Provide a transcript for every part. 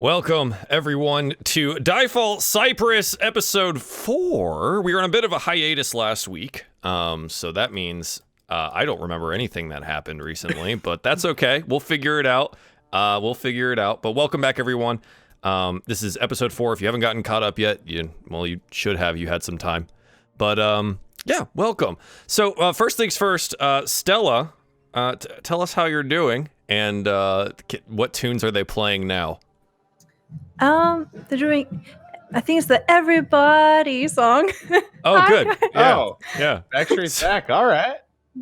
Welcome, everyone, to DieFall Cypress Episode 4. We were on a bit of a hiatus last week, so that means I don't remember anything that happened recently, but that's okay. We'll figure it out. But welcome back, everyone. This is Episode 4. If you haven't gotten caught up yet, you should have. You had some time. But, yeah, welcome. So, first things first, Stella, tell us how you're doing, and what tunes are they playing now? They're doing, I think it's the Everybody song. Oh, Hi, good. guys. Yeah. Oh, Yeah. Backstreet's back. All right.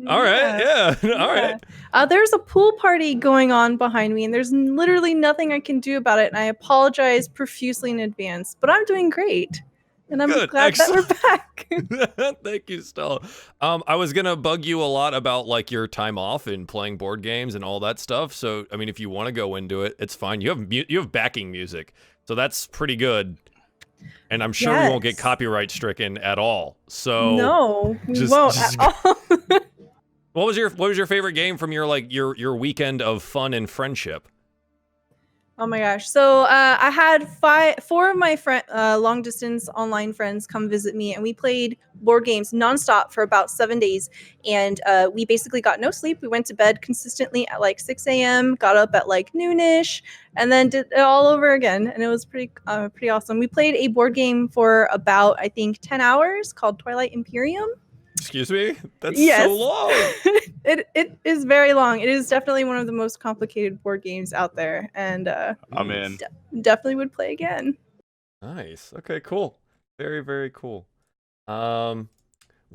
All right. Yeah. All right. There's a pool party going on behind me, and there's literally nothing I can do about it. And I apologize profusely in advance, but I'm doing great, and I'm Good. glad that we're back. Thank you, Stella. I was gonna bug you a lot about like your time off and playing board games and all that stuff. So, I mean, if you want to go into it, it's fine. You have backing music, so that's pretty good. And I'm sure we won't get copyright stricken at all. So no, we won't at all. What was your favorite game from your weekend of fun and friendship? Oh my gosh. So I had four of my long distance online friends come visit me, and we played board games nonstop for about 7 days. And we basically got no sleep. We went to bed consistently at like 6 a.m., got up at like noonish, and then did it all over again. And it was pretty awesome. We played a board game for about, I think, 10 hours called Twilight Imperium. Excuse me? That's Yes. so long. It is very long. It is definitely one of the most complicated board games out there, and I'm in. definitely would play again. Nice. Okay, cool. Very, very cool. Well,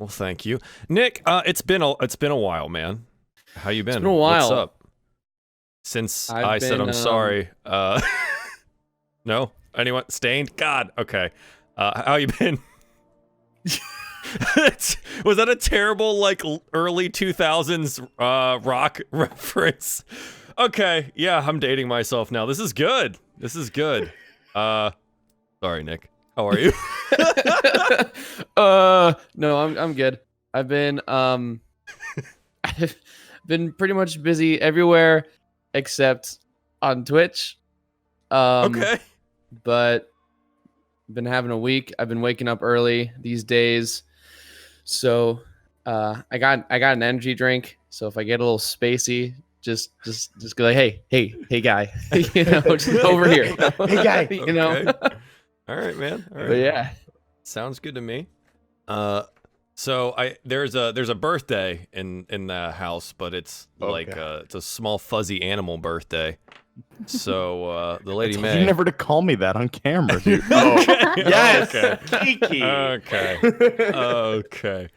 thank you. Nick, it's been a while, man. How you been? It's been a while. What's up? Since I said I'm sorry. No? Anyone? Stained? God, okay. How you been? Was that a terrible like early 2000s rock reference? Okay, yeah, I'm dating myself now. This is good. Sorry, Nick. How are you? No, I'm good. I've been I've been pretty much busy everywhere except on Twitch. Okay. But been having a week. I've been waking up early these days. So I got an energy drink. So if I get a little spacey, just go like, hey guy, just over here. Hey guy, Okay. All right, man. All right. But yeah, sounds good to me. So there's a birthday in the house, but it's like it's a small fuzzy animal birthday. So the lady May. You never to call me that on camera, dude. Yes. Okay. Kiki. Okay.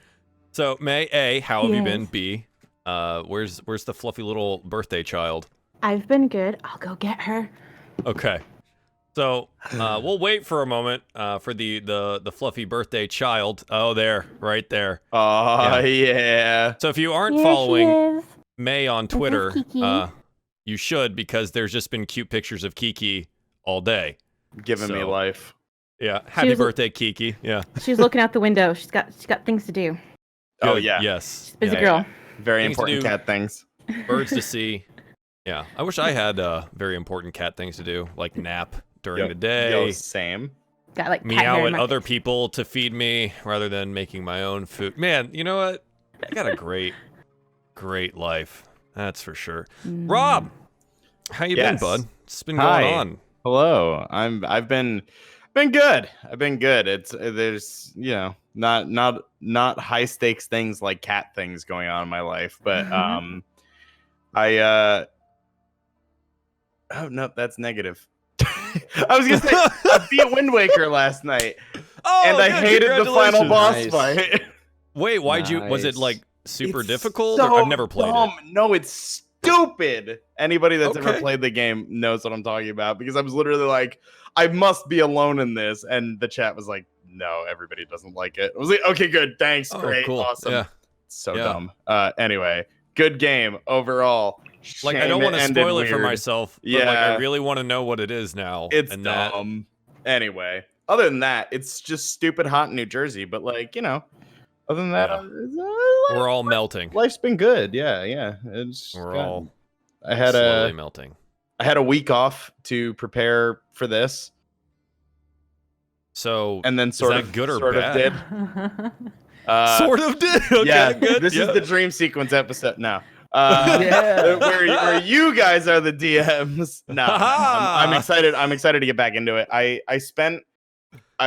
So May A, how have you been? B, where's the fluffy little birthday child? I've been good. I'll go get her. Okay. So we'll wait for a moment for the fluffy birthday child. Oh, there, right there. Oh yeah. So if you aren't Here following she is. May on This is Twitter, Kiki. you should, because there's just been cute pictures of Kiki all day. Giving me So- life. Yeah. Happy was- birthday, Kiki. Yeah. She was looking out the window. She's got things to do. Oh Good. yeah. Yes. Busy Yeah. girl. Very Things to important do. cat things. Birds to see. Yeah. I wish I had very important cat things to do, like nap during the day. Yo, same. Got like cat Meow hair at in my other face. people to feed me rather than making my own food. Man, you know what? I got a great life. That's for sure. Rob, how you been, Yes. bud? What's been Hi. going on? Hello. I've been good. I've been good. There's not high stakes things like cat things going on in my life, but oh no, that's negative. I was gonna say I beat Wind Waker last night, Oh, and I good, hated the final boss Nice. fight. Wait, why'd you? Was it Nice. like super It's difficult? so I've never played dumb. it. No, it's stupid. Anybody that's ever Okay. played the game knows what I'm talking about, because I was literally like, I must be alone in this, and the chat was like, no, everybody doesn't like it. I was like, okay, good, thanks, Oh, great, cool. awesome. Yeah. So Yeah. dumb. Anyway, good game overall. Like, I Shame don't want to ended spoil it for weird. myself, but like, I Yeah. really want to know what it is now. It's and that. dumb. Anyway, other than that, it's just stupid hot in New Jersey. But like, other than that, Yeah. We're all melting. life's been good. Yeah. It's We're got- all I had slowly a melting. I had a week off to prepare for this, So and then is that good or bad? did. Sort of did. Okay, Yeah, good. this yeah. is the dream sequence episode. No, Yeah. where you guys are the DMs. No, I'm excited. I'm excited to get back into it. I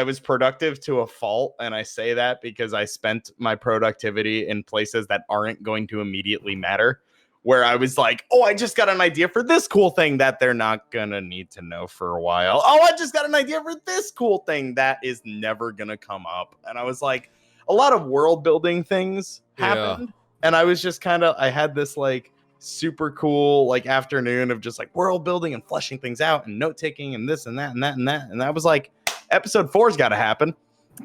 was productive to a fault, and I say that because I spent my productivity in places that aren't going to immediately matter. Where I was like, oh, I just got an idea for this cool thing that they're not gonna need to know for a while. Oh, I just got an idea for this cool thing that is never gonna come up. And I was like, a lot of world building things happened. And I was just I had this like super cool like afternoon of just like world building and fleshing things out and note taking and this and that and that and that. And I was like, episode 4's got to happen.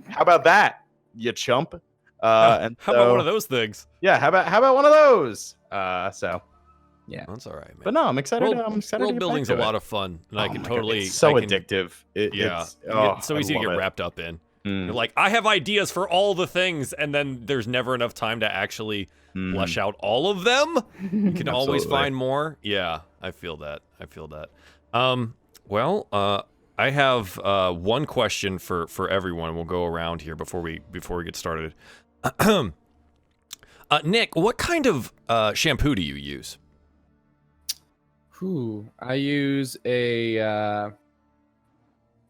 How about that, you chump? And how about one of those things? Yeah, how about one of those? So yeah, that's all right, man. But no, I'm excited. World building's a lot of fun, and I can totally. It's so addictive. It's so easy to get wrapped up in. You're like, I have ideas for all the things, and then there's never enough time to actually flesh out all of them. You can always find more. Yeah, I feel that. Well, I have one question for everyone. We'll go around here before we get started. Nick, what kind of shampoo do you use? I use a. I'm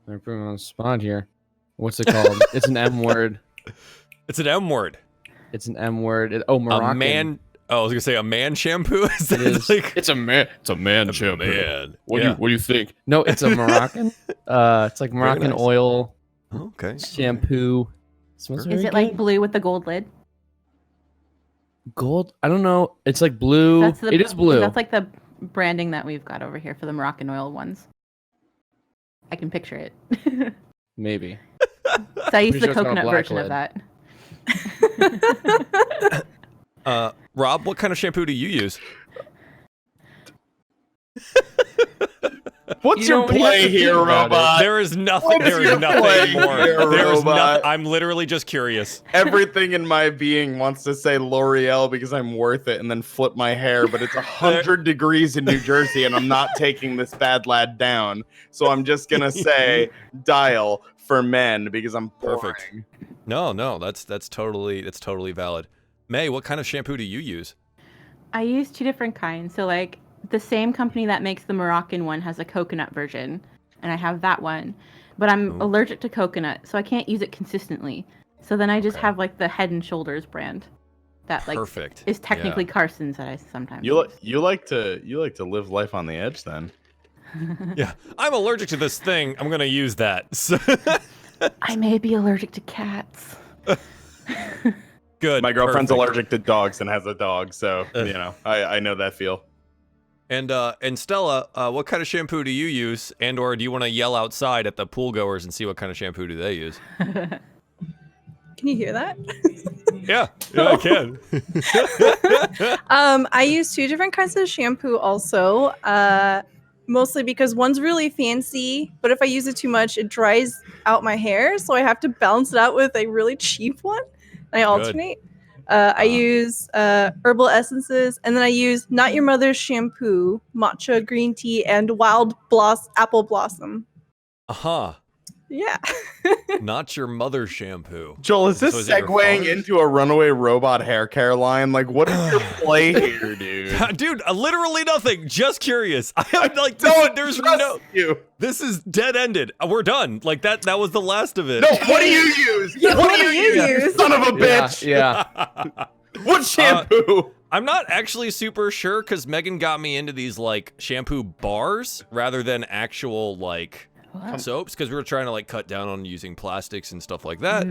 putting on the spot here. What's it called? It's an M word. It's an M word. It's an M word. Moroccan. A man. Oh, I was gonna say a man shampoo. It is. Like, it's a man. It's a man shampoo. Man. What do you think? No, it's a Moroccan. It's like Moroccan nice. oil. Okay. Shampoo. Smells Is it like blue with the gold lid? Gold? I don't know. It's like blue. It is blue. That's like the branding that we've got over here for the Moroccan oil ones. I can picture it. Maybe. So I use the Pretty sure it's got a coconut black version lid. of that. Rob, what kind of shampoo do you use? What's your play here, robot? There is nothing. There is nothing more. There's nothing. I'm literally just curious. Everything in my being wants to say L'Oreal because I'm worth it, and then flip my hair. But it's 100 degrees in New Jersey, and I'm not taking this bad lad down. So I'm just gonna say Dial for men because I'm boring. Perfect. No, that's totally valid. May, what kind of shampoo do you use? I use 2 different kinds. So like the same company that makes the Moroccan one has a coconut version, and I have that one. But I'm allergic to coconut, so I can't use it consistently. So then I just have like the Head and Shoulders brand that like is technically Carson's that I sometimes use. You like to live life on the edge then. Yeah, I'm allergic to this thing. I'm gonna use that. I may be allergic to cats. Good. My girlfriend's perfect. allergic to dogs and has a dog, so you know I know that feel. And Stella, what kind of shampoo do you use, or do you want to yell outside at the pool goers and see what kind of shampoo do they use? Can you hear that? Yeah, I can. I use 2 different kinds of shampoo also. Mostly because one's really fancy, but if I use it too much, it dries out my hair, so I have to balance it out with a really cheap one. I alternate. I use herbal essences, and then I use Not Your Mother's shampoo, matcha green tea, and wild apple blossom. Yeah. Not Your Mother's shampoo. Joel, is this segueing into a runaway robot hair care line? Like, what is your play here, dude? Dude, literally nothing. Just curious. I have like there's no. This is dead ended. We're done. Like that was the last of it. No, what do you use? Yeah, what do you use? Son of a bitch. Yeah. What shampoo? I'm not actually super sure because Megan got me into these like shampoo bars rather than actual like soaps because we were trying to like cut down on using plastics and stuff like that.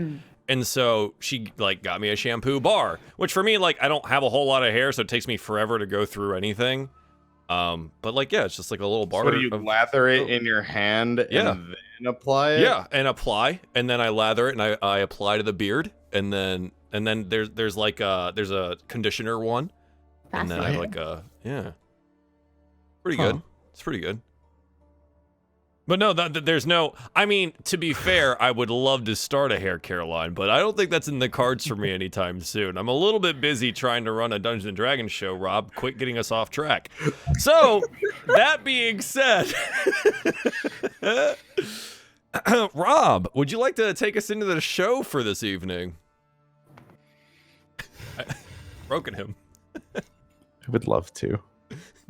And so she like got me a shampoo bar, which for me, like I don't have a whole lot of hair, so it takes me forever to go through anything. But like, yeah, it's just like a little bar. So do you lather it in your hand and then apply it? Yeah, and apply, and then I lather it and I apply to the beard, and then there's like there's a conditioner one, and then I have like pretty good. It's pretty good. But no, there's no. I mean, to be fair, I would love to start a hair care line, but I don't think that's in the cards for me anytime soon. I'm a little bit busy trying to run a Dungeons and Dragons show. Rob, quit getting us off track. So, that being said, Rob, would you like to take us into the show for this evening? Broken him. I would love to.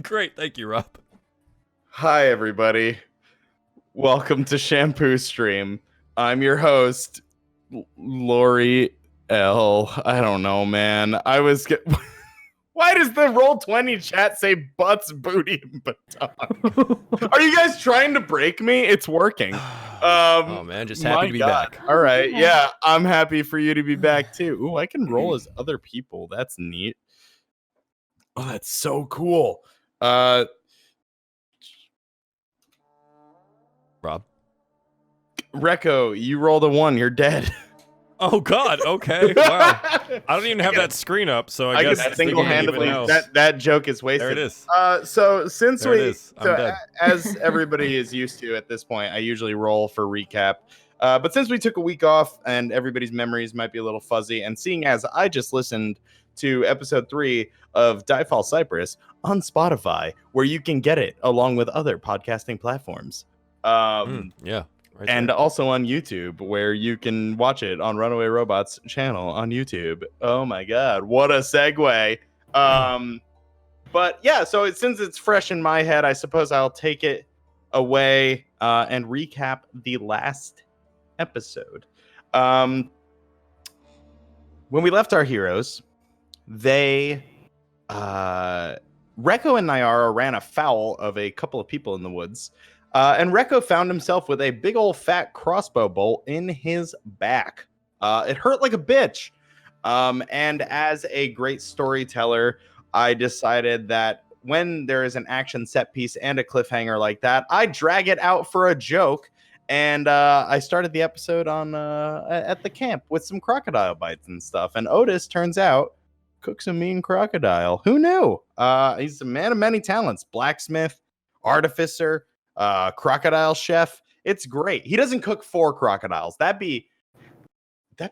Great, thank you, Rob. Hi, everybody. Welcome to Shampoo Stream. I'm your host, Lori L. I don't know, man. Why does the Roll20 chat say butts, booty, and baton? Are you guys trying to break me? It's working. Oh man, just happy to be back. All right, yeah, I'm happy for you to be back too. Ooh, I can roll as other people. That's neat. Oh, that's so cool. Rob. Recco, you rolled a 1. You're dead. Oh God. Okay. Wow. I don't even have that screen up, so I guess guess single-handedly that joke is wasted. There it is. So since there it is. I'm dead. As everybody is used to at this point, I usually roll for recap. But since we took a week off and everybody's memories might be a little fuzzy, and seeing as I just listened to episode 3 of DieFall Cypress on Spotify, where you can get it along with other podcasting platforms. Yeah. Right and there. also on YouTube, where you can watch it on Runaway Robots channel on YouTube. Oh my God, what a segue. But yeah, so since it's fresh in my head, I suppose I'll take it away and recap the last episode. When we left our heroes, they Recco and Nyara ran afoul of a couple of people in the woods. And Recco found himself with a big old fat crossbow bolt in his back. It hurt like a bitch. And as a great storyteller, I decided that when there is an action set piece and a cliffhanger like that, I drag it out for a joke. And I started the episode on at the camp with some crocodile bites and stuff. And Otis, turns out, cooks a mean crocodile. Who knew? He's a man of many talents. Blacksmith, artificer, crocodile chef. It's great. He doesn't cook for crocodiles. That'd be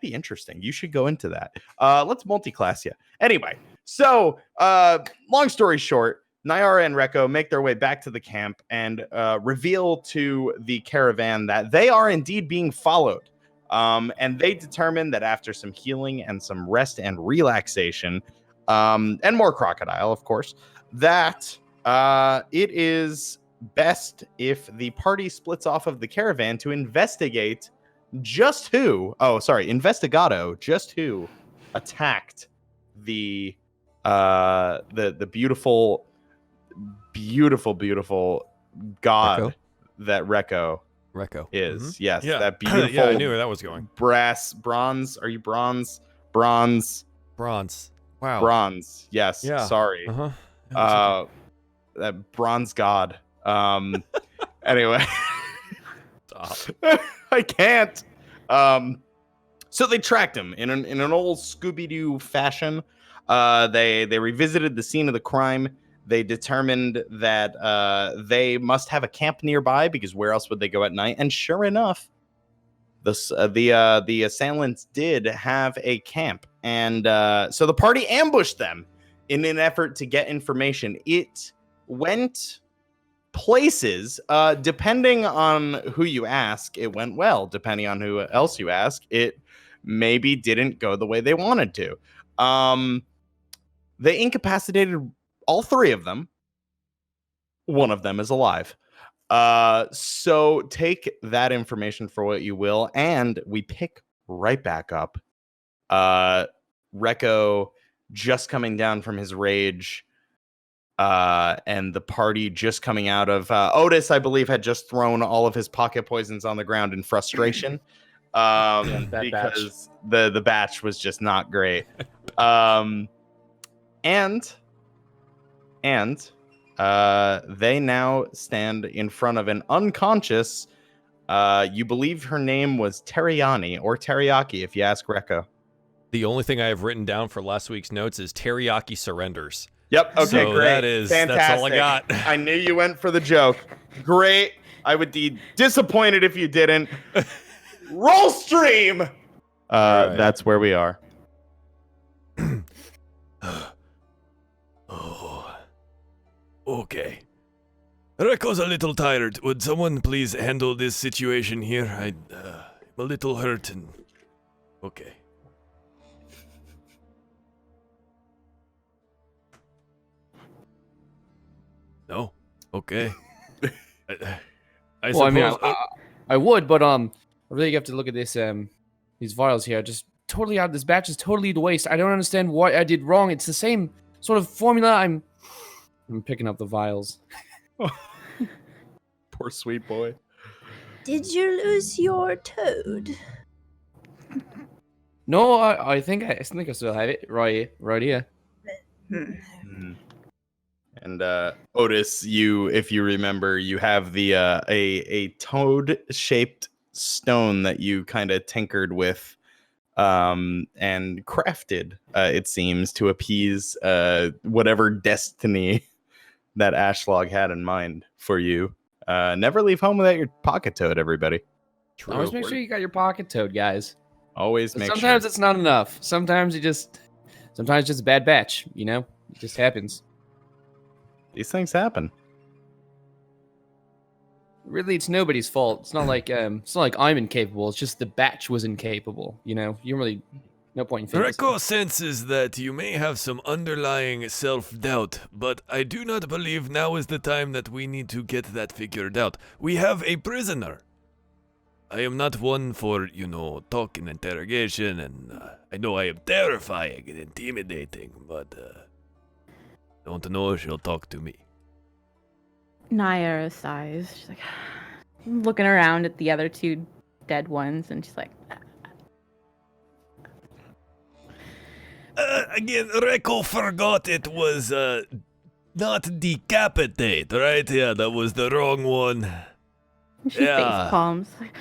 interesting. You should go into that. Let's multi-class you. Anyway, so long story short, Nyara and Recco make their way back to the camp and reveal to the caravan that they are indeed being followed. And they determine that after some healing and some rest and relaxation, and more crocodile, of course, that it is best if the party splits off of the caravan to investigate investigado just who attacked the beautiful god Recco? that Recco is. Mm-hmm. Yes, yeah. that beautiful yeah, I knew where that was going. bronze. Are you bronze? Bronze. Wow. Bronze. Yes. Yeah. Sorry. Uh-huh. That bronze god. Anyway. Stop. I can't. So they tracked him in an old Scooby-Doo fashion. They revisited the scene of the crime. They determined that they must have a camp nearby, because where else would they go at night? And sure enough, the assailants did have a camp, and so the party ambushed them in an effort to get information. It went places, depending on who you ask. It went well. Depending on who else you ask, it maybe didn't go the way they wanted to. They incapacitated all 3 of them. One of them is alive. So take that information for what you will, and we pick right back up. Recco just coming down from his rage, and the party just coming out of Otis, I believe, had just thrown all of his pocket poisons on the ground in frustration, because the batch was just not great. And they now stand in front of an unconscious, you believe her name was Teriyaki, or Teriyaki if you ask Recco. The only thing I have written down for last week's notes is Teriyaki surrenders. Yep. Okay, so great. That's all I got. I knew you went for the joke. Great. I would be disappointed if you didn't. Roll stream. right. That's where we are. Oh. Okay. Reko's a little tired. Would someone please handle this situation here? I'm a little hurt and... Okay. No? Okay. I Well, I mean, suppose... I would, but I really have to look at this. These vials here, just totally out. This batch is totally to waste. I don't understand what I did wrong. It's the same sort of formula. I'm picking up the vials. Poor sweet boy. Did you lose your toad? No, I think I still have it right here. Mhm. And Otis, if you remember, you have the a toad-shaped stone that you kind of tinkered with and crafted, it seems, to appease whatever destiny that Ashlog had in mind for you. Never leave home without your pocket toad, everybody. True. Always make sure you got your pocket toad, guys. Always But make sometimes sure. it's not enough. Sometimes it's just a bad batch. You know, it just happens. These things happen. Really, it's nobody's fault. It's not like I'm incapable. It's just the batch was incapable. You know, you really no point in fixing. Reko senses that you may have some underlying self-doubt, but I do not believe now is the time that we need to get that figured out. We have a prisoner. I am not one for, talk and interrogation, and I know I am terrifying and intimidating, but don't know if she'll talk to me. Naira sighs. She's like looking around at the other two dead ones, and she's like, Again, Reko forgot it was not decapitate, right? Yeah, that was the wrong one. she Yeah. face palms. Like,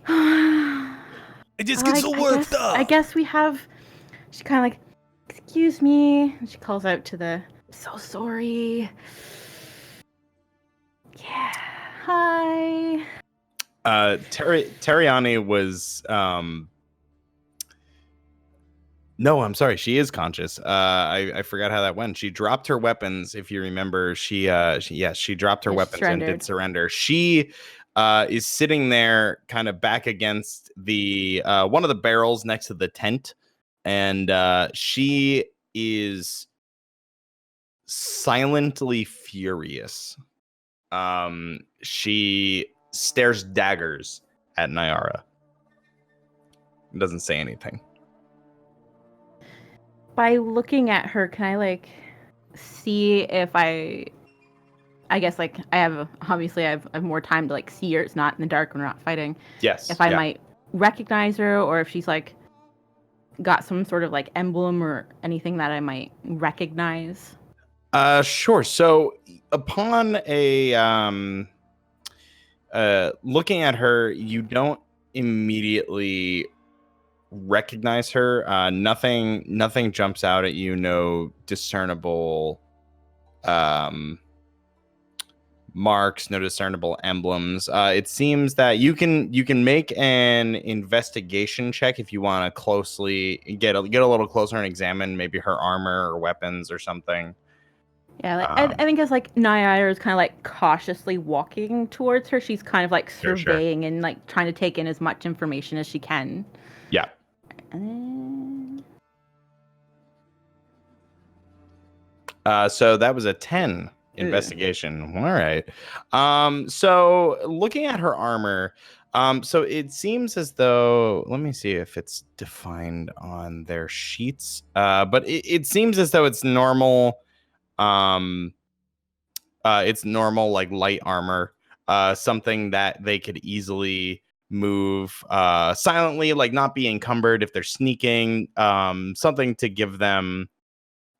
I just get so worked up. I guess we have. She kind of like, excuse me, and she calls out to the. So sorry. Yeah. Hi. Terriani was no, I'm sorry, she is conscious. I forgot how that went. She dropped her weapons, if you remember. She dropped her weapons and did surrender. She is sitting there kind of back against the one of the barrels next to the tent, and she is silently furious. She stares daggers at Nyara. Doesn't say anything. By looking at her, can I like see if I guess like I have more time to like see her. It's not in the dark when we're not fighting. Yes. If I might recognize her, or if she's like got some sort of like emblem or anything that I might recognize. Sure. So upon a looking at her, you don't immediately recognize her. Nothing jumps out at you. No discernible marks, no discernible emblems. It seems that you can make an investigation check if you want to closely get a little closer and examine maybe her armor or weapons or something. Yeah, like, I think as like Nyara is kind of like cautiously walking towards her, she's kind of like surveying and like trying to take in as much information as she can. Yeah. So that was a 10 investigation. All right. So looking at her armor, so it seems as though, let me see if it's defined on their sheets. But it seems as though it's normal. It's normal, like light armor, something that they could easily move silently, like not be encumbered if they're sneaking, something to give them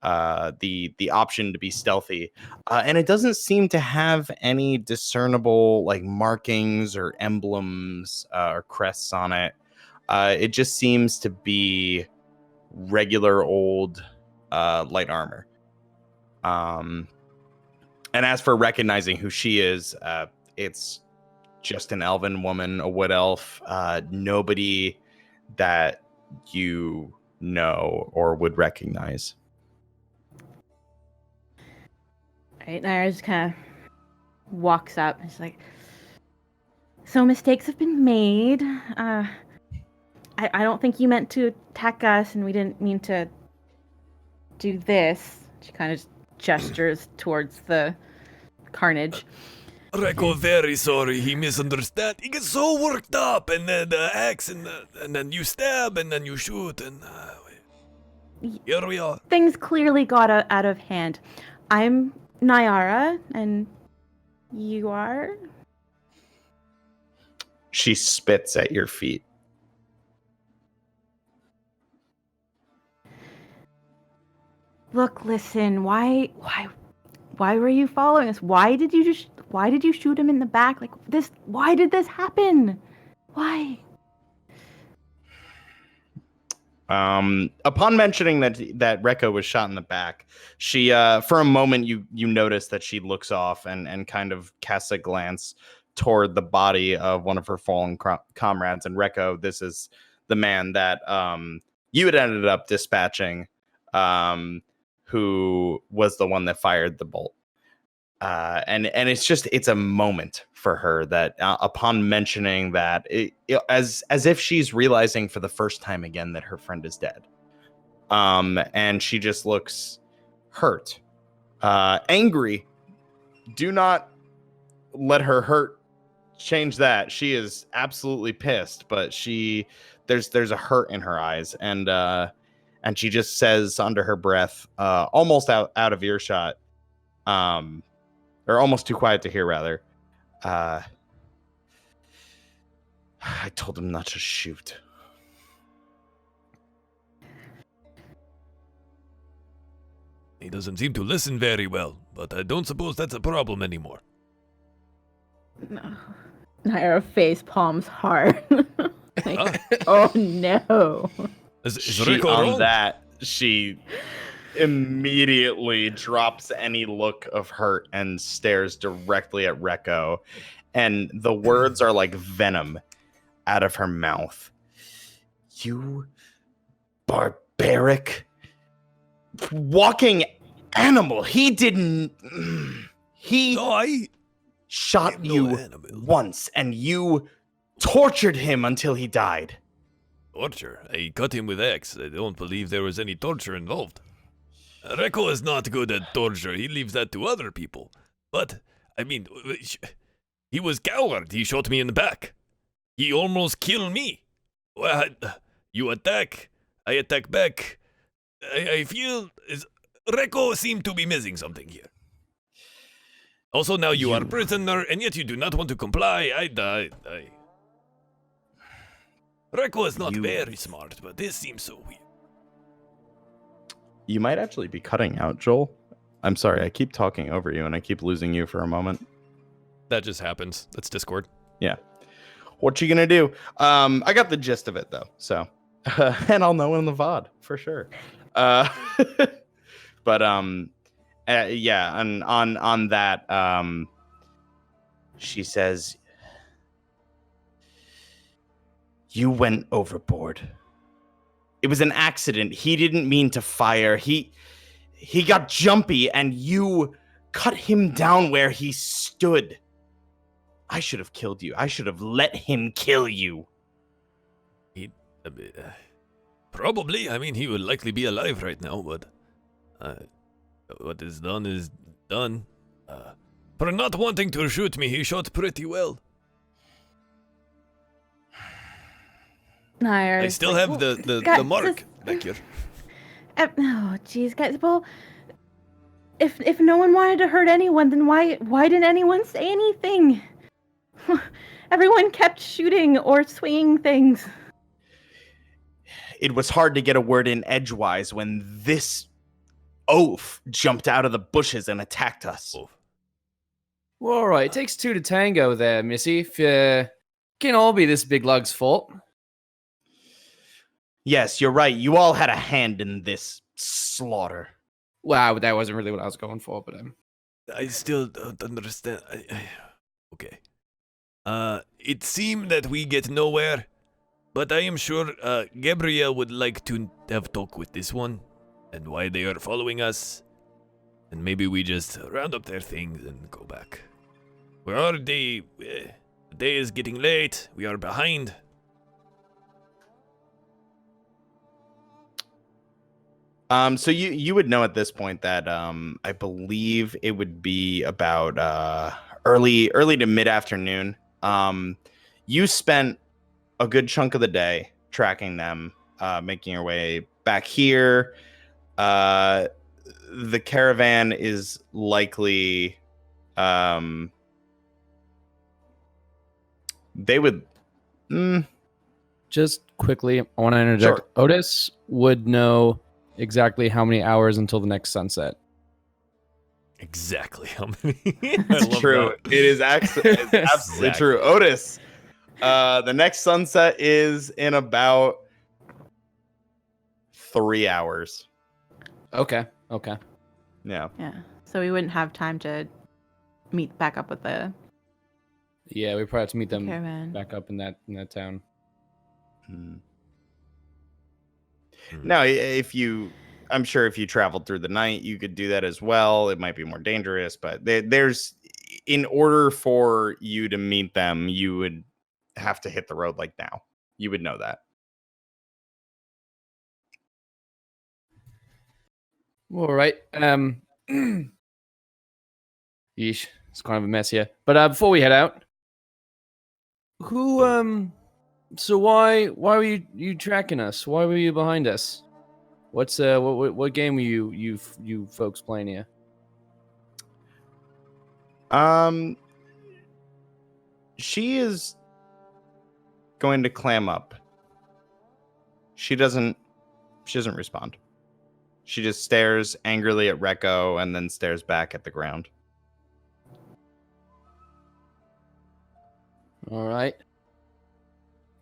the option to be stealthy. And it doesn't seem to have any discernible like markings or emblems or crests on it. It just seems to be regular old light armor. And as for recognizing who she is, it's just an elven woman, a wood elf, nobody that you know or would recognize. Right, Naira just kind of walks up and she's like, so mistakes have been made. I don't think you meant to attack us, and we didn't mean to do this. She kind of gestures towards the carnage. Reko, very sorry. He misunderstood. He gets so worked up, and then the axe, and then you stab, and then you shoot, and here we are. Things clearly got out of hand. I'm Nyara, and you are? She spits at your feet. Look, listen, why were you following us? Why did you shoot him in the back? Like this, why did this happen? Why? Upon mentioning that Reko was shot in the back, she for a moment you notice that she looks off and kind of casts a glance toward the body of one of her fallen comrades. And Reko, this is the man that you had ended up dispatching, who was the one that fired the bolt. And it's a moment for her that upon mentioning that, as if she's realizing for the first time again that her friend is dead. And she just looks hurt, angry. Do not let her hurt change that. She is absolutely pissed, but there's a hurt in her eyes, and she just says under her breath, almost out of earshot, or almost too quiet to hear, rather. I told him not to shoot. He doesn't seem to listen very well, but I don't suppose that's a problem anymore. No. Naira face palms hard. Oh no. Is Reko on wrong? that, she immediately drops any look of hurt and stares directly at Reko, and the words are like venom out of her mouth. You barbaric walking animal. He didn't. He shot you once, and you tortured him until he died. Torture? I cut him with axe. I don't believe there was any torture involved. Reko is not good at torture. He leaves that to other people. But, I mean, he was coward. He shot me in the back. He almost killed me. Well, you attack. I attack back. I feel Reko seemed to be missing something here. Also, now you are a prisoner, and yet you do not want to comply. Reko is not very smart, but this seems so weird. You might actually be cutting out, Joel. I'm sorry, I keep talking over you, and I keep losing you for a moment. That just happens. That's Discord. Yeah. What you gonna do? I got the gist of it, though, so. And I'll know in the VOD, for sure. But, yeah, and on that, she says, you went overboard. It was an accident. He didn't mean to fire. He got jumpy, and you cut him down where he stood. I should have killed you. I should have let him kill you. Probably. I mean, he would likely be alive right now, but what is done. For not wanting to shoot me, he shot pretty well. Naira, I still have the mark back here. Oh, jeez, guys. Well, if no one wanted to hurt anyone, then why didn't anyone say anything? Everyone kept shooting or swinging things. It was hard to get a word in edgewise when this oaf jumped out of the bushes and attacked us. Well, all right, it takes two to tango there, Missy. If can all be this big lug's fault. Yes, you're right. You all had a hand in this slaughter. Wow, that wasn't really what I was going for, but I still don't understand. Okay. It seemed that we get nowhere, but I am sure Gabriel would like to have talk with this one and why they are following us. And maybe we just round up their things and go back. We're already... the day is getting late. We are behind. So you would know at this point that I believe it would be about early to mid-afternoon. You spent a good chunk of the day tracking them, making your way back here. The caravan is likely they would Just quickly, I want to interject. Sure. Otis would know exactly how many hours until the next sunset. Exactly how many? It's true. It is absolutely Exactly. true. Otis, the next sunset is in about 3 hours. Okay. Yeah. Yeah. So we wouldn't have time to meet back up with the Yeah, we probably have to meet them caravan. back up in that town. Now, I'm sure if you traveled through the night, you could do that as well. It might be more dangerous, but there's, in order for you to meet them, you would have to hit the road like now. You would know that. All right. Yeesh, it's kind of a mess here. But before we head out, so why were you tracking us? Why were you behind us? What's what game were you folks playing here? She is going to clam up. She doesn't respond. She just stares angrily at Rekko and then stares back at the ground. All right.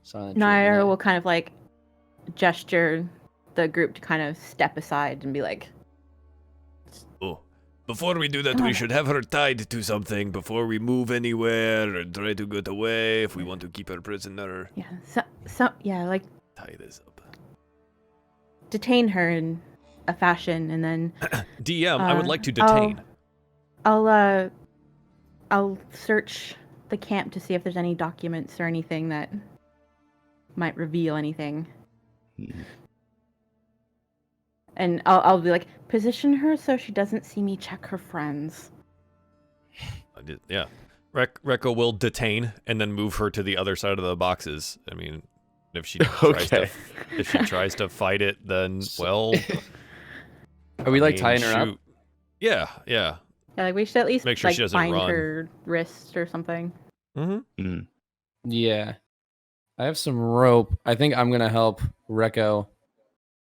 Silent Naira treatment. will kind of like gesture the group to kind of step aside and be like, Oh, before we do that, we should have her tied to something before we move anywhere and try to get away if we want to keep her prisoner. yeah, so yeah, like Tie this up. detain her in a fashion, and then DM, I would like to detain. I'll search the camp to see if there's any documents or anything that might reveal anything. And I'll be like, position her so she doesn't see me check her friends. Yeah. Rekko will detain and then move her to the other side of the boxes. I mean, if she tries to fight it, then well. Are we like I mean, tying her up? shoot. Yeah. Yeah, like we should at least Make sure like she doesn't bind run. her wrists or something. Mm-hmm. Yeah. I have some rope. I think I'm gonna help Rekko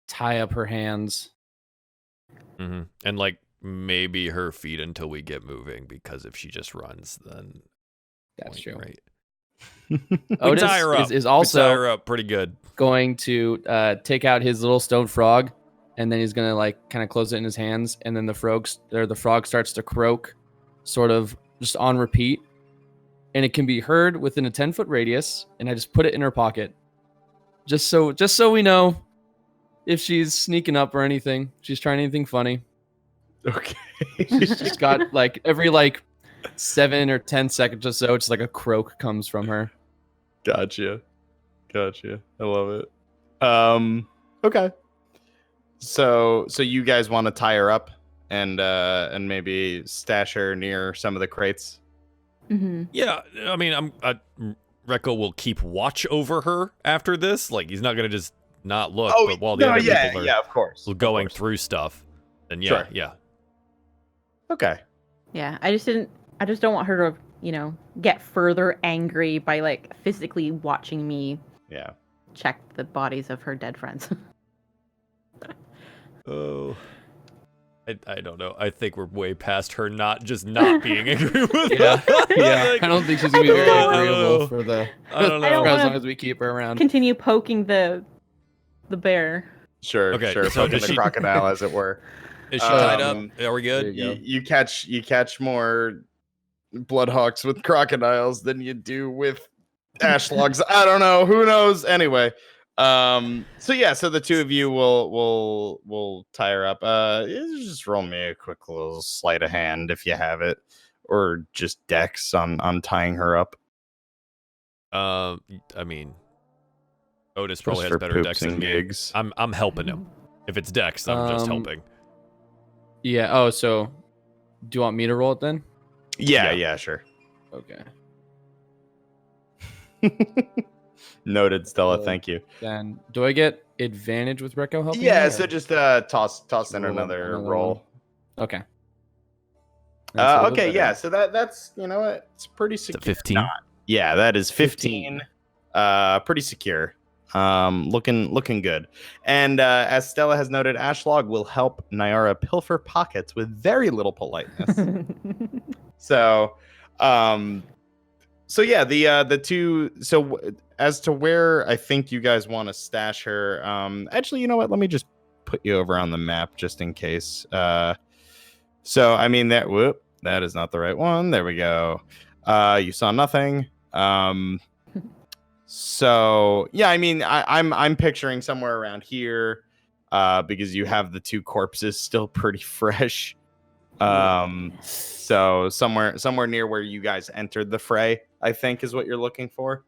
tie up her hands. Mm-hmm. And like maybe her feet until we get moving, because if she just runs, then That's true. Right. Otis tie her up. is We tie also her up pretty good. going to take out his little stone frog, and then he's gonna like kind of close it in his hands, and then the frog starts to croak, sort of just on repeat, and it can be heard within a 10-foot radius. And I just put it in her pocket, just so we know if she's sneaking up or anything, she's trying anything funny. Okay. She's just got like every 7 or 10 seconds or so, it's like a croak comes from her. Gotcha. I love it. Okay. So you guys want to tie her up and maybe stash her near some of the crates? Mm-hmm. Yeah, I mean, Rekko will keep watch over her after this. Like, he's not gonna just not look. But while the other people are of course. going through stuff, then Sure. yeah. Okay. Yeah, I just don't want her to, get further angry by like physically watching me Yeah. check the bodies of her dead friends. Oh. I don't know. I think we're way past her not being angry with Yeah, us. yeah. Like, I don't think she's gonna be very don't agreeable for I don't know. don't as wanna long as we keep her around. Continue poking the bear. Sure. Okay, Sure. so Poking does the she- crocodile, as it were. Is she tied up? Um, Are we There good? you go. You catch more bloodhawks with crocodiles than you do with ashlogs. I don't know. Who knows? Anyway. So the two of you will tie her up. Just roll me a quick little sleight of hand if you have it, or just dex on tying her up. I mean, Otis probably Just has for better poops dex and than me. gigs. I'm helping him. If it's dex, I'm just helping. Yeah. Oh, so do you want me to roll it then? Yeah, sure. Okay. Noted, Stella. So Thank you. Then do I get advantage with Recco helping? Yeah, me, so or- just toss in roll another another roll. Okay. And so Okay, what's yeah. that? So that's what, it's pretty Is it secure. 15? Yeah, that is 15. Pretty secure. Looking good. And as Stella has noted, Ashlog will help Nyara pilfer pockets with very little politeness. So yeah, the two. So as to where I think you guys want to stash her, actually, you know what? Let me just put you over on the map just in case. So I mean that is not the right one. There we go. You saw nothing. So yeah, I mean, I'm picturing somewhere around here, because you have the two corpses still pretty fresh. So somewhere near where you guys entered the fray, I think is what you're looking for.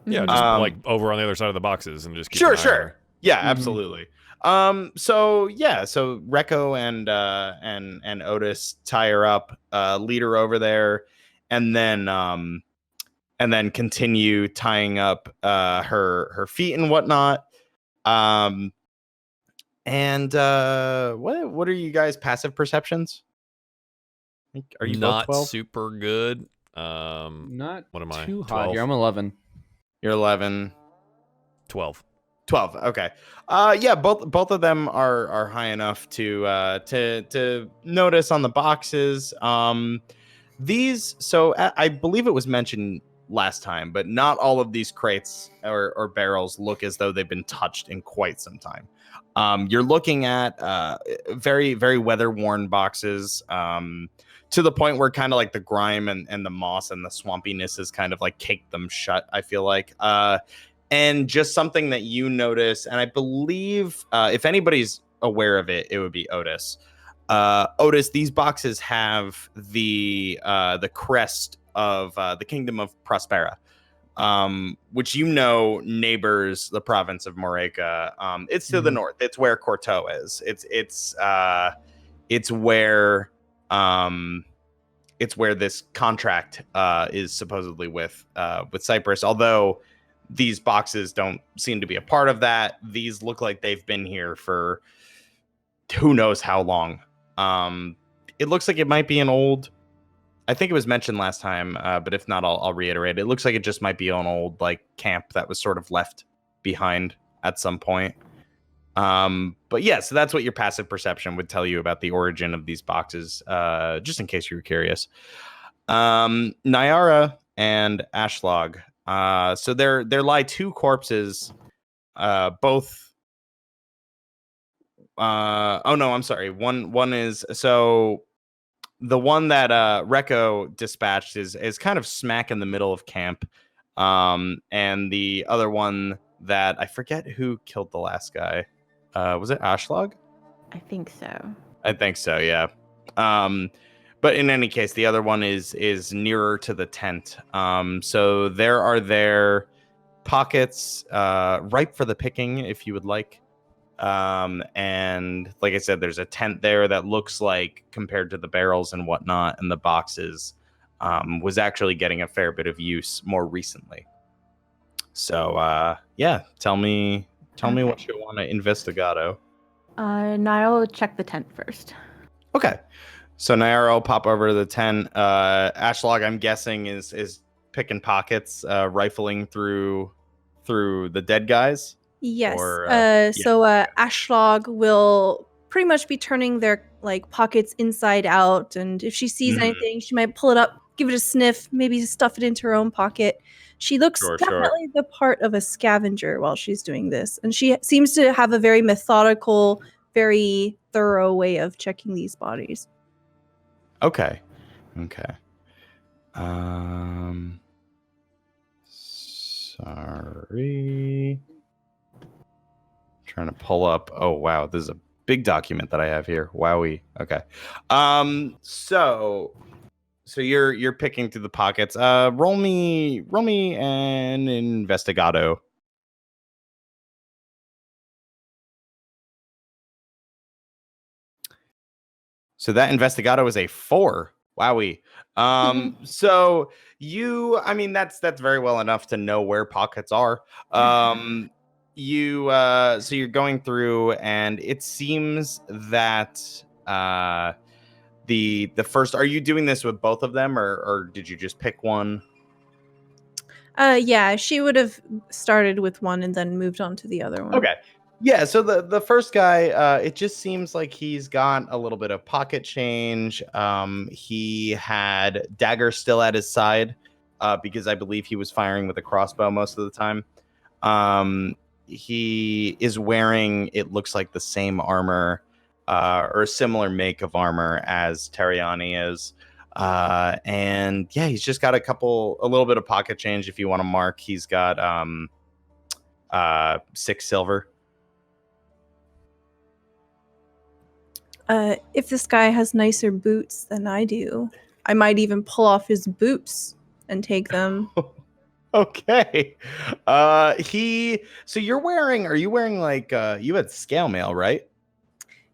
Yeah, just like over on the other side of the boxes and just keep Sure. Yeah, Mhm. absolutely. So Recco and Otis tie her up, lead her over there, and then continue tying up her feet and whatnot. And what are you guys' passive perceptions? Are you both not 12? super good. Not what am I? too hot 12? here. I'm 11. You're 11. 12. 12. Okay. Yeah, both of them are high enough to notice on the boxes. These, so I believe it was mentioned last time, but not all of these crates or barrels look as though they've been touched in quite some time. You're looking at very, very weather-worn boxes, to the point where kind of like the grime and the moss and the swampiness has kind of like caked them shut, I feel like. And just something that you notice, and I believe if anybody's aware of it, it would be Otis. Otis, these boxes have the crest of the Kingdom of Prospera, which neighbors the province of Moreca. It's to the north. It's where Corto is. It's where this contract is supposedly with Cypress. Although these boxes don't seem to be a part of that. These look like they've been here for who knows how long. It looks like it might be an old, I think it was mentioned last time, but if not, I'll reiterate. It looks like it just might be an old like camp that was sort of left behind at some point. But yeah, so that's what your passive perception would tell you about the origin of these boxes, just in case you were curious. Nyara and Ashlog. So there lie two corpses, both. Oh no, I'm sorry. One is, so the one that Recco dispatched is kind of smack in the middle of camp. And the other one that I forget who killed the last guy. Was it Ashlog? I think so. I think so, yeah. But in any case, the other one is nearer to the tent. So there are their pockets ripe for the picking if you would like. And like I said, there's a tent there that looks like, compared to the barrels and whatnot and the boxes, was actually getting a fair bit of use more recently. So yeah, tell me what you want to investigado. Niall will check the tent first. Okay. So Nyara will pop over to the tent. Ashlog, I'm guessing, is picking pockets, rifling through the dead guys. Yes. Or, Ashlog will pretty much be turning their like pockets inside out, and if she sees anything, she might pull it up, give it a sniff, maybe stuff it into her own pocket. She looks definitely the part of a scavenger while she's doing this, and she seems to have a very methodical, very thorough way of checking these bodies. Okay. Sorry. Trying to pull up. Oh wow, this is a big document that I have here. Wowie. Okay. So you're picking through the pockets. Roll me an investigado. So that investigado is a 4. Wowie. So I mean, that's very well enough to know where pockets are. So you're going through, and it seems that the first. Are you doing this with both of them, or did you just pick one? Yeah, she would have started with one and then moved on to the other one. Okay. Yeah, so the first guy, it just seems like he's got a little bit of pocket change. He had dagger still at his side, because I believe he was firing with a crossbow most of the time. He is wearing, it looks like the same armor, or a similar make of armor as Terriani is. And yeah, he's just got a little bit of pocket change if you want to mark. He's got 6 silver. If this guy has nicer boots than I do, I might even pull off his boots and take them. Okay. So are you wearing like you had scale mail, right?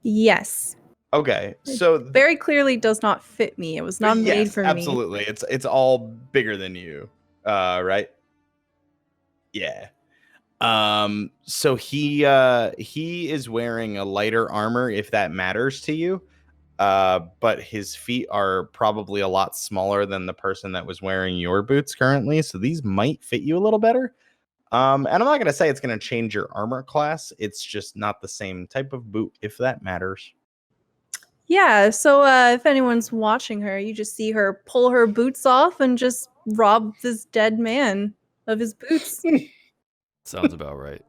Yes. Okay. So Very clearly does not fit me. It was not made for me. Absolutely. It's all bigger than you. Right? Yeah. So he is wearing a lighter armor, if that matters to you. But his feet are probably a lot smaller than the person that was wearing your boots currently, so these might fit you a little better. And I'm not gonna say it's gonna change your armor class. It's just not the same type of boot, if that matters. Yeah, so if anyone's watching her, you just see her pull her boots off and just rob this dead man of his boots. Sounds about right.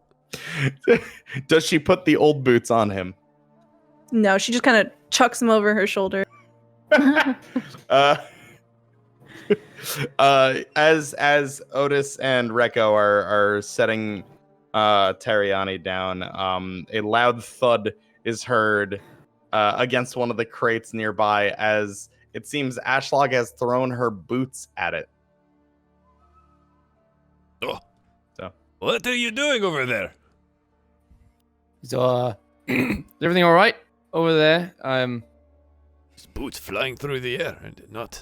Does she put the old boots on him? No, she just kind of chucks him over her shoulder. As Otis and Rekko are setting Terriani down, a loud thud is heard against one of the crates nearby, as it seems Ashlog has thrown her boots at it. Oh. So What are you doing over there? So, is everything all right over there? His boots flying through the air. And didn't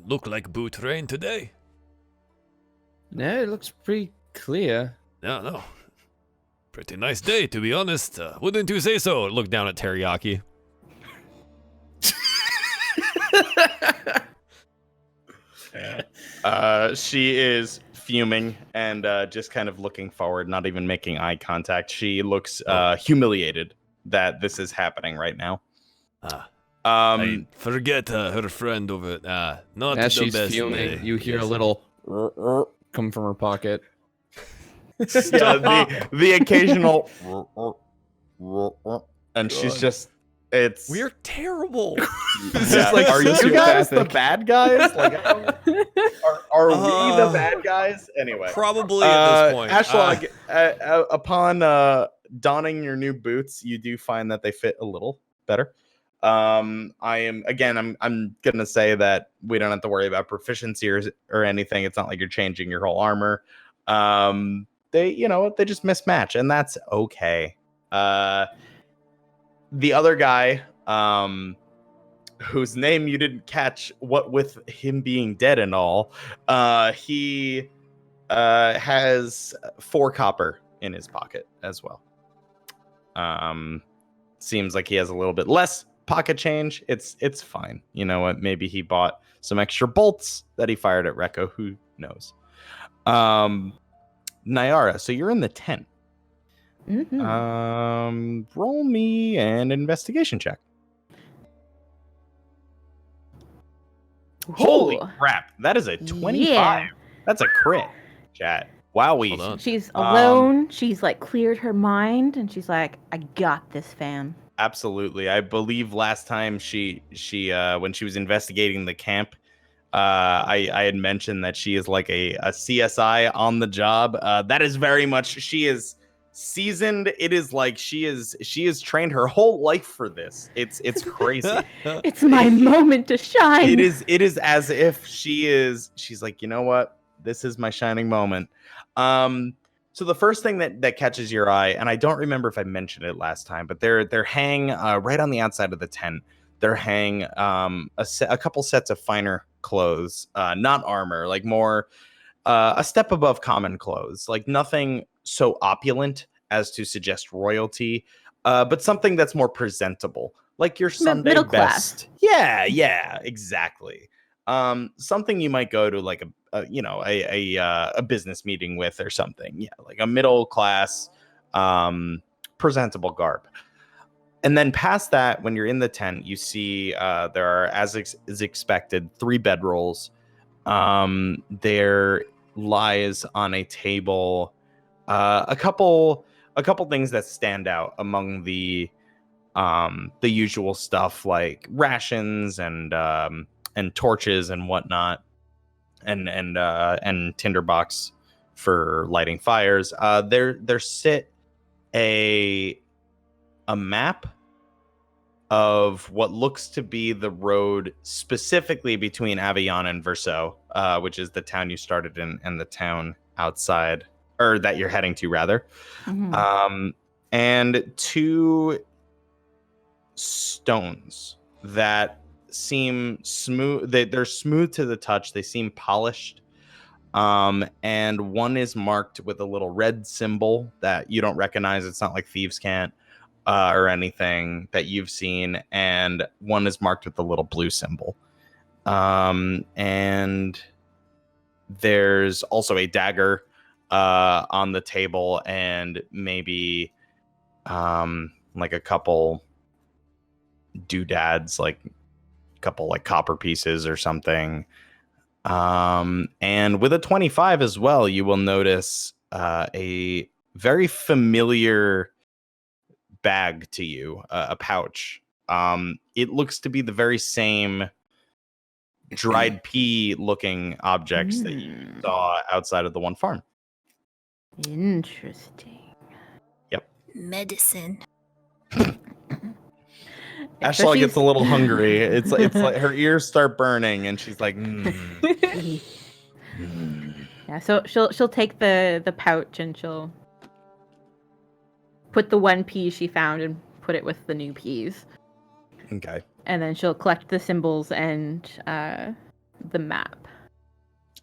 look like boot rain today. No, it looks pretty clear. No. Pretty nice day, to be honest. Wouldn't you say so? Look down at Teriyaki. She is fuming and just kind of looking forward, not even making eye contact. She looks humiliated that this is happening right now. I forget her friend over. Not As the she's best fuming, day. you hear a little come from her pocket. Yeah, the occasional, and she's just. We're terrible. This is like, are you guys the bad guys? Like, are we the bad guys? Anyway, Probably at this point. Ashlog, upon donning your new boots, you do find that they fit a little better. I'm gonna say that we don't have to worry about proficiency or anything. It's not like you're changing your whole armor. They just mismatch, and that's okay. The other guy, whose name you didn't catch, what with him being dead and all, he has 4 copper in his pocket as well. Seems like he has a little bit less pocket change. It's fine. You know what? Maybe he bought some extra bolts that he fired at Rekko. Who knows? Nyara, so you're in the tent. Mm-hmm. Roll me an investigation check. Holy crap! That is a 25. Yeah. That's a crit, chat. Hold on. Wowie. She's alone. She's like cleared her mind, and she's like, "I got this, fam." Absolutely. I believe last time she when she was investigating the camp, I had mentioned that she is like a CSI on the job. That is very much, she is seasoned. It is like she has trained her whole life for this. It's crazy. It's my moment to shine. It is as if she's like, you know what? This is my shining moment. So the first thing that catches your eye, and I don't remember if I mentioned it last time, but they're hang right on the outside of the tent. They're hang a couple sets of finer clothes, not armor, like more a step above common clothes, like nothing so opulent as to suggest royalty, but something that's more presentable, like your Sunday middle best. class. Yeah, exactly. Something you might go to like a business meeting with or something. Yeah, like a middle class, presentable garb. And then past that, when you're in the tent, you see there are, as is expected, 3 bedrolls. There lies on a table a couple things that stand out among the usual stuff, like rations and torches and whatnot, and tinderbox for lighting fires. There sit a map of what looks to be the road specifically between Avignon and Versailles, which is the town you started in and the town outside, or that you're heading to, rather. Mhm. And 2 stones that seem smooth. They're smooth to the touch. They seem polished. And one is marked with a little red symbol that you don't recognize. It's not like thieves can't. Or anything that you've seen, and one is marked with a little blue symbol. And there's also a dagger on the table, and maybe like a couple doodads, like a couple like copper pieces or something. And with a 25 as well, you will notice a very familiar bag to you, a pouch. It looks to be the very same dried pea looking objects that you saw outside of the one farm. Interesting. Yep. Medicine. Ashla gets a little hungry. It's like her ears start burning, and she's like, Yeah, so she'll take the pouch and she'll put the 1 pea she found and put it with the new peas. Okay. And then she'll collect the symbols and the map.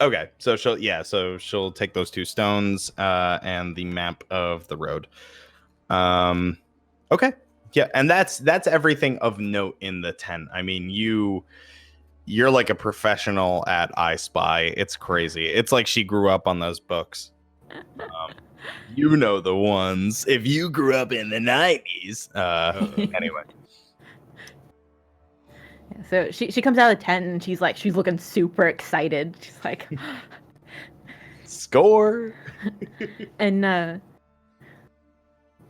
Okay, so she'll take those 2 stones and the map of the road. Okay. Yeah, and that's everything of note in the tent. I mean, you're like a professional at I Spy. It's crazy. It's like she grew up on those books. You know the ones. If you grew up in the 90s. Anyway. Yeah, so she comes out of the tent and she's looking super excited. She's like, Score. and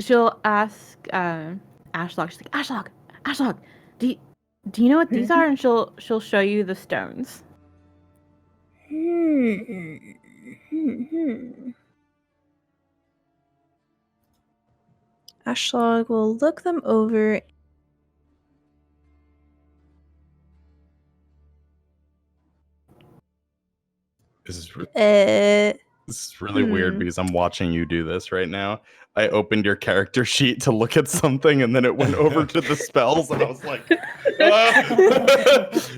she'll ask Ashlock. She's like, Ashlock, do you know what these are? And she'll show you the stones. Ashlog will look them over. This is really weird because I'm watching you do this right now. I opened your character sheet to look at something, and then it went over to the spells, and I was like,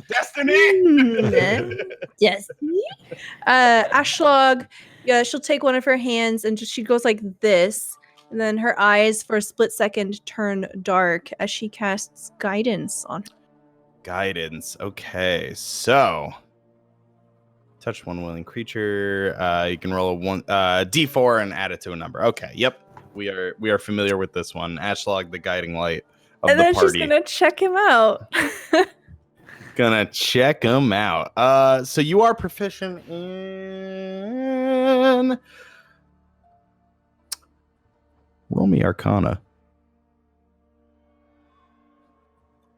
Destiny! Destiny? Ashlog, yeah, she'll take one of her hands and she goes like this. And then her eyes for a split second turn dark as she casts guidance on her. Guidance. Okay, so touch one willing creature. You can roll a D4 and add it to a number. Okay, yep. We are familiar with this one. Ashlog, the guiding light of and the then party. she's gonna check him out. Gonna check him out. So you are proficient in. Roll me Arcana.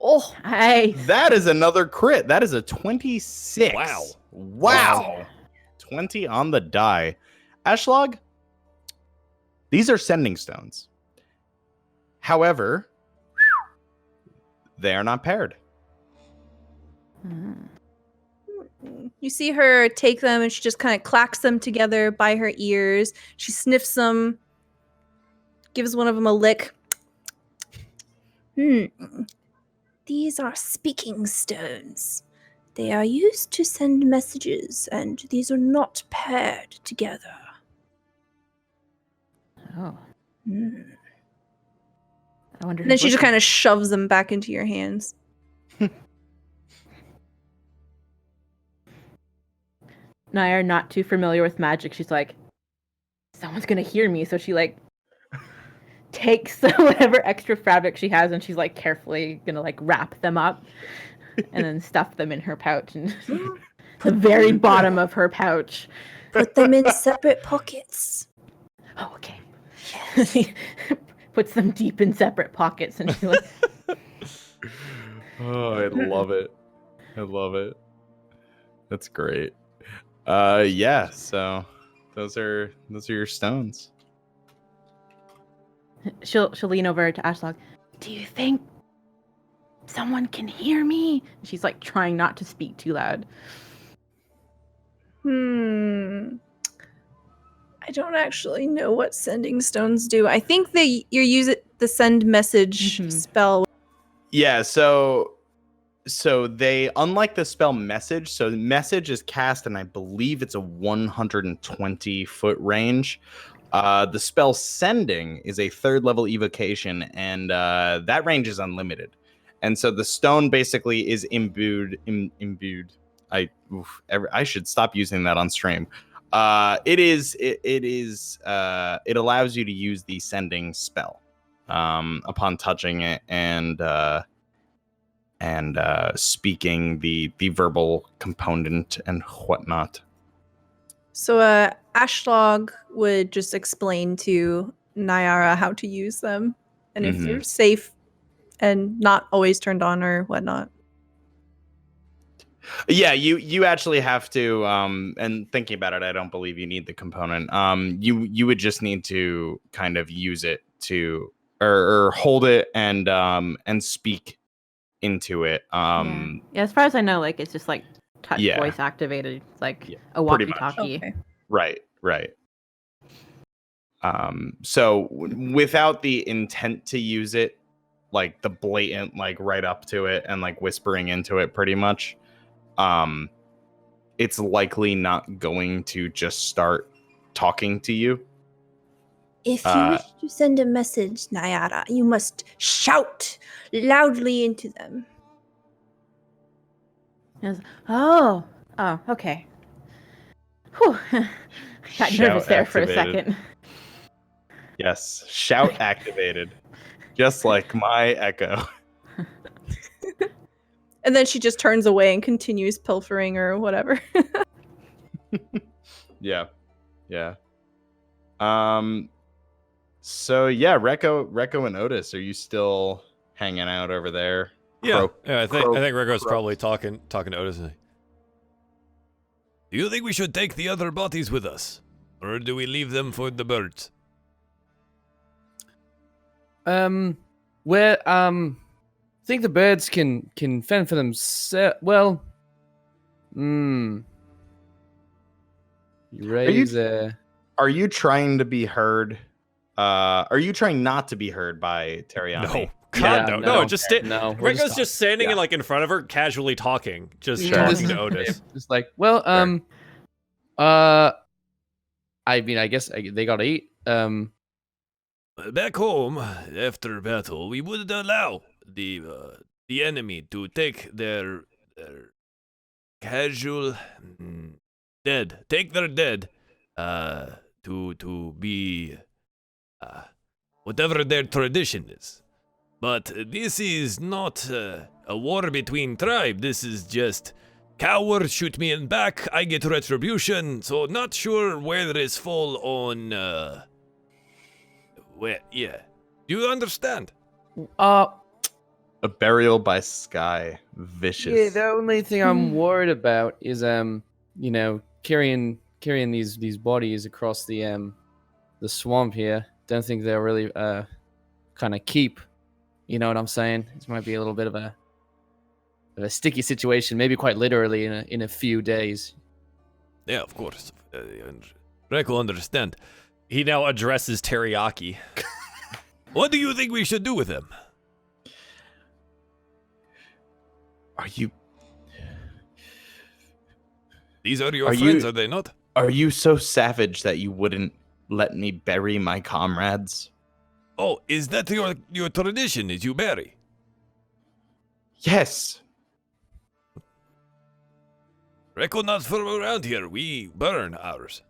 Oh, Nice. That is another crit. That is a 26. Wow. Wow. 20 on the die. Ashlog, these are sending stones. However, they are not paired. you see her take them and she just kind of clacks them together by her ears. She sniffs them, gives one of them a lick. These are speaking stones. They are used to send messages, and these are not paired together. Oh. Hmm. I wonder. And then she just kind of shoves them back into your hands. Nair, not too familiar with magic. She's like, someone's gonna hear me, so she like takes whatever extra fabric she has, and she's like carefully gonna like wrap them up, and then stuff them in her pouch, and the very bottom of her pouch. Put them in separate pockets. Oh, okay. She puts them deep in separate pockets, and she's like, Oh, I love it. I love it. That's great. Yeah, so those are your stones. she'll lean over to Ashlog. Do you think someone can hear me? She's like trying not to speak too loud. I don't actually know what sending stones do. I think you use the send message spell. Yeah, so they, unlike the spell message, so message is cast and I believe it's a 120-foot range. The spell sending is a 3rd level evocation, and that range is unlimited. And so the stone basically is imbued. I should stop using that on stream. It allows you to use the sending spell upon touching it and speaking the verbal component and whatnot. So Ashlog would just explain to Nyara how to use them, and if they're safe and not always turned on or whatnot. Yeah, you actually have to, and thinking about it, I don't believe you need the component. You would just need to kind of use it to or hold it and speak into it. Yeah, as far as I know, like it's just like touch Yeah. voice activated, like a pretty much. walkie-talkie. Okay. Right. So without the intent to use it, like the blatant, like right up to it and like whispering into it pretty much, it's likely not going to just start talking to you. If you wish to send a message, Nyara, you must shout loudly into them. Oh, okay. Whew. Got Shout nervous there for a activated. second. Yes, shout activated, just like my echo. And then she just turns away and continues pilfering or whatever. Yeah. So yeah, Rekko and Otis, are you still hanging out over there? I think Rego's probably talking to Otis. Do you think we should take the other bodies with us, or do we leave them for the birds? I think the birds can fend for themselves. Well, you raise Are you trying to be heard? Are you trying not to be heard by Terriani? No. God, Yeah, no. no. Just No, we're Rego's just standing yeah. like in front of her, casually talking, just Yeah. talking to Otis. It's like, well, I mean, I guess they gotta eat. Back home, after battle, we would allow the enemy to take their casual dead, take their dead, to be whatever their tradition is. But this is not a war between tribes. This is just coward shoot me in back, I get retribution. So not sure where this fall on. Where? Yeah, do you understand? A burial by sky. Vicious. Yeah, the only thing I'm worried about is carrying these bodies across the swamp here. Don't think they'll really kind of keep. You know what I'm saying? This might be a little bit of a sticky situation, maybe quite literally in a few days. Yeah, of course. Reiko understand. He now addresses Teriyaki. What do you think we should do with him? Are you? These are your friends, are they not? Are you so savage that you wouldn't let me bury my comrades? Oh, is that your tradition? Is you bury? Yes. Reiko not from around here. We burn ours.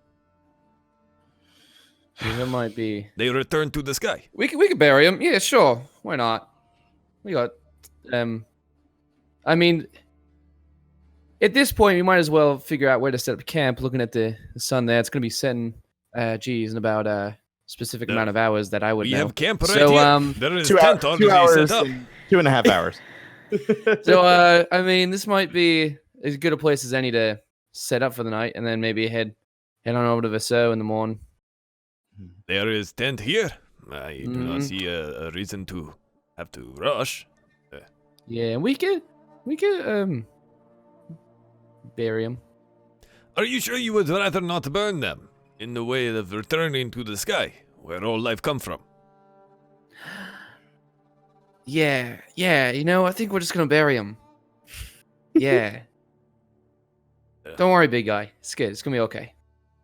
There might be. They return to the sky. We could bury him. Yeah, sure. Why not? We got. I mean, at this point, we might as well figure out where to set up camp. Looking at the sun there, it's going to be setting. In about a specific amount of hours that I would. We know. have camp right so, here. There is tent already 2 hours. set up. 2.5 hours. So, I mean, this might be as good a place as any to set up for the night, and then maybe head on over to Vaso in the morning. There is tent here. I do not see a reason to have to rush. Yeah, and we could bury him. Are you sure you would rather not burn them in the way of returning to the sky, where all life come from? Yeah. I think we're just gonna bury him. Yeah. Don't worry, big guy. It's good. It's gonna be okay.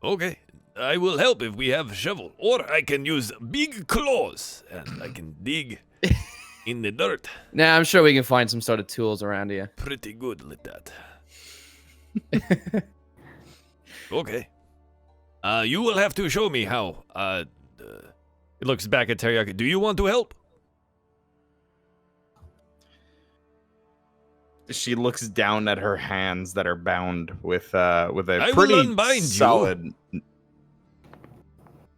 Okay. I will help if we have a shovel, or I can use big claws and I can dig in the dirt. Nah, I'm sure we can find some sort of tools around here. Pretty good with that. Okay. You will have to show me how. It looks back at Teriyaki. Do you want to help? She looks down at her hands that are bound with a I pretty will unbind solid.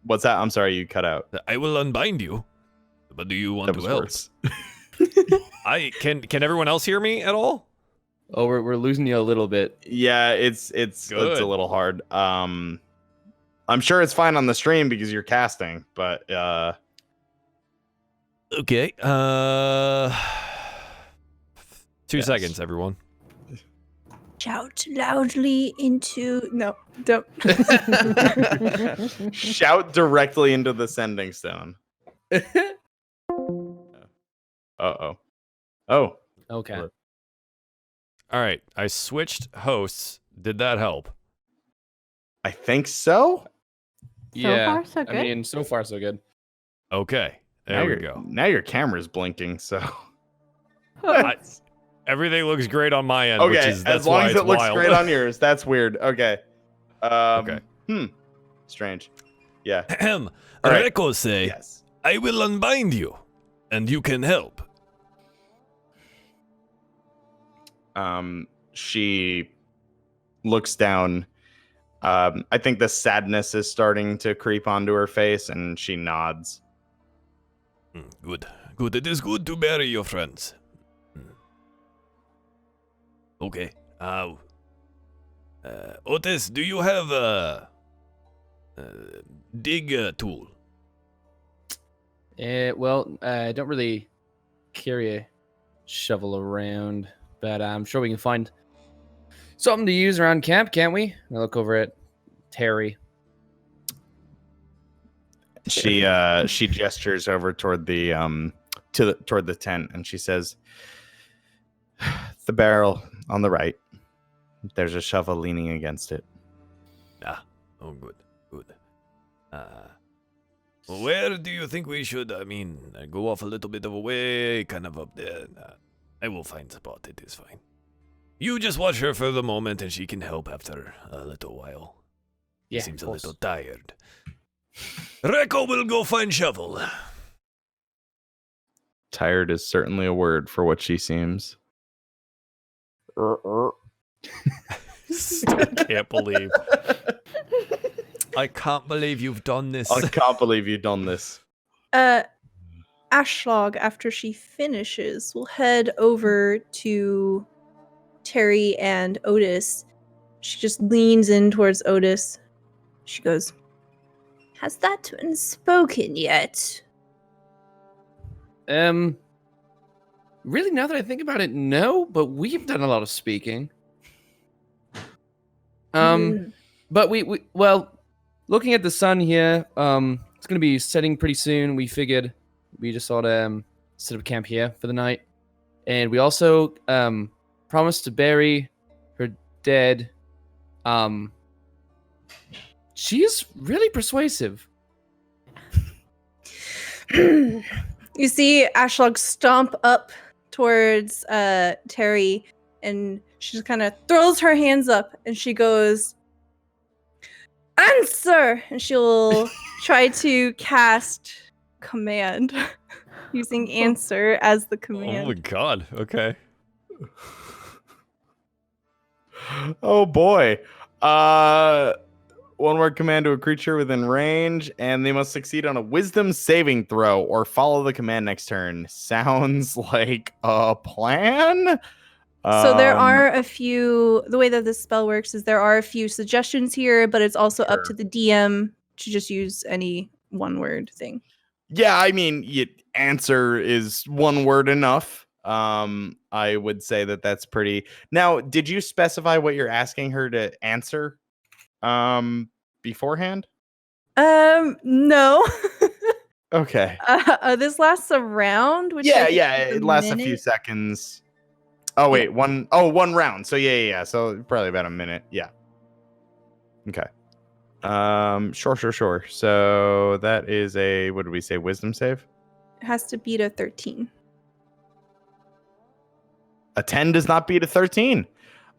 What's that? I'm sorry, you cut out. I will unbind you. But do you want That to was help? worse. I can everyone else hear me at all? Oh, we're losing you a little bit. Yeah, it's Good. a little hard. I'm sure it's fine on the stream because you're casting, but Okay. 2 Yes. seconds, everyone. Shout loudly into no, don't. shout directly into the sending stone. Oh. Okay. Look. All right. I switched hosts. Did that help? I think so. Far, so good. I mean, so far so good. Okay. Now There we your- go. Now your camera's blinking, so Everything looks great on my end, which okay. is that's As long why as it's it looks wild. great on yours, that's weird. Okay. Okay. Strange. Yeah. Ahem. All right. Reiko say, Yes. I will unbind you, and you can help. She looks down. I think the sadness is starting to creep onto her face, and she nods. Good. Good. It is good to bury your friends. Okay. Otis, do you have a dig tool? Well, I don't really carry a shovel around, but I'm sure we can find something to use around camp, can't we? I look over at Terry. She gestures over toward the toward the tent, and she says, "The barrel on the right. There's a shovel leaning against it." Oh, good. Good. Where do you think we should, go off a little bit of a way, kind of up there? I will find a spot. It is fine. You just watch her for the moment, and she can help after a little while. Yeah, Seems of a course. little tired. Reiko will go find shovel. Tired is certainly a word for what she seems. Still can't believe. I can't believe you've done this. I can't believe you've done this. As Ashlog, after she finishes, will head over to Terry and Otis. She just leans in towards Otis. She goes, "Has that one spoken yet?" Really, now that I think about it, no, but we've done a lot of speaking. But well, looking at the sun here, it's gonna be setting pretty soon. We figured we just ought to set up camp here for the night, and we also promised to bury her dead. She is really persuasive. You see Ashlog stomp up towards Terry, and she just kind of throws her hands up, and she goes, "Answer!" And she'll try to cast command using answer as the command. Oh my god. Okay. Oh boy. One word command to a creature within range, and they must succeed on a wisdom saving throw or follow the command next turn. Sounds like a plan. So there are a few, the way that this spell works is there are a few suggestions here, but it's also up to the DM to just use any one word thing. Yeah, I mean, answer is one word enough. I would say that's pretty. Now, did you specify what you're asking her to answer beforehand? No. Okay. This lasts a round, which Yeah, I think is it lasts a few minute. seconds. Oh wait, one round. So yeah. So probably about a minute. Yeah. Okay. Sure. So that is a, what did we say, wisdom save? It has to beat a 13. A 10 does not beat a 13.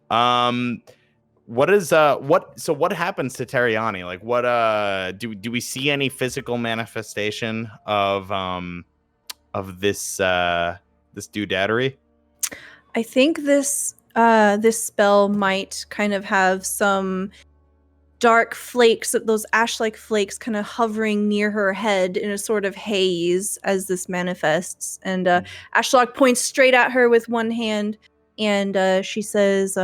What happens to Terriani? Like, what do we see any physical manifestation of this doodadery? I think this spell might kind of have some dark flakes, those ash-like flakes kind of hovering near her head in a sort of haze as this manifests. And Ashlog points straight at her with one hand, and she says,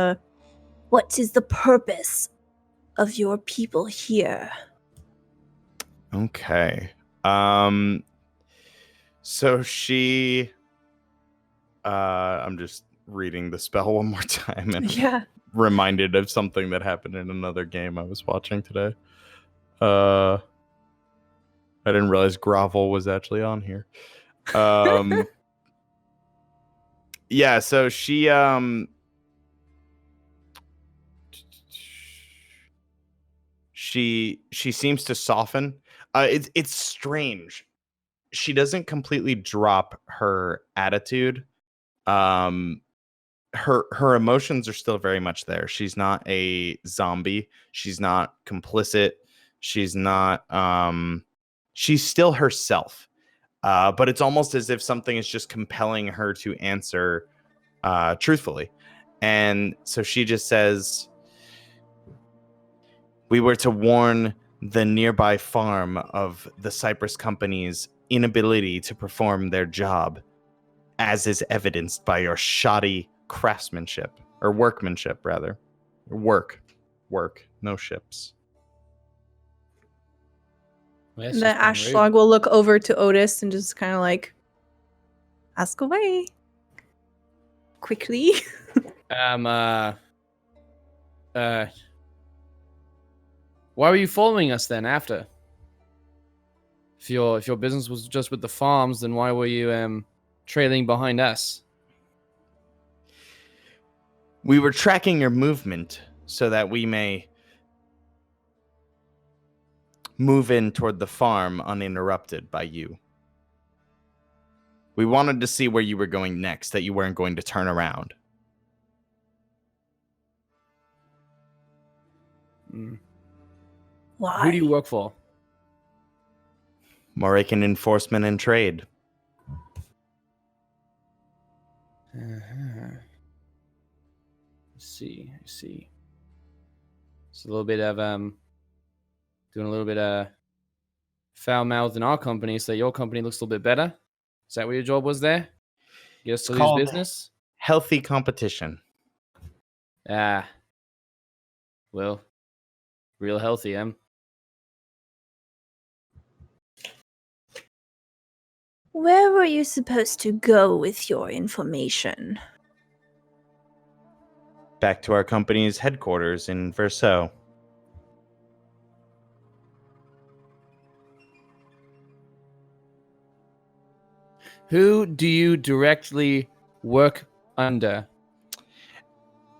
"What is the purpose of your people here?" Okay. So she I'm just reading the spell one more time and Yeah. reminded of something that happened in another game I was watching today. I didn't realize Grovel was actually on here. Yeah, so she seems to soften. It's strange. She doesn't completely drop her attitude. Her emotions are still very much there. She's not a zombie. She's not complicit. She's not she's still herself. But it's almost as if something is just compelling her to answer truthfully. And so she just says, "We were to warn the nearby farm of the Cypress company's inability to perform their job, as is evidenced by your shoddy craftsmanship, or workmanship, rather. Work, no ships." Well, And then Ashlog will look over to Otis and just kind of like ask away quickly. Why were you following us then after? If your business was just with the farms, then why were you trailing behind us? We were tracking your movement so that we may move in toward the farm uninterrupted by you. We wanted to see where you were going next, that you weren't going to turn around. Why? Who do you work for? Morakan Enforcement and Trade. I see. It's a little bit of doing a little bit of foul mouth in our company, so your company looks a little bit better. Is that what your job was there? Get us to lose called- business? Healthy competition. Ah. Well, real healthy, Where were you supposed to go with your information? Back to our company's headquarters in Versailles. Who do you directly work under?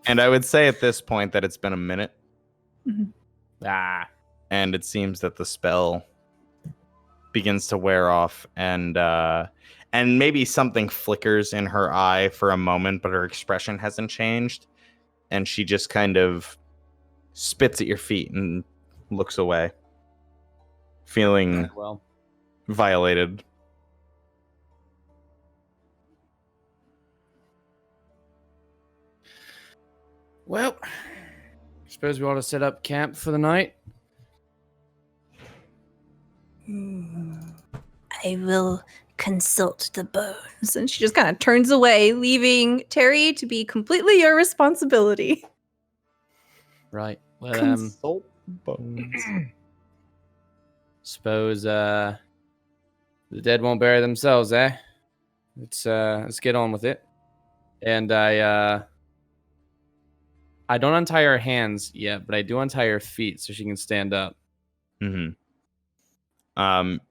And I would say at this point that it's been a minute, Ah. and it seems that the spell begins to wear off, and maybe something flickers in her eye for a moment, but her expression hasn't changed, and she just kind of spits at your feet and looks away, feeling Well, violated. well, suppose we ought to set up camp for the night. I will consult the bones. And she just kind of turns away, leaving Terry to be completely your responsibility. Right. Well, Consult bones. suppose the dead won't bury themselves, eh? Let's get on with it. And I don't untie her hands yet, but I do untie her feet so she can stand up.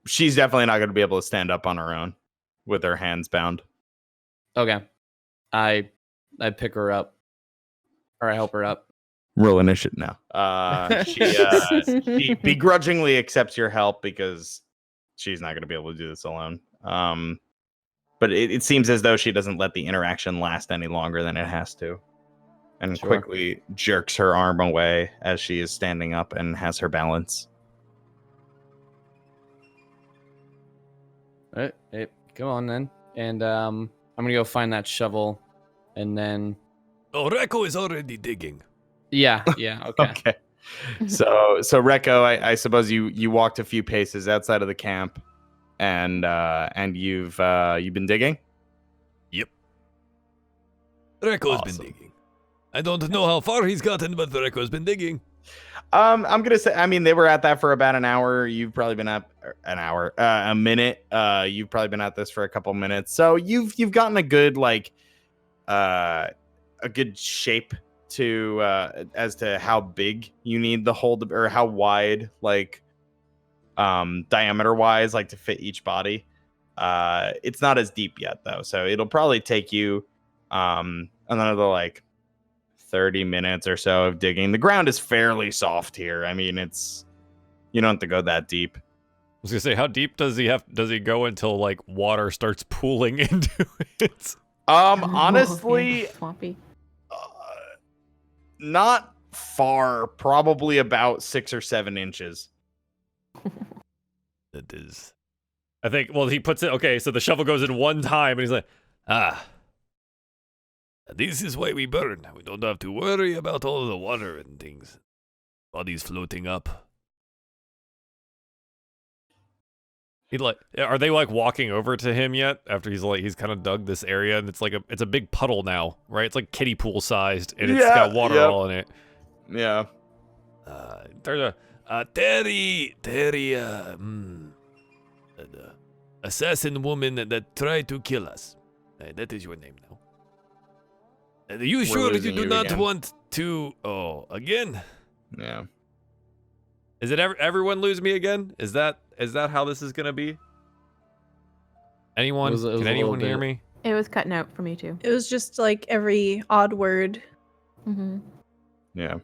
She's definitely not going to be able to stand up on her own with her hands bound. Okay. I pick her up. Or I help her up. Roll initiative now. She begrudgingly accepts your help because she's not going to be able to do this alone. But it seems as though she doesn't let the interaction last any longer than it has to, and Sure. quickly jerks her arm away as she is standing up and has her balance. All right, hey, come on then. And I'm gonna go find that shovel, and then Oh, Reko is already digging. yeah, okay. Okay. So Reko, I suppose you walked a few paces outside of the camp, and you've been digging. Reko's Awesome. been digging. I don't know how far he's gotten, but Reko's been digging. I'm gonna say, I mean, they were at that for about an hour. You've probably been up a minute. You've probably been at this for a couple minutes. So you've gotten a good a good shape to as to how big you need the hole or how wide, diameter wise, to fit each body. It's not as deep yet though, so it'll probably take you another 30 minutes or so of digging. The ground is fairly soft here. I mean, you don't have to go that deep. I was gonna say, how deep does he go until water starts pooling into it? Honestly, Swampy. not far. Probably about 6 or 7 inches. It is. I think. Well, he puts it. Okay, so the shovel goes in one time, and he's like, this is why we burn. We don't have to worry about all the water and things. Bodies floating up. Are they walking over to him yet? After he's kind of dug this area, and it's a big puddle now, right? It's like kiddie pool sized, and it's got water all in it. Yeah. There's a Terry, assassin woman that tried to kill us. That is your name now. Are you sure you losing do you not again. want to? Oh, again? Yeah. Is it everyone lose me again? Is that how this is gonna be? Anyone? It was Can a anyone little hear bit. me? It was cutting out for me too. It was just every odd word. Mm-hmm. Yeah.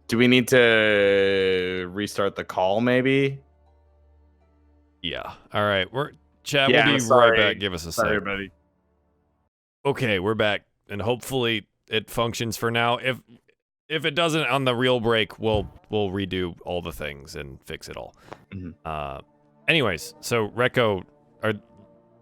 Do we need to restart the call, maybe? Yeah. All right. Chad, Yeah, we'll be sorry. right back. Give us a Sorry, sec. buddy. Okay, we're back, and hopefully it functions for now. If it doesn't on the real break, we'll redo all the things and fix it all. Mhm. Anyways, so Reko, are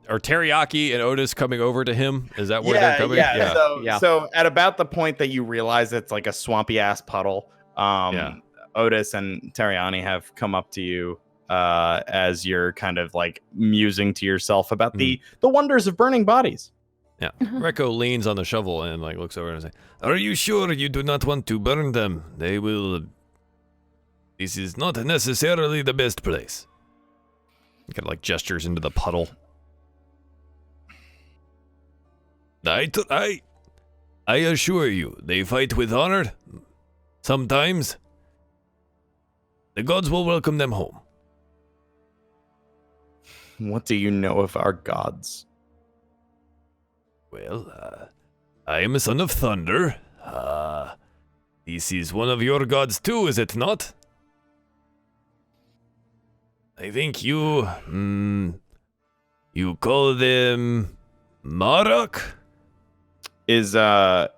Teriyaki and Otis coming over to him? Is that where they're coming? Yeah. Yeah. So at about the point that you realize it's a swampy ass puddle, Yeah. Otis and Terriani have come up to you, as you're kind of like musing to yourself about the wonders of burning bodies. Yeah. Rekko leans on the shovel and like looks over and says, "Are you sure you do not want to burn them? They will. This is not necessarily the best place." He kind of like gestures into the puddle. I assure you, they fight with honor. Sometimes the gods will welcome them home. What do you know of our gods? Well, I am a son of thunder. This is one of your gods too, is it not? I think you call them Marok? Are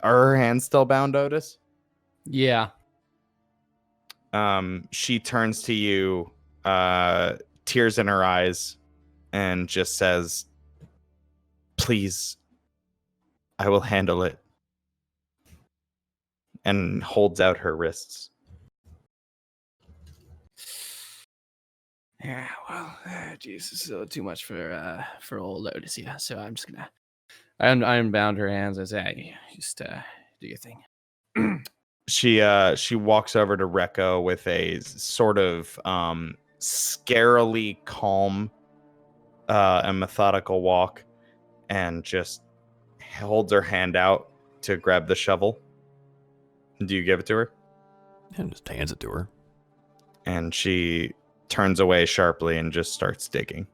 her hands still bound, Otis? Yeah. She turns to you, tears in her eyes, and just says, "Please, I will handle it." And holds out her wrists. Yeah, well, geez, this is a little too much for old Otis here. So I'm just gonna, I unbound her hands and say, "Hey, just do your thing." She walks over to Rekko with a sort of scarily calm and methodical walk, and just holds her hand out to grab the shovel. Do you give it to her? And just hands it to her. And she turns away sharply and just starts digging.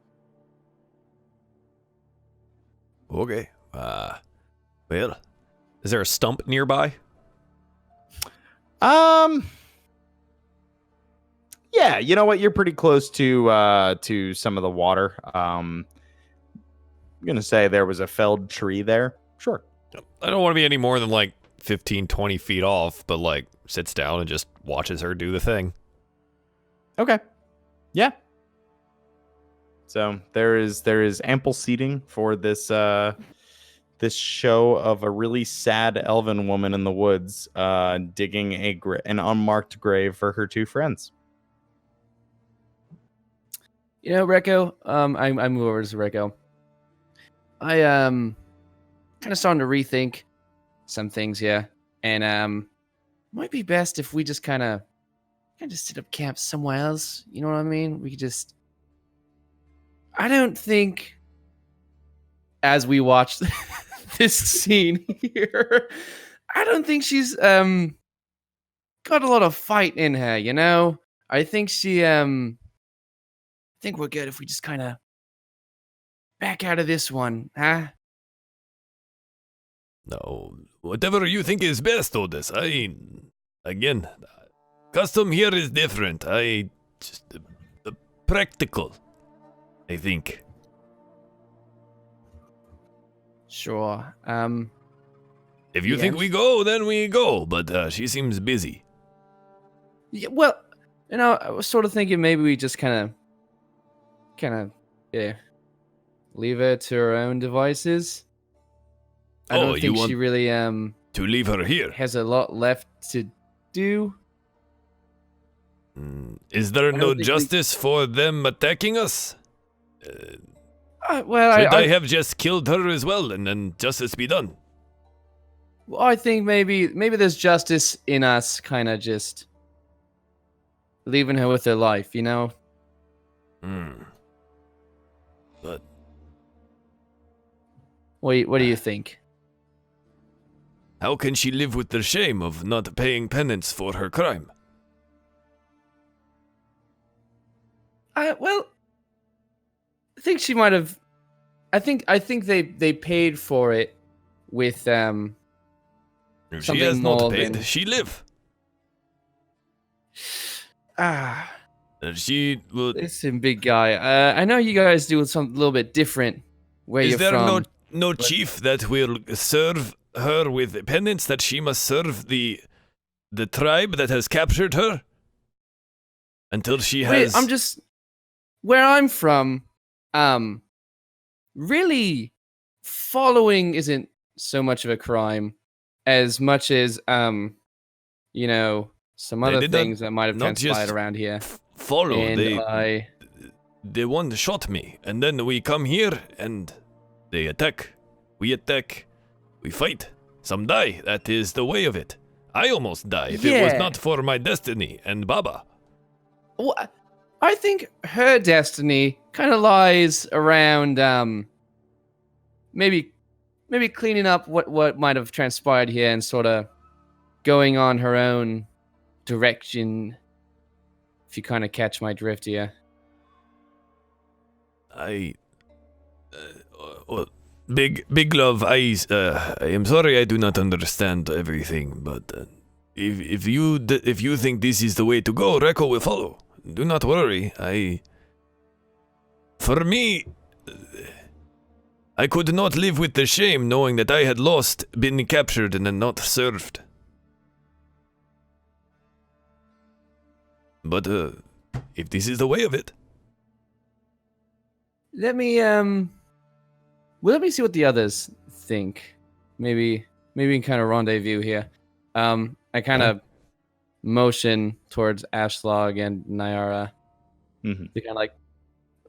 Okay. Well, is there a stump nearby? Yeah, you know what? You're pretty close to some of the water. I'm gonna say there was a felled tree there. Sure. I don't want to be any more than like 15, 20 feet off, but like sits down and just watches her do the thing. Okay. Yeah. So there is ample seating for this this show of a really sad elven woman in the woods digging an unmarked grave for her two friends. You know, Rekko, I move over to Rekko. I kind of starting to rethink some things here, and might be best if we just kind of set up camp somewhere else. You know what I mean? We could just. I don't think, as we watch this scene here, I don't think she's got a lot of fight in her. You know, I think she I think we're good if we just kind of back out of this one, huh? No, whatever you think is best, Otis. Again, custom here is different. Just the practical, I think. Sure. If you think we go, then we go. But she seems busy. Yeah, well, you know, I was sort of thinking maybe we just kind of, leave her to her own devices. I don't think she really to leave her here. Has a lot left to do. Is there no justice for them attacking us? Well, should I have just killed her as well, and then justice be done? Well, I think maybe there's justice in us, kind of just leaving her with her life, you know. But what do you think? How can she live with the shame of not paying penance for her crime? Well, I think she might have. I think they paid for it with If she has not paid, she live. She will. Listen, big guy. I know you guys do something a little bit different. Where you're from? Is there no chief that will serve her with penance that she must serve the tribe that has captured her until she has? I'm just where I'm from. Really, following isn't so much of a crime as much as you know, some other things that might have transpired around here. Follow. And They one shot me, and then we come here and they attack. We attack. We fight. Some die. That is the way of it. I almost die if it was Yeah. not for my destiny and Baba. Well, I think her destiny kind of lies around maybe cleaning up what might have transpired here and sort of going on her own direction. If you kind of catch my drift here. Well, big love. I am sorry I do not understand everything, but if you think this is the way to go, Reko will follow. Do not worry. For me, I could not live with the shame knowing that I had lost, been captured, and then not served. But if this is the way of it. Let me see what the others think. Maybe we can kind of rendezvous here. I kind of motion towards Ashlog and Nyara. Mm-hmm. They kind of like,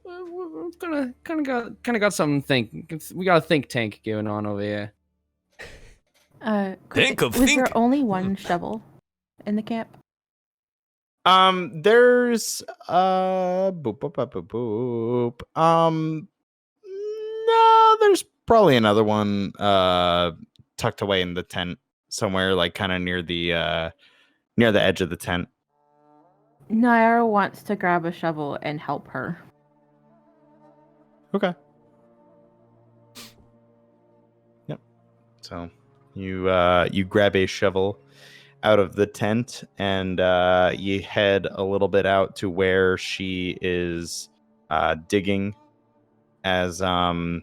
we're gonna kind of got something think. We got a think tank going on over here. Think of was think. there only one shovel in the camp? There's boop, boop, boop, boop, boop. No, there's probably another one tucked away in the tent somewhere, like kind of near the edge of the tent. Naira wants to grab a shovel and help her. Okay. Yep. So you grab a shovel out of the tent and you head a little bit out to where she is digging, as I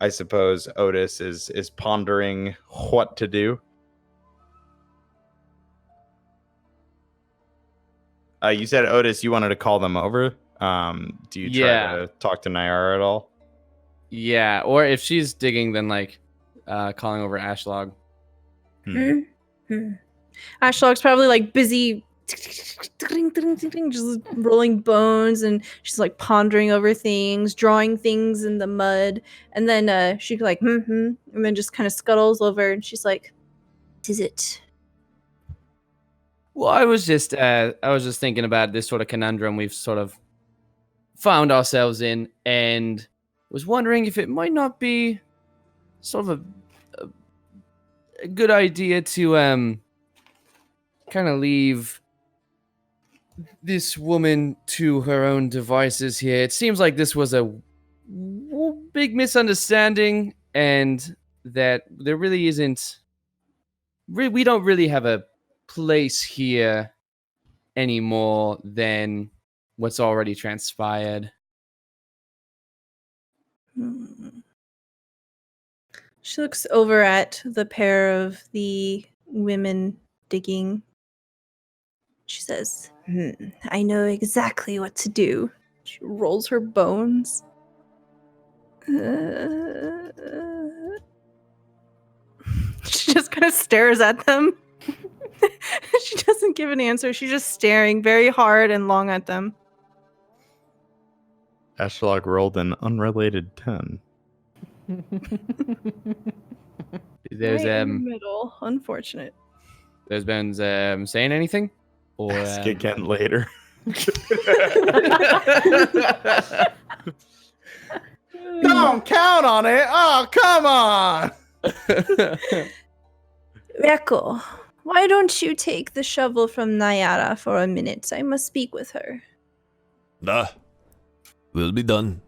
suppose Otis is pondering what to do. You said, Otis, you wanted to call them over. Do you try to talk to Nyara at all? Yeah, or if she's digging, then like calling over Ashlog. Ashlog's probably like busy just rolling bones, and she's like pondering over things, drawing things in the mud, and then she's like and then just kind of scuttles over, and she's like, "What is it?" Well, I was just thinking about this sort of conundrum we've sort of found ourselves in, and was wondering if it might not be sort of a good idea to kind of leave this woman to her own devices here. It seems like this was a big misunderstanding, and that there really isn't. We don't really have a place here anymore than what's already transpired. She looks over at the pair of the women digging. She says, "I know exactly what to do." She rolls her bones. She just kind of stares at them. She doesn't give an answer. She's just staring very hard and long at them. Ashlog rolled an unrelated 10. There's right in the middle. Unfortunate. There's been saying anything, or Ask again later. Don't count on it. Oh, come on. Reko, why don't you take the shovel from Nyara for a minute? I must speak with her. Will be done.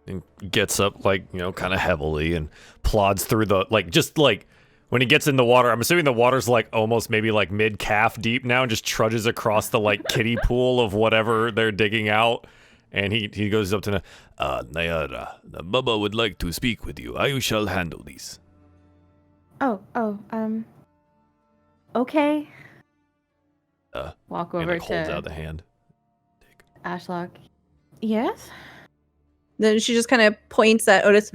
And gets up, like, kind of heavily and plods through the, just when he gets in the water, I'm assuming the water's almost maybe mid-calf deep now, and just trudges across the kiddie pool of whatever they're digging out. And he goes up to Nyara, Baba would like to speak with you. I shall handle these. Okay. Walk And over holds to out the hand. Ashlock. Yes? Then she just kind of points at Otis.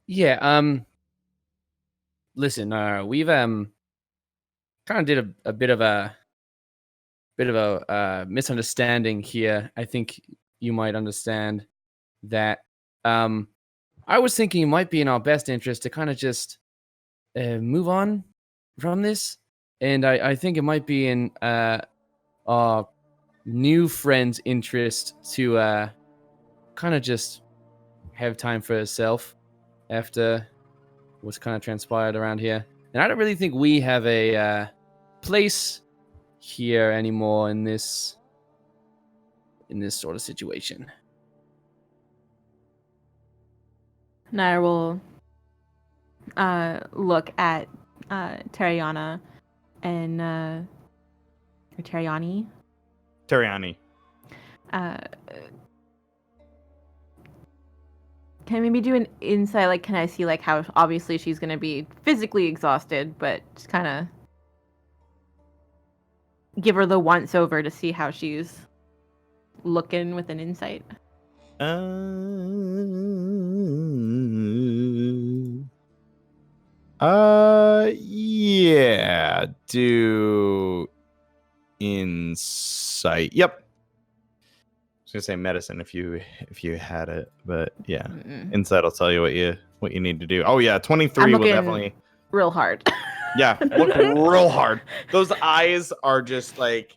Yeah. Listen, we've kind of did a bit of a bit of a misunderstanding here. I think you might understand that. I was thinking it might be in our best interest to kind of just move on from this, and I think it might be in our new friend's interest to kind of just have time for herself after what's kind of transpired around here. And I don't really think we have a place here anymore in this sort of situation. Nair will look at Tariana and or Tariani. Tariani. Can I maybe do an insight? Like, can I see like how obviously she's gonna be physically exhausted, but just kind of give her the once over to see how she's looking with an insight. Yeah. Do insight. Yep. I was gonna say medicine if you had it, but yeah, insight will tell you what you need to do. Oh yeah, 23 will definitely real hard. Yeah, look real hard. Those eyes are just like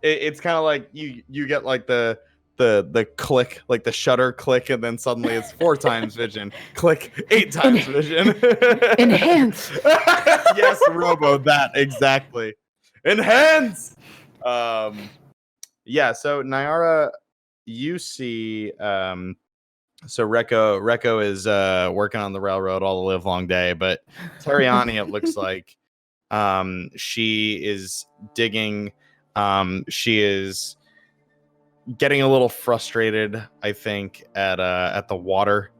it's kind of like you get like the click, like the shutter click, and then suddenly it's 4 times vision. Click 8 times vision. Enhance. Yes, Robo, that exactly. Enhance. Yeah. So Nyara, you see, so Reko is working on the railroad all the live long day, but Tariani, it looks like, she is digging. She is getting a little frustrated, I think, at the water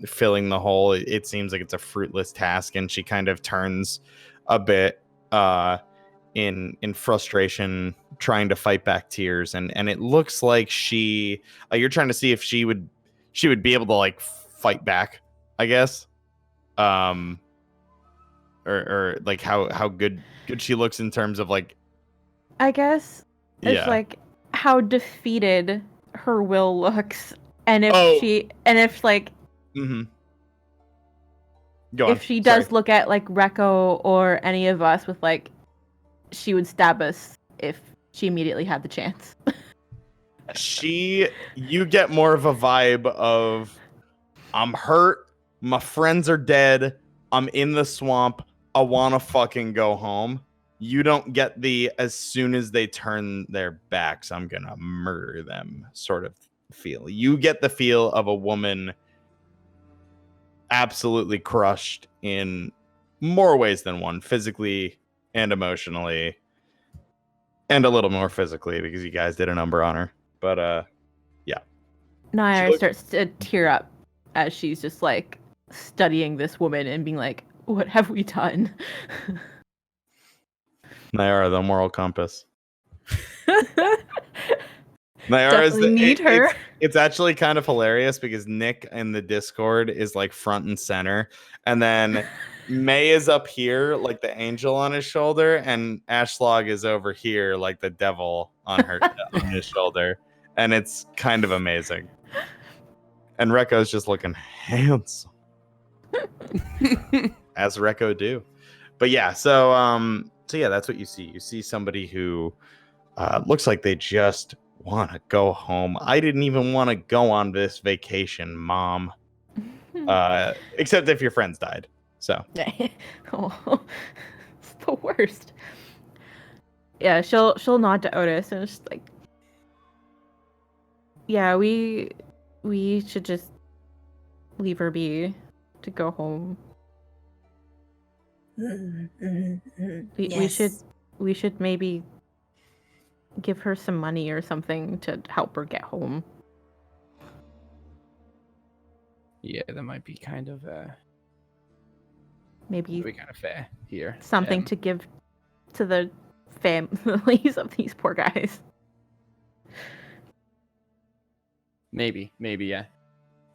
filling the hole. It seems like it's a fruitless task, and she kind of turns a bit in frustration, trying to fight back tears, and it looks like you're trying to see if she would be able to like fight back, I guess, or like how good she looks in terms of like, I guess it's like how defeated her will looks, and if she does look at like Reko or any of us with like, she would stab us if she immediately had the chance. You get more of a vibe of, I'm hurt, my friends are dead, I'm in the swamp, I want to fucking go home. You don't get the as soon as they turn their backs, I'm gonna murder them sort of feel. You get the feel of a woman absolutely crushed in more ways than one, physically and emotionally, and a little more physically because you guys did a number on her. But yeah. Nair starts to tear up as she's just like studying this woman and being like, what have we done? Naira, the moral compass. Definitely need her. It's actually kind of hilarious because Nick in the Discord is like front and center, and then May is up here like the angel on his shoulder, and Ashlog is over here like the devil on his shoulder, and it's kind of amazing. And Reko's just looking handsome, as Reko do. But yeah, so yeah, that's what you see. You see somebody who looks like they just want to go home. I didn't even want to go on this vacation, Mom. Except if your friends died. So. Oh, it's the worst. Yeah, she'll nod to Otis and just like, yeah, we should just leave her be to go home. We should maybe give her some money or something to help her get home. Yeah, that might be kind of maybe kind of fair here. Something to give to the families of these poor guys. Maybe, yeah.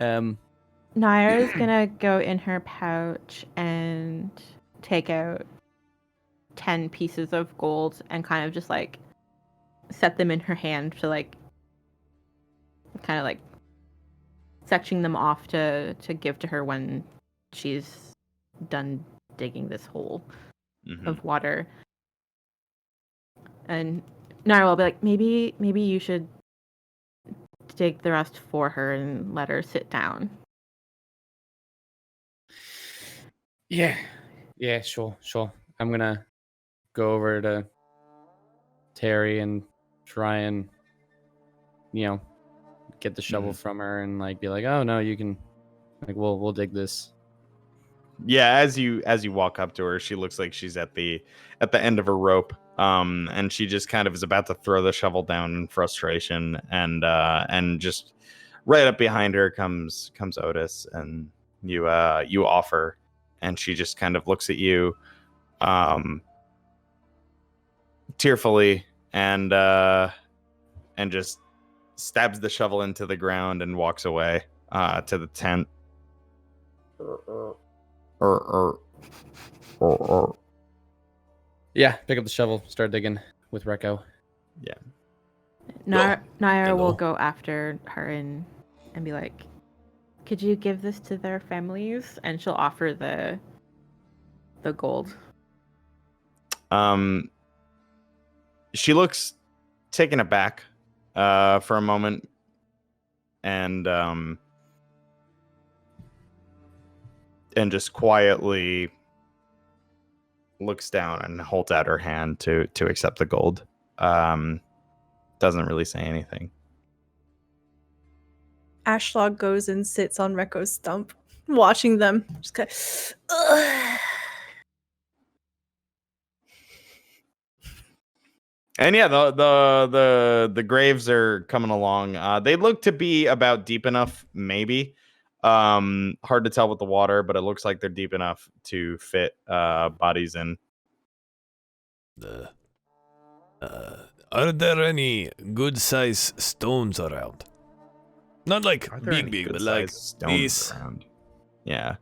Naira's gonna go in her pouch and take out 10 pieces of gold and kind of just like set them in her hand to like kind of like sectioning them off to give to her when she's done digging this hole of water. And Nara will be like, maybe you should dig the rest for her and let her sit down. Yeah, sure. I'm gonna go over to Terry and try and, get the shovel from her and like be like, oh no, you can, like, we'll dig this. Yeah, as you walk up to her, she looks like she's at the end of her rope, and she just kind of is about to throw the shovel down in frustration, and just right up behind her comes Otis, and you offer, and she just kind of looks at you, tearfully, and just stabs the shovel into the ground and walks away to the tent. Yeah, pick up the shovel, start digging with Rekko. Yeah. Naira will Hello. go after her and be like, could you give this to their families? And she'll offer the gold. She looks taken aback for a moment, and just quietly looks down and holds out her hand to accept the gold. Doesn't really say anything. Ashlog goes and sits on Rekko's stump, watching them. Just kind of, And yeah, the graves are coming along. They look to be about deep enough, maybe. Hard to tell with the water, but it looks like they're deep enough to fit bodies in. Are there any good size stones around? Not like Are there any big, but good-sized like stones these. around? Yeah.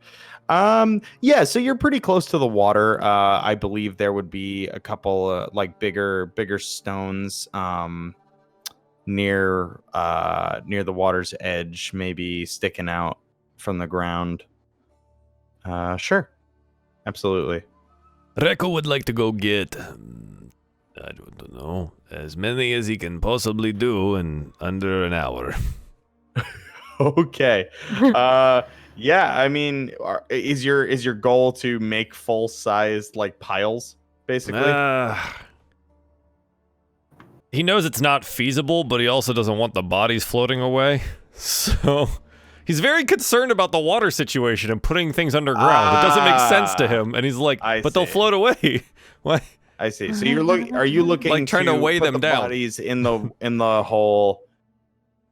Yeah, so you're pretty close to the water. I believe there would be a couple like bigger stones near the water's edge, maybe sticking out from the ground. Sure. Absolutely. Rekko would like to go get, I don't know, as many as he can possibly do in under an hour. Okay. Yeah, I mean, is your goal to make full-sized like piles, basically? He knows it's not feasible, but he also doesn't want the bodies floating away. So he's very concerned about the water situation and putting things underground. It doesn't make sense to him, and he's like, I but they'll see. float away. What? I see. So are you looking Like trying to weigh put them the down. bodies in the hole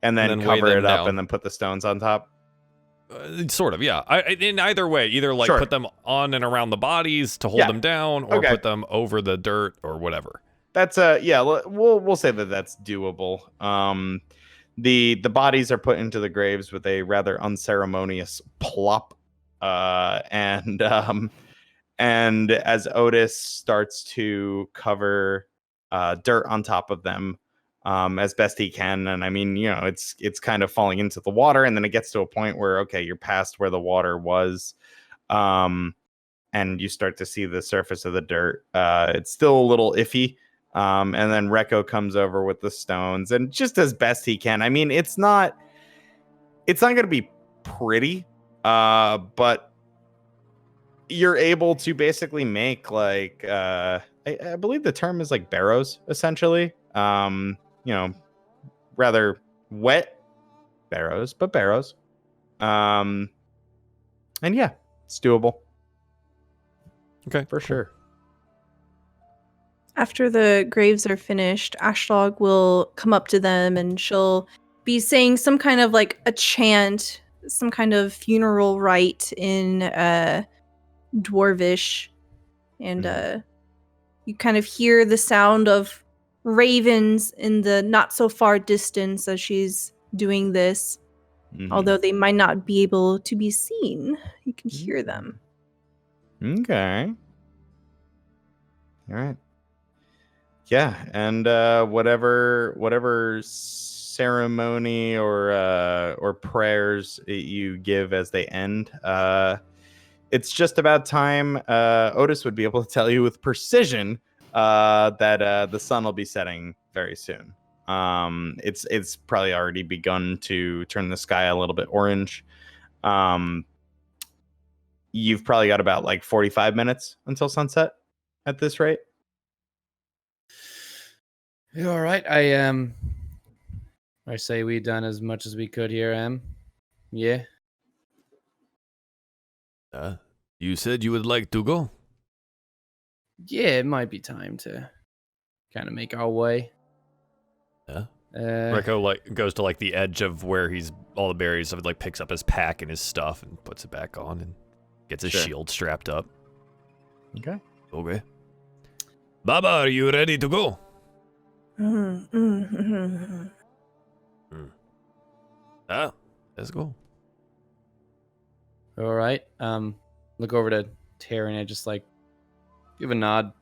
and then then weigh cover them it up down. and then put the stones on top? Sort of, yeah. In either way, either like Sure. put them on and around the bodies to hold Yeah. them down, or Okay. put them over the dirt or whatever. That's yeah, we'll say that's doable. The bodies are put into the graves with a rather unceremonious plop, and as Otis starts to cover dirt on top of them as best he can, and I mean, it's kind of falling into the water, and then it gets to a point where, okay, you're past where the water was, and you start to see the surface of the dirt. It's still a little iffy. And then Rekko comes over with the stones, and just as best he can. I mean, it's not going to be pretty, but you're able to basically make like I believe the term is like barrows, essentially. Rather wet barrows, but barrows. And yeah, it's doable. Okay, for sure. After the graves are finished, Ashlog will come up to them and she'll be saying some kind of like a chant, some kind of funeral rite in Dwarvish. And you kind of hear the sound of ravens in the not so far distance as she's doing this. Although they might not be able to be seen, you can hear them. Okay. All right. Yeah, and whatever ceremony or prayers you give as they end, it's just about time. Otis would be able to tell you with precision that the sun will be setting very soon. It's probably already begun to turn the sky a little bit orange. You've probably got about like 45 minutes until sunset at this rate. You all right? I say we done as much as we could here, Yeah. You said you would like to go? Yeah, it might be time to kind of make our way. Yeah. Rico like goes to like the edge of where he's all the berries, so like picks up his pack and his stuff and puts it back on and gets his shield strapped up. Okay. Baba, are you ready to go? Let's go. All right. Look over to Terry and I just like give a nod.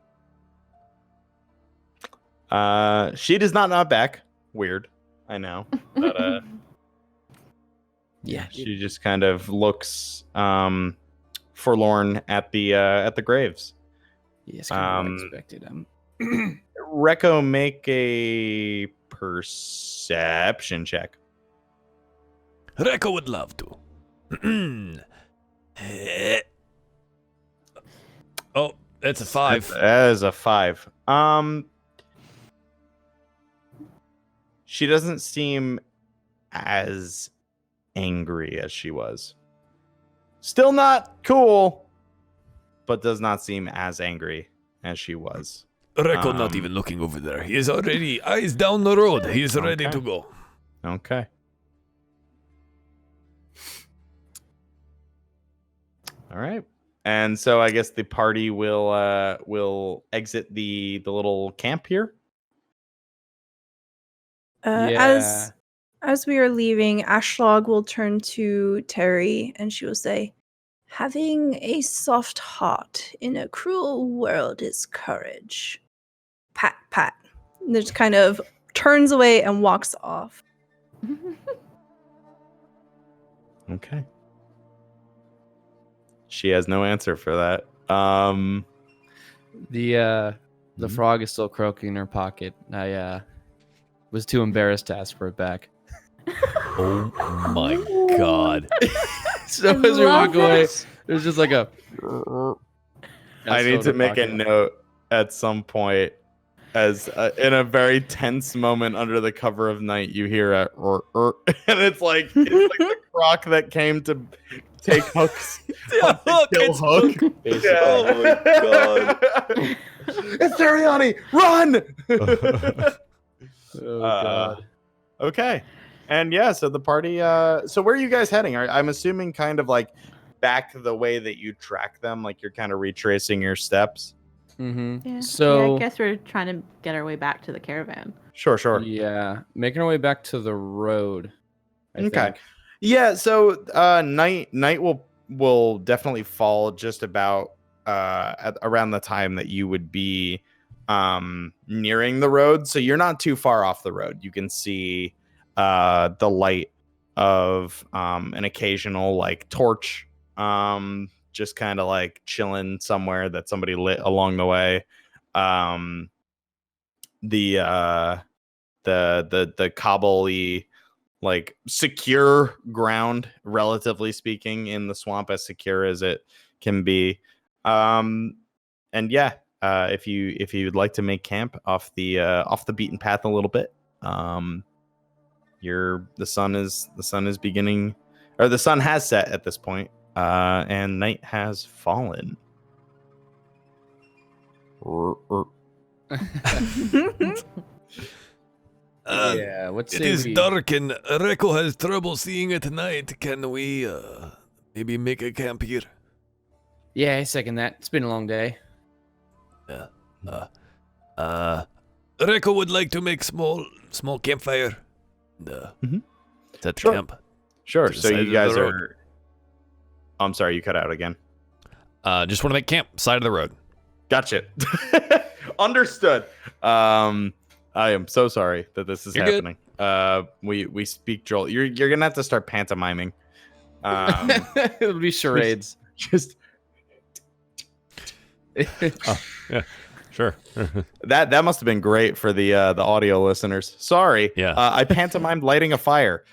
She does not nod back. Weird, I know. But Yeah. she just kind of looks forlorn at the graves. Yes, kind of expected. Recco, make a perception check. Rekko would love to. Oh, that's a 5. That is a 5. She doesn't seem as angry as she was. Still not cool, but does not seem as angry as she was. Rekko not even looking over there. He is already eyes down the road. He is ready to go. Okay. All right. And so I guess the party will exit the little camp here. As we are leaving, Ashlog will turn to Terry and she will say, "Having a soft heart in a cruel world is courage." Pat, pat. And just kind of turns away and walks off. Okay. She has no answer for that. The frog is still croaking in her pocket. I was too embarrassed to ask for it back. Oh my god. So as we walk away, there's just like a. I need to make a note at some point, as in a very tense moment under the cover of night, you hear a and it's like the croc that came to take Hook's kill Hook. Yeah. Oh my god. It's Ariani! Run! Oh god. Okay. And yeah, so the party so where are you guys heading? I'm assuming kind of like back the way that you track them, like you're kind of retracing your steps. Mm-hmm. Yeah. So I guess we're trying to get our way back to the caravan. Sure. Yeah, making our way back to the road. I think. Yeah, so night will definitely fall just about at around the time that you would be nearing the road. So you're not too far off the road. You can see the light of an occasional like torch just kind of like chilling somewhere that somebody lit along the way. The cobble-y, like secure ground, relatively speaking, in the swamp, as secure as it can be. And yeah, if you'd like to make camp off the beaten path a little bit, the sun is beginning, or the sun has set at this point, and night has fallen. Yeah, what's It is dark and Rekko has trouble seeing at night. Can we maybe make a camp here? Yeah, I second that. It's been a long day. Yeah. Rekko would like to make small campfire. Set Sure. camp. Sure. To the So side you of guys the road. are. I'm sorry, you cut out again. Just want to make camp side of the road. Gotcha. Understood. I am so sorry that this is You're good. happening. We speak Joel. You're gonna have to start pantomiming. It'll be charades. Just Yeah, sure. that must have been great for the audio listeners. Sorry. Yeah. I pantomimed lighting a fire.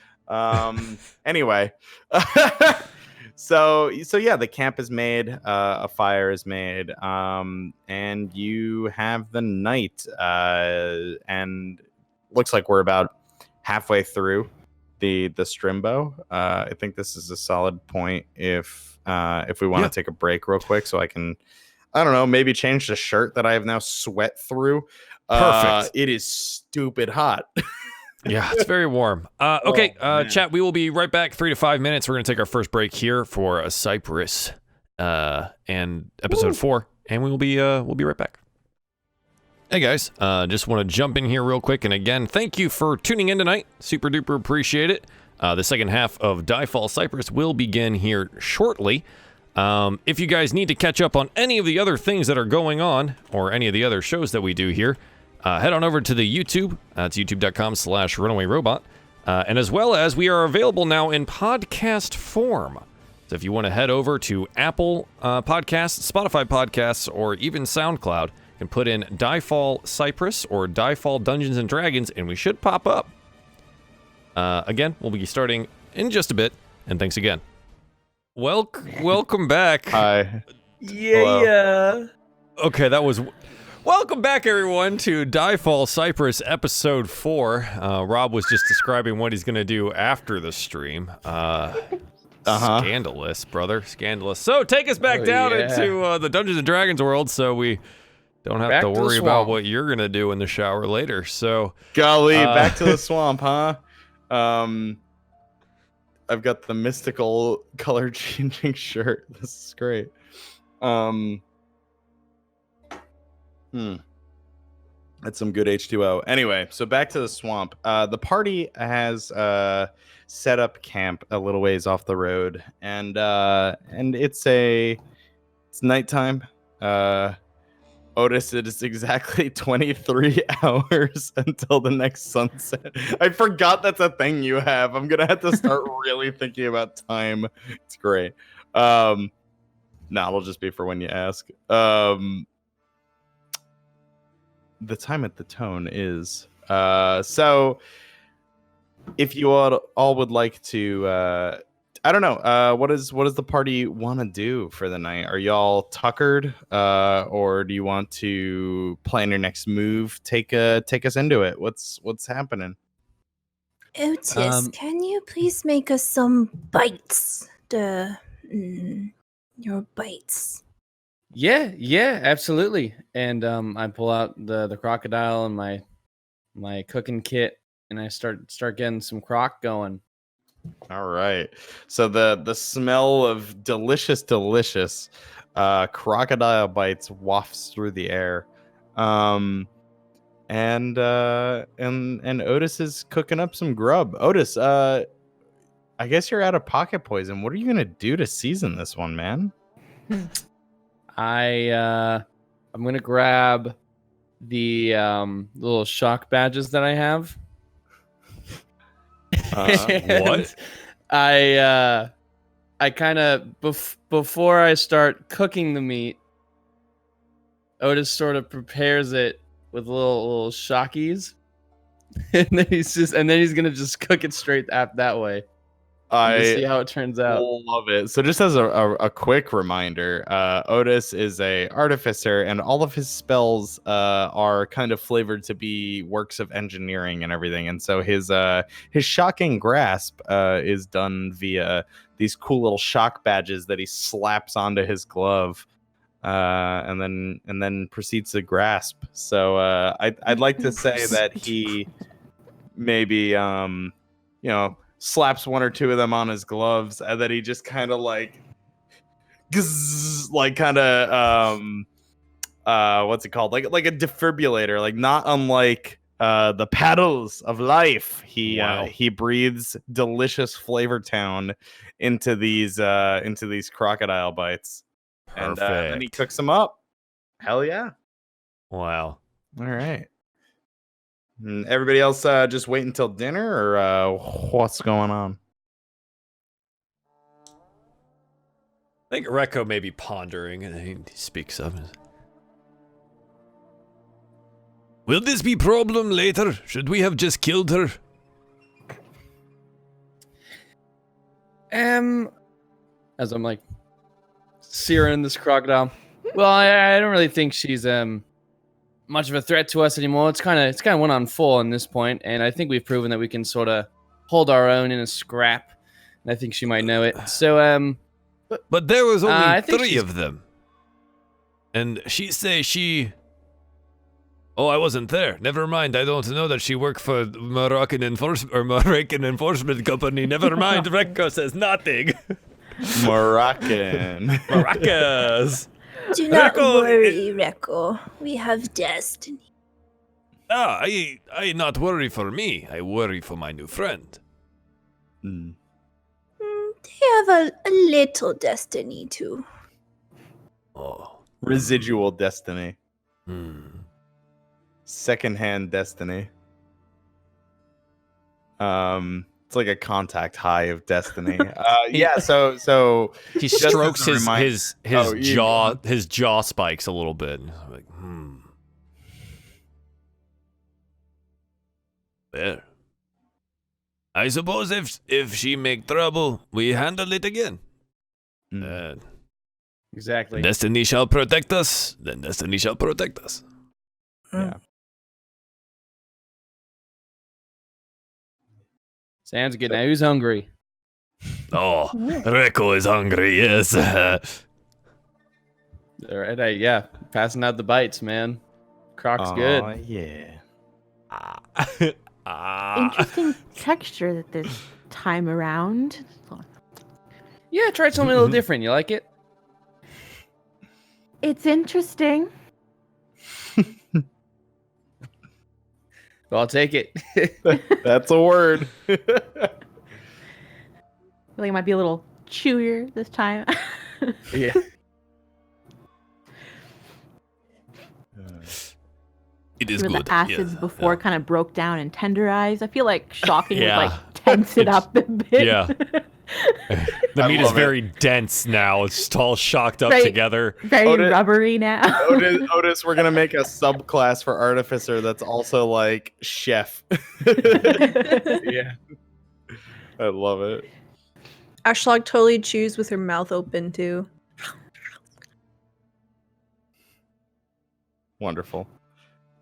Anyway. So yeah, the camp is made, a fire is made, and you have the night, and looks like we're about halfway through the Strimbo. I think this is a solid point if we want to take a break real quick, so I can, I don't know, maybe change the shirt that I have now sweat through. Perfect. It is stupid hot. Yeah, it's very warm. Okay, chat, we will be right back. 3 to 5 minutes. We're going to take our first break here for a Cypress and episode 4, and we'll be right back. Hey guys, just want to jump in here real quick, and again, thank you for tuning in tonight. Super duper appreciate it. The second half of DieFall Cypress will begin here shortly. If you guys need to catch up on any of the other things that are going on, or any of the other shows that we do here, head on over to the YouTube. It's youtube.com/runawayrobot. And as well as we are available now in podcast form. So if you want to head over to Apple Podcasts, Spotify Podcasts, or even SoundCloud, you can put in DieFall Cypress or DieFall Dungeons & Dragons, and we should pop up. Again, we'll be starting in just a bit, and thanks again. Welcome back. Hi. Yeah. Okay, that was... Welcome back, everyone, to DieFall Cypress Episode 4. Rob was just describing what he's going to do after the stream. Scandalous, brother. Scandalous. So, take us back down into the Dungeons & Dragons world so we don't have to worry about what you're going to do in the shower later. So, golly, back to the swamp, huh? I've got the mystical color-changing shirt. This is great. That's some good H2O. Anyway, so back to the swamp. The party has set up camp a little ways off the road, and it's nighttime. Otis, it is exactly 23 hours until the next sunset. I forgot that's a thing you have. I'm gonna have to start really thinking about time. It's great. It'll just be for when you ask. The time at the tone is so if you all would like to I don't know, what does the party want to do for the night? Are y'all tuckered, or do you want to plan your next move? Take us into it. What's happening? Otis, can you please make us some bites? Your bites. Yeah, absolutely. And I pull out the crocodile and my cooking kit, and I start getting some croc going. All right. So the smell of delicious crocodile bites wafts through the air. And Otis is cooking up some grub. Otis, I guess you're out of pocket poison. What are you gonna do to season this one, man? I'm gonna grab the little shock badges that I have. What? I kind of before I start cooking the meat, Otis sort of prepares it with little shockies, and then he's gonna just cook it straight that way. I see how it turns out. Love it. So just as a quick reminder, Otis is a artificer, and all of his spells are kind of flavored to be works of engineering and everything. And so his shocking grasp is done via these cool little shock badges that he slaps onto his glove, and then proceeds to grasp. So I'd like to say that he maybe slaps one or two of them on his gloves, and then he just kind of what's it called, like a defibrillator, like not unlike the paddles of life. He breathes delicious Flavor Town into these crocodile bites. Perfect. And he cooks them up. Hell yeah. Wow. All right. Everybody else just wait until dinner, or what's going on? I think Rekko may be pondering, and he speaks up. Will this be problem later? Should we have just killed her? As I'm like searing this crocodile. Well, I don't really think she's much of a threat to us anymore. It's kind of 1 on 4 on this point, and I think we've proven that we can sort of hold our own in a scrap. And I think she might know it. So But there was only I think 3 of them. And she say she... Oh, I wasn't there. Never mind. I don't know that she worked for Moroccan Enforcement Company. Never mind. Rekko says nothing. Moroccan. Maracas. Do not Rekko, worry, Rekko. We have destiny. I not worry for me. I worry for my new friend. Mm. They have a little destiny too. Oh. Residual destiny. Hmm. Secondhand destiny. It's like a contact high of destiny. Yeah, so He just as strokes a his reminder- his jaw spikes a little bit. Like, There. I suppose if she make trouble, we handle it again. exactly. Destiny shall protect us. Then destiny shall protect us. Yeah. Sounds good. Now who's hungry? Oh, Rekko is hungry. Yes. All right, yeah, passing out the bites, man. Croc's good. Yeah. Interesting texture that this time around. Yeah, tried something a little different. You like it? It's interesting. Well, I'll take it. That's a word. I feel like it might be a little chewier this time. Yeah. It is Where good. the acids yeah, before yeah. kind of broke down and tenderized. I feel like shocking Yeah. would like tense it up a bit. Yeah. The I meat is love it. very dense now. It's just all shocked up Right. together. Very Otis- rubbery now. Otis, we're gonna make a subclass for artificer that's also like chef. Yeah. I love it. Ashlog totally chews with her mouth open too. Wonderful.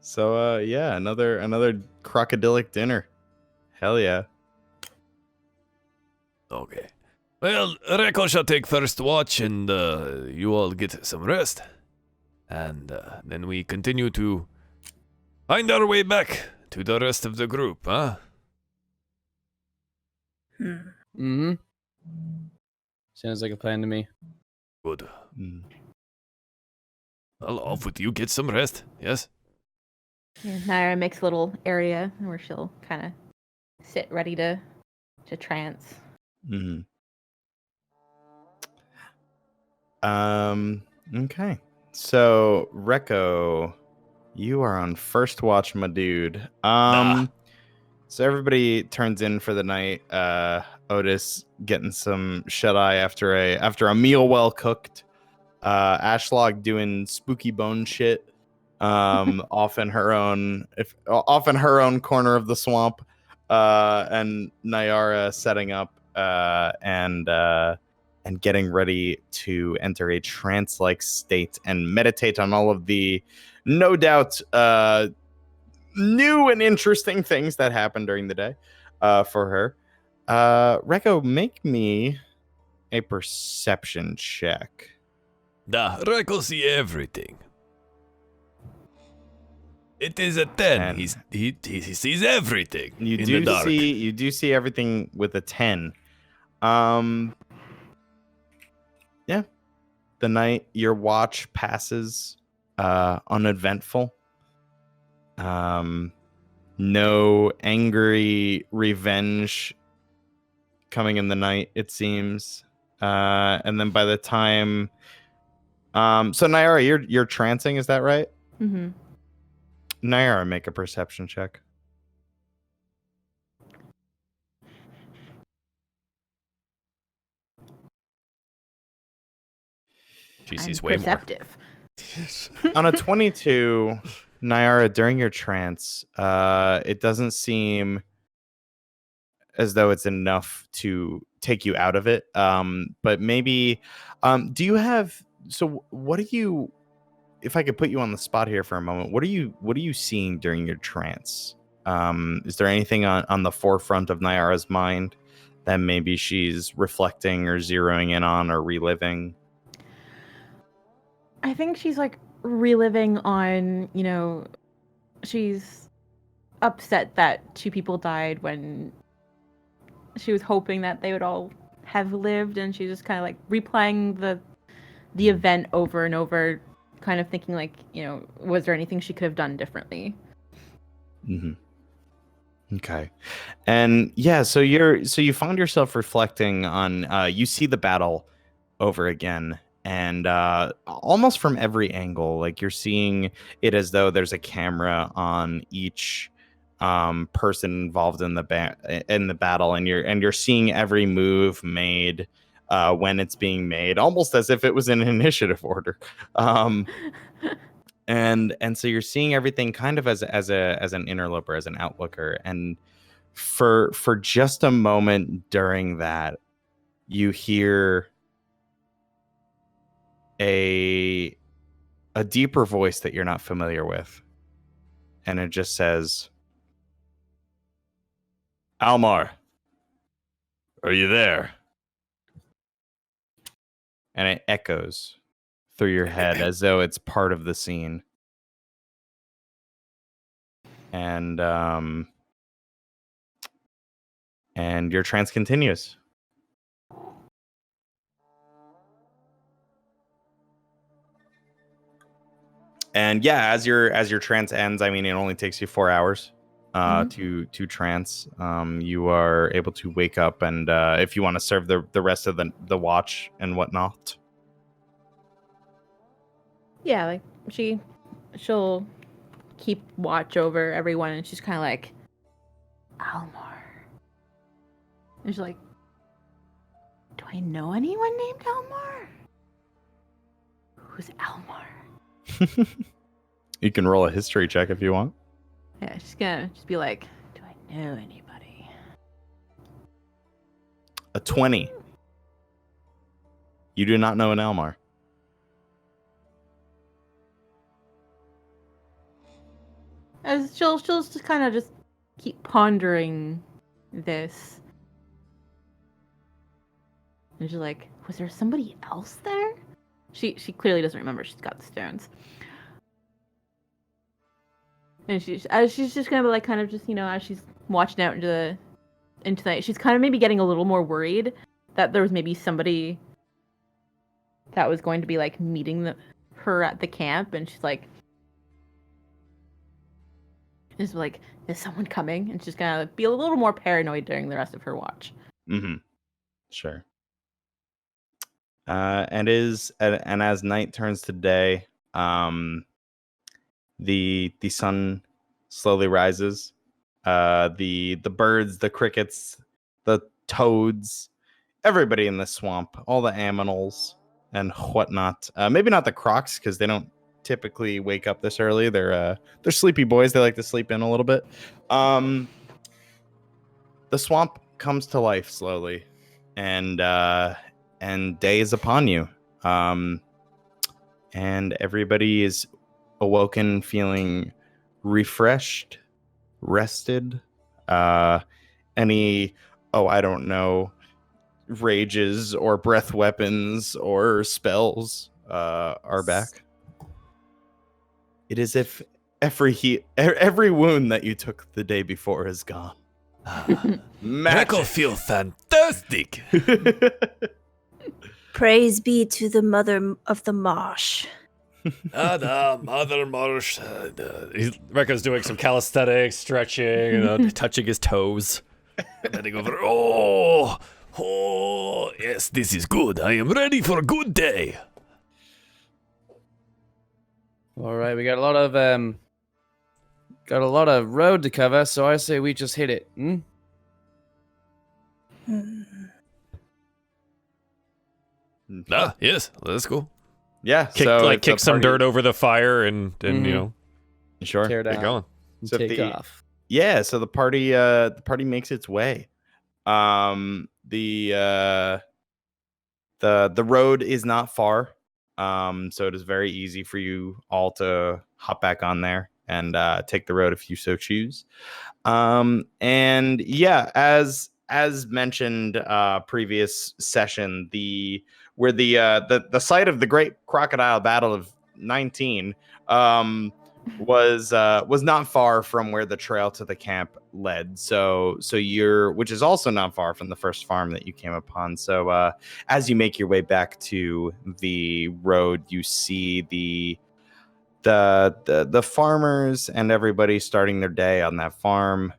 So yeah, another crocodilic dinner. Hell yeah. Okay. Well, Rekko shall take first watch, and you all get some rest. And then we continue to find our way back to the rest of the group, huh? Mm-hmm. Sounds like a plan to me. Good. Mm. Well, off with you. Get some rest. Yes? Yeah, Naira makes a little area where she'll kind of sit ready to trance. Mm-hmm. Okay. So Rekko, you are on first watch, my dude. So everybody turns in for the night. Otis getting some shut eye after a meal well cooked. Ashlog doing spooky bone shit. Off in her own corner of the swamp. And Nyara setting up and getting ready to enter a trance-like state and meditate on all of the no doubt new and interesting things that happened during the day for her. Rekko, make me a perception check. Rekko see everything. It is a 10. He sees everything You in do the dark. see everything with a 10. Yeah. The night your watch passes uneventful. No angry revenge coming in the night, it seems. And then by the time so Nyara, you're trancing, is that right? Mm-hmm. Nyara, make a perception check. She I'm sees way perceptive. On a 22, Nyara, during your trance, it doesn't seem as though it's enough to take you out of it. But maybe, do you have? So, what do you? If I could put you on the spot here for a moment, what are you seeing during your trance? Is there anything on the forefront of Nyara's mind that maybe she's reflecting or zeroing in on or reliving? I think she's like reliving on, she's upset that 2 people died when she was hoping that they would all have lived, and she's just kind of like replaying the event over and over, kind of thinking like, was there anything she could have done differently? Mm-hmm. Okay. And yeah, so you found yourself reflecting on you see the battle over again, and almost from every angle, like you're seeing it as though there's a camera on each person involved in the battle, and you're seeing every move made when it's being made, almost as if it was in initiative order. And so you're seeing everything kind of as an interloper, as an outlooker, and for just a moment during that, you hear a deeper voice that you're not familiar with, and it just says, "Almar, are you there?" And it echoes through your head as though it's part of the scene. And your trance continues. And yeah, as your trance ends, I mean, it only takes you 4 hours to trance. You are able to wake up, and if you want to serve the rest of the watch and whatnot. Yeah, like she'll keep watch over everyone, and she's kind of like, Almar. And she's like, do I know anyone named Almar? Who's Almar? You can roll a history check if you want. Yeah, she's gonna just be like, do I know anybody? A 20. You do not know an Almar. As she'll just kind of just keep pondering this. And she's like, was there somebody else there? She clearly doesn't remember. She's got the stones. And she's just gonna be like, kind of just, as she's watching out into the night, she's kind of maybe getting a little more worried that there was maybe somebody that was going to be like meeting her at the camp, and she's like, is someone coming? And she's gonna be a little more paranoid during the rest of her watch. Mm-hmm. Sure. And as night turns to day, the sun slowly rises. The birds, the crickets, the toads, everybody in the swamp, all the aminals and whatnot. Maybe not the crocs, because they don't typically wake up this early. They're sleepy boys. They like to sleep in a little bit. The swamp comes to life slowly, and day is upon you. And everybody is awoken feeling refreshed, rested. Any I don't know, rages or breath weapons or spells are back. It is if every wound that you took the day before is gone. Magic. Feel fantastic. Praise be to the mother of the marsh. The mother marsh. Rekko's doing some calisthenics, stretching, touching his toes. And then he goes, oh, yes, this is good. I am ready for a good day. All right, we got a lot of road to cover, so I say we just hit it. Yes, let's go. Yeah, Kick so like it's a kick some party- dirt over the fire and you Mhm. know Sure. Tear get down going. and So take the- off. Yeah, so the party makes its way. The road is not far. So it is very easy for you all to hop back on there and take the road if you so choose. And yeah, as mentioned previous session, the site of the Great Crocodile Battle of 19 was not far from where the trail to the camp led. So you're, which is also not far from the first farm that you came upon. So as you make your way back to the road, you see the farmers and everybody starting their day on that farm,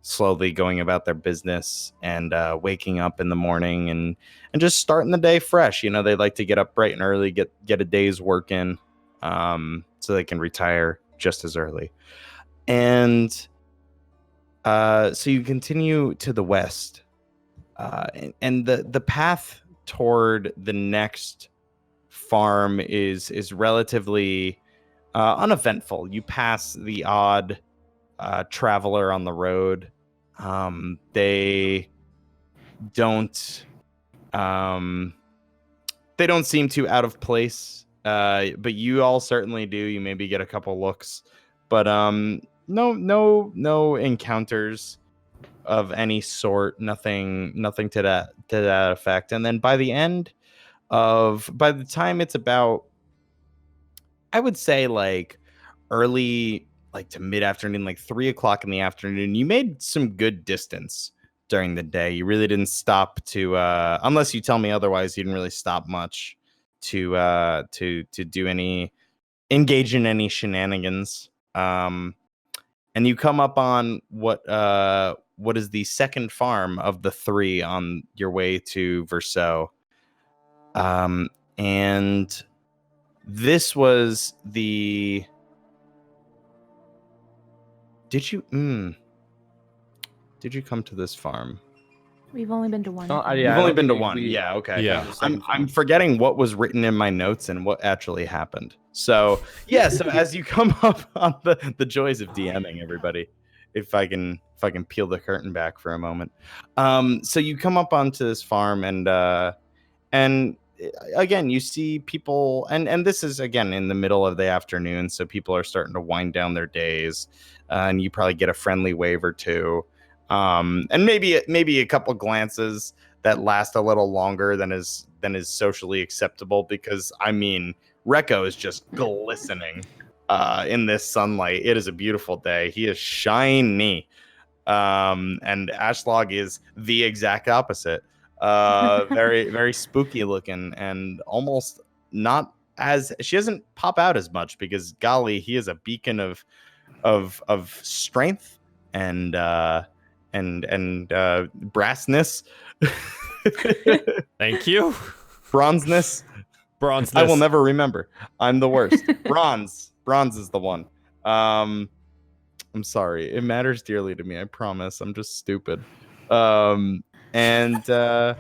slowly going about their business and waking up in the morning and just starting the day fresh. You know, they like to get up bright and early, get a day's work in, so they can retire just as early. And so you continue to the west, and the path toward the next farm is relatively uneventful. You pass the odd traveler on the road. They don't seem too out of place, but you all certainly do. You maybe get a couple looks, but no encounters of any sort. Nothing to that effect. And then by the time it's about, I would say, like early, like to mid-afternoon, like 3:00 in the afternoon, you made some good distance during the day. You really didn't stop to unless you tell me otherwise, you didn't really stop much to do any, engage in any shenanigans. And you come up on what is the second farm of the 3 on your way to Verso. And this was the... Did you come to this farm? We've only been to one. Oh, farm. yeah, You've I only don't been to think one. Yeah, okay. Yeah. I'm forgetting what was written in my notes and what actually happened. So yeah, so as you come up on the joys of DMing, everybody, if I can peel the curtain back for a moment. So you come up onto this farm and again you see people, and this is again in the middle of the afternoon, so people are starting to wind down their days, and you probably get a friendly wave or two, and maybe a couple glances that last a little longer than is socially acceptable, because I mean Rekko is just glistening in this sunlight. It is a beautiful day. He is shiny, and Ashlog is the exact opposite. Very very spooky looking, and almost not as, she doesn't pop out as much, because golly, he is a beacon of strength and brassness. Thank you. Bronzeness. Bronze. I will never remember. I'm the worst. Bronze is the one. I'm sorry. It matters dearly to me. I promise. I'm just stupid. And so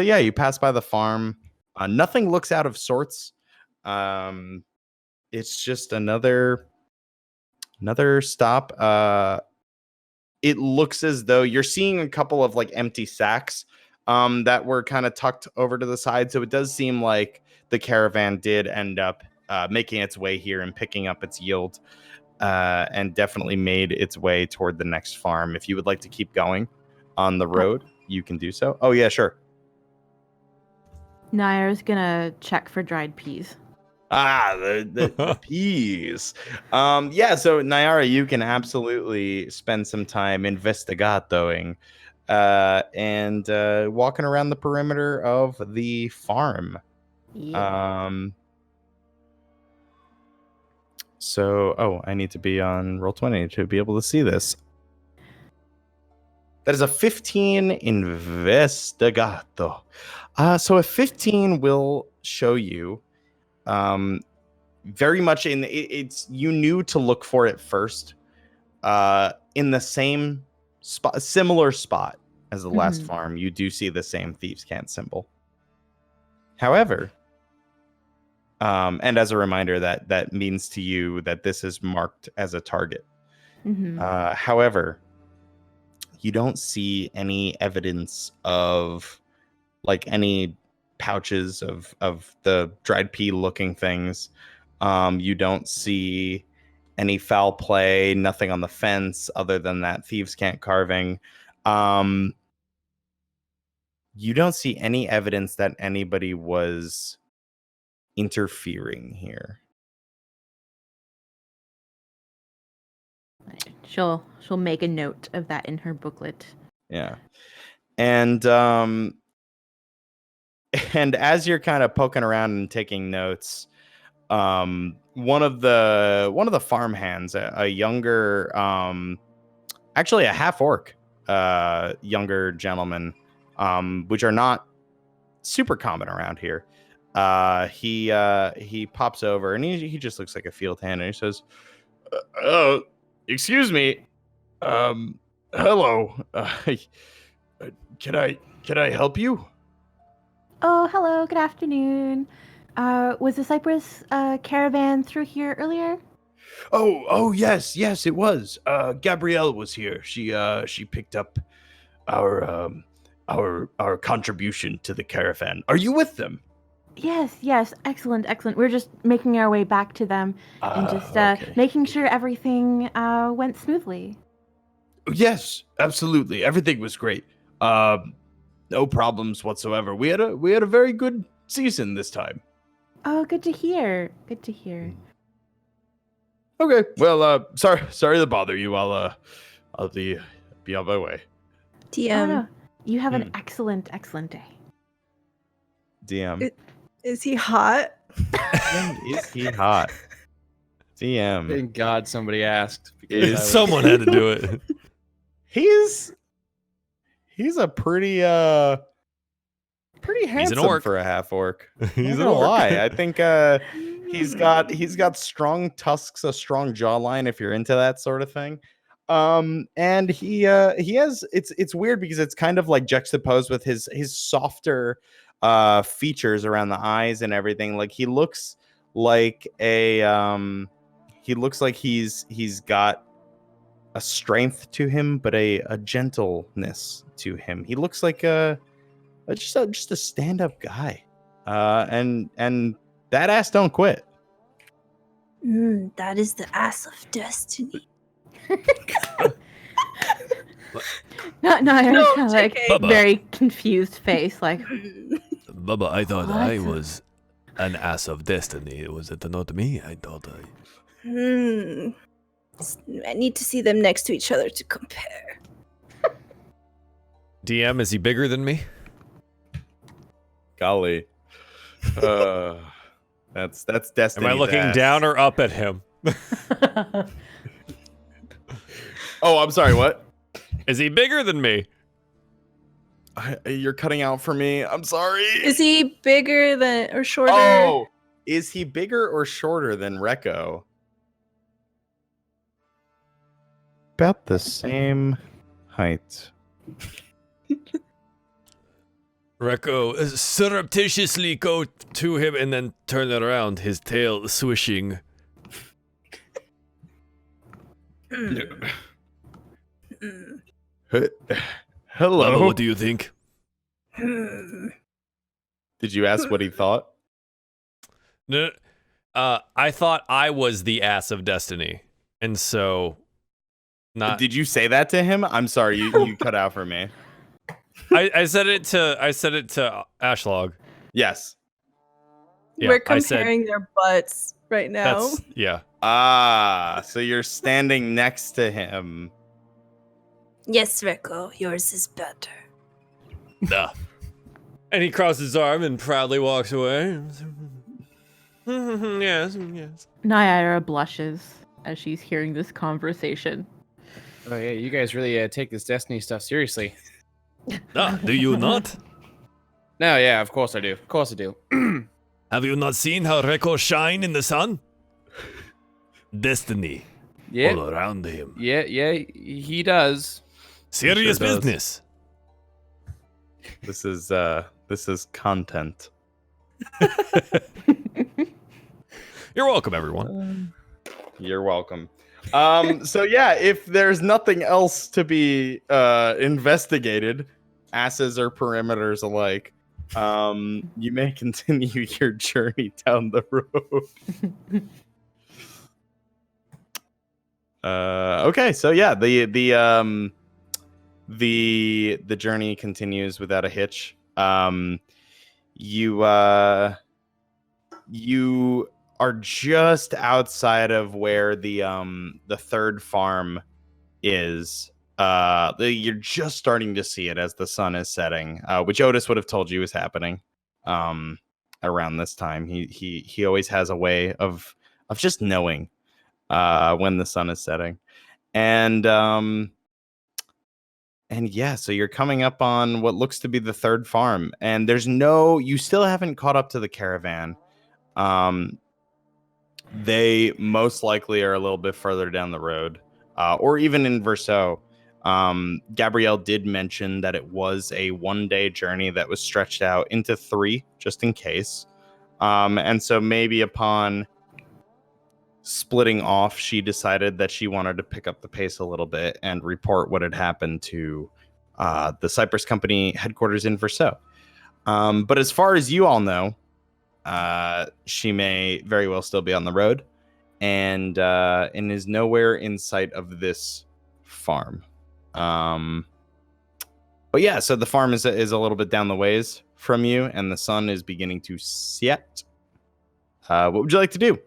yeah, you pass by the farm. Nothing looks out of sorts. It's just another stop. It looks as though you're seeing a couple of like empty sacks that were kind of tucked over to the side. So it does seem like the caravan did end up making its way here and picking up its yield, and definitely made its way toward the next farm. If you would like to keep going on the road, you can do so. Oh yeah, sure. Naira's gonna check for dried peas. The peas. Yeah, so Naira, you can absolutely spend some time investigatoing and walking around the perimeter of the farm. Yeah. So I need to be on Roll20 to be able to see this. That is a 15 investigato. So a 15 will show you very much it's, you knew to look for it first, in the same spot, similar spot as the last farm. You do see the same thieves' cant symbol. However, And as a reminder, that means to you that this is marked as a target. However, you don't see any evidence of like any pouches of the dried pea looking things. You don't see any foul play, nothing on the fence other than that thieves' cant carving. You don't see any evidence that anybody was interfering here. She'll make a note of that in her booklet. Yeah. And as you're kind of poking around and taking notes, one of the farm hands, a younger, actually a half orc, younger gentleman, which are not super common around here. He pops over and he just looks like a field hand and he says, excuse me, hello, can I help you? Oh, hello. Good afternoon. Was the Cypress caravan through here earlier? Oh yes, it was. Gabrielle was here. She picked up our contribution to the caravan. Are you with them? Yes. Excellent. We're just making our way back to them and just Okay. making sure everything went smoothly. Yes, absolutely. Everything was great. No problems whatsoever. We had a very good season this time. Oh, good to hear. Okay. Well, sorry to bother you. I'll be on my way. DM, Oh, no. You have an excellent day. DM. is he hot? Is he hot? DM. Thank God somebody asked. because I was- Someone had to do it. He's a pretty handsome orc. for a half orc. He's Not gonna lie. I think he's got strong tusks, a strong jawline if you're into that sort of thing. And he has it's weird because it's kind of like juxtaposed with his softer features around the eyes and everything. Like he looks like he's got a strength to him, but a gentleness to him. He looks like just a stand-up guy. And that ass don't quit. That is the ass of destiny. No, No, kind of like JK. very confused face, like Bubba, I thought What? I was an ass of destiny. Was it not me? I thought I... I need to see them next to each other to compare. DM, is he bigger than me? Golly. That's destiny. Am I looking down or up at him? Oh, I'm sorry, what? Is he bigger than me? You're cutting out for me. I'm sorry. Is he bigger than or shorter? Oh, is he bigger or shorter than Rekko? About the same height. Rekko surreptitiously go to him and then turn around, his tail swishing. Hello. Bubba, what do you think? Did you ask what he thought? No, I thought I was the ass of destiny, and so not. Did you say that to him? I'm sorry, you cut out for me. I said it to Ashlog. Yes. Yeah, We're I said- comparing their butts right now. That's yeah. Ah, so you're standing next to him. Yes, Rekko, yours is better. Duh. And he crosses his arm and proudly walks away. Yes. Nyara blushes as she's hearing this conversation. Oh yeah, you guys really take this Destiny stuff seriously. Do you not? No, yeah, of course I do. Of course I do. Have you not seen how Rekko shine in the sun? Destiny Yeah, all around him. yeah, he does. Serious Sure does. business. This is content. You're welcome, everyone. You're welcome. So yeah, if there's nothing else to be investigated, asses or perimeters alike, you may continue your journey down the road. Okay, so yeah, the journey continues without a hitch. You are just outside of where the third farm is. You're just starting to see it as the sun is setting, which Otis would have told you was happening around this time. He always has a way of just knowing when the sun is setting. And yeah, so you're coming up on what looks to be the third farm, and you still haven't caught up to the caravan. They most likely are a little bit further down the road, or even in Verso. Gabrielle did mention that it was a 1-day journey that was stretched out into 3, just in case. And so maybe upon splitting off, she decided that she wanted to pick up the pace a little bit and report what had happened to the Cypress company headquarters in Verso. But as far as you all know, she may very well still be on the road and is nowhere in sight of this farm. But yeah, so the farm is a little bit down the ways from you, and the sun is beginning to set. What would you like to do?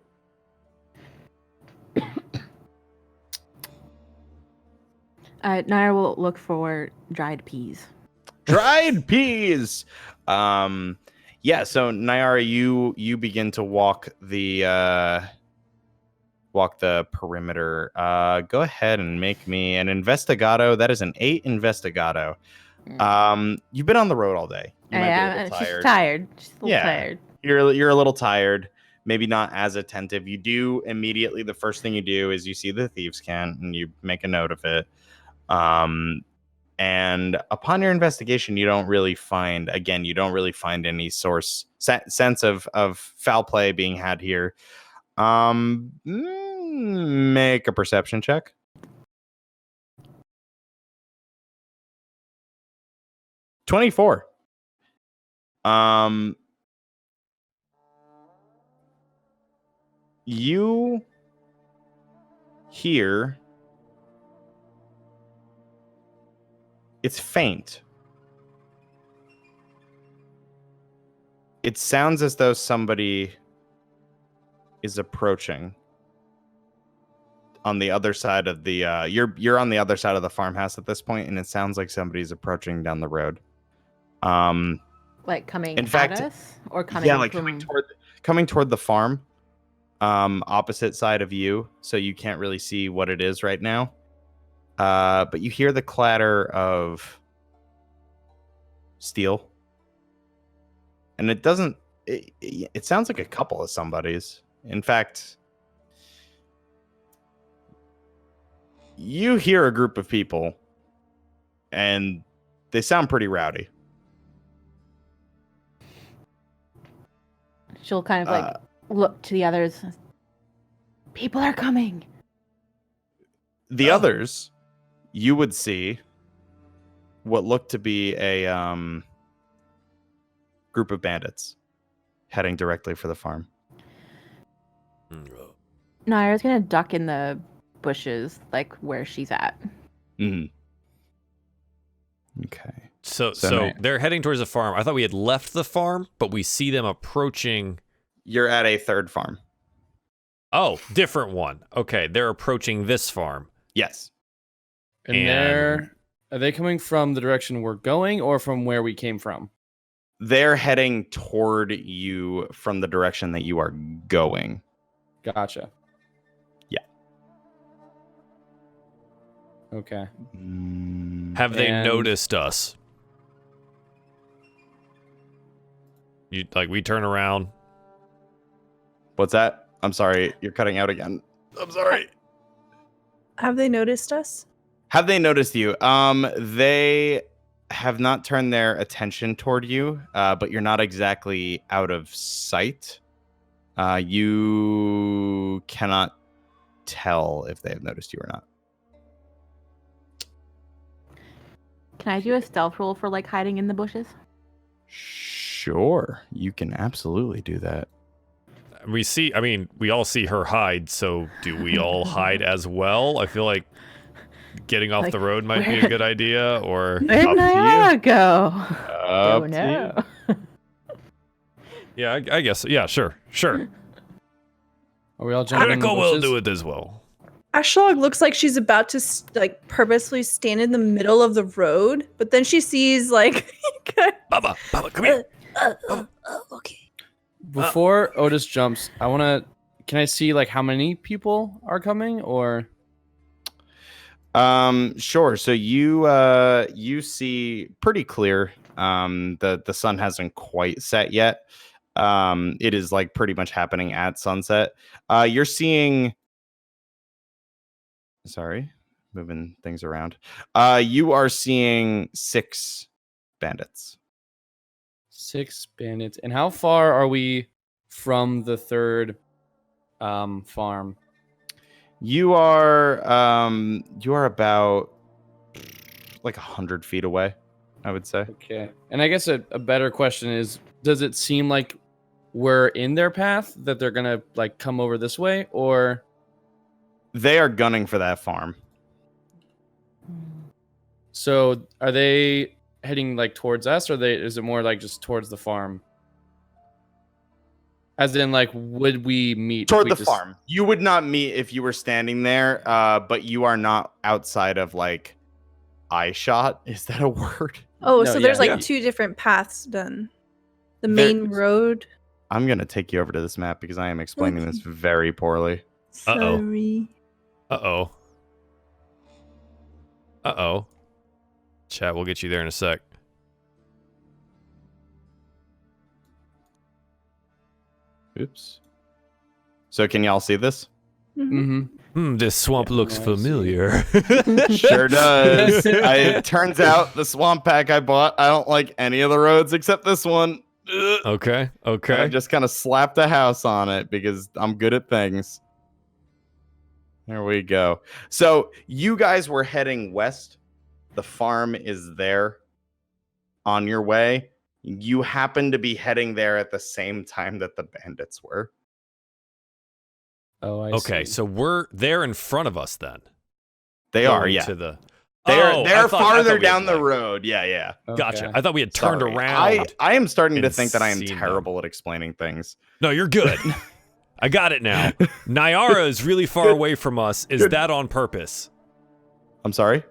Nair will look for dried peas. Dried peas. Yeah. So Nayara, you begin to walk the perimeter. Go ahead and make me an investigado. That is an 8 investigado. You've been on the road all day. You might be a little tired. She's tired. She's a little tired. You're a little tired. Maybe not as attentive. You do immediately. The first thing you do is you see the thieves' can and you make a note of it. And upon your investigation, you don't really find any sense of foul play being had here. Make a perception check. 24. You hear it's faint. It sounds as though somebody is approaching on the other side of the you're on the other side of the farmhouse at this point, and it sounds like somebody's approaching down the road. Like coming in fact, at us or coming like from... coming toward the farm, opposite side of you, so you can't really see what it is right now. But you hear the clatter of steel, and it doesn't. It sounds like a couple of somebody's. In fact, you hear a group of people, and they sound pretty rowdy. She'll kind of look to the others. People are coming. The others, you would see what looked to be a group of bandits heading directly for the farm. Naira's gonna duck in the bushes, like where she's at. Mm-hmm. Okay. So Nair, they're heading towards the farm. I thought we had left the farm, but we see them approaching. You're at a third farm. Oh, different one. Okay, they're approaching this farm. Yes. And are they coming from the direction we're going or from where we came from? They're heading toward you from the direction that you are going. Gotcha. Yeah. Okay. Have they noticed us? We turn around. What's that? I'm sorry, you're cutting out again. I'm sorry. Have they noticed us? Have they noticed you? They have not turned their attention toward you, but you're not exactly out of sight. You cannot tell if they have noticed you or not. Can I do a stealth roll for like hiding in the bushes? Sure, you can absolutely do that. We all see her hide, so do we all hide as well? I feel like getting off Like, the road might be a where- good idea, or... Where'd Up to Nyara go? Up Oh to no. Yeah, I guess. Yeah, sure. Are we all jumping in the Rico will bushes? do it as well. Ashlog looks like she's about to like purposely stand in the middle of the road, but then she sees like. Baba, come here. Okay. Before Otis jumps, can I see like how many people are coming or? Sure. So you see pretty clear. The sun hasn't quite set yet. It is like pretty much happening at sunset. You're seeing. Sorry, moving things around. You are seeing 6 bandits. 6 bandits. And how far are we from the third farm? You are about like 100 feet away, I would say. Okay. And I guess a better question is, does it seem like we're in their path, that they're gonna like come over this way, or They are gunning for that farm. so are they heading like towards us, or is it more like just towards the farm? As in, like, would we meet Toward if the we just- farm. You would not meet if you were standing there, but you are not outside of like eye shot. Is that a word? Oh, No, so there's yeah, like yeah. 2 different paths then. The There- main road. I'm gonna take you over to this map because I am explaining this very poorly. Uh-oh. Sorry. Uh-oh. Chat, we'll get you there in a sec. Oops. So can y'all see this? Mhm. Mhm. This swamp Yeah, looks no, I see. familiar. Sure does. It turns out the swamp pack I bought, I don't like any of the roads except this one. Ugh. Okay. And I just kind of slapped a house on it because I'm good at things. There we go. So you guys were heading west. The farm is there on your way. You happen to be heading there at the same time that the bandits were. Oh, I Okay, see. so they're in front of us then. They are, Going yeah. To the... They're Oh, I they're thought- I farther thought we had, down the like- road. Yeah, yeah. Gotcha. Okay. I thought we had turned Sorry. around. I am starting to and think that I am seen them. terrible at explaining things. No, you're good. I got it now. Nyara is really far Good. away from us. Is Good. that on purpose? I'm sorry?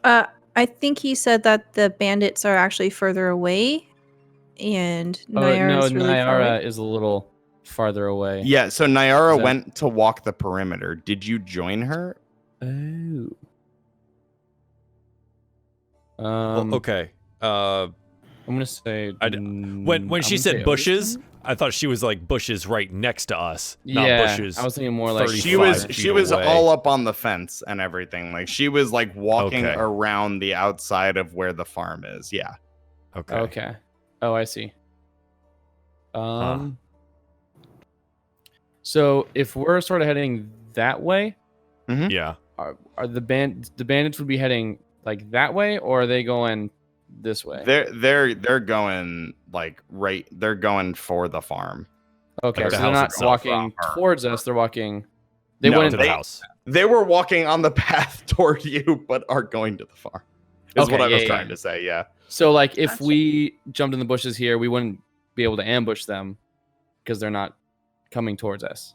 I think he said that the bandits are actually further away, and Oh, Nyara no, is really far Nyara away. is a little farther away. Yeah, so Nyara Is that- went to walk the perimeter. Did you join her? Oh. Well, okay. I'm gonna say When she said bushes, I thought she was like bushes right next to us, not Yeah, bushes. I was thinking more like 35 She was feet away. all up on the fence and everything. Like she was like walking Okay. around the outside of where the farm is. Yeah. Okay. Okay. Oh, I see. So if we're sort of heading that way, Yeah. are the bandits would be heading like that way, or are they going this way? They're going like right. They're going for the farm. Okay, Like so the they're house not itself. walking towards us. They're walking. They No, wouldn't. To the they- house. They were walking on the path toward you, but are going to the farm. Is Okay, what I yeah, was yeah. trying to say. Yeah. So like if Gotcha. we jumped in the bushes here, we wouldn't be able to ambush them because they're not coming towards us.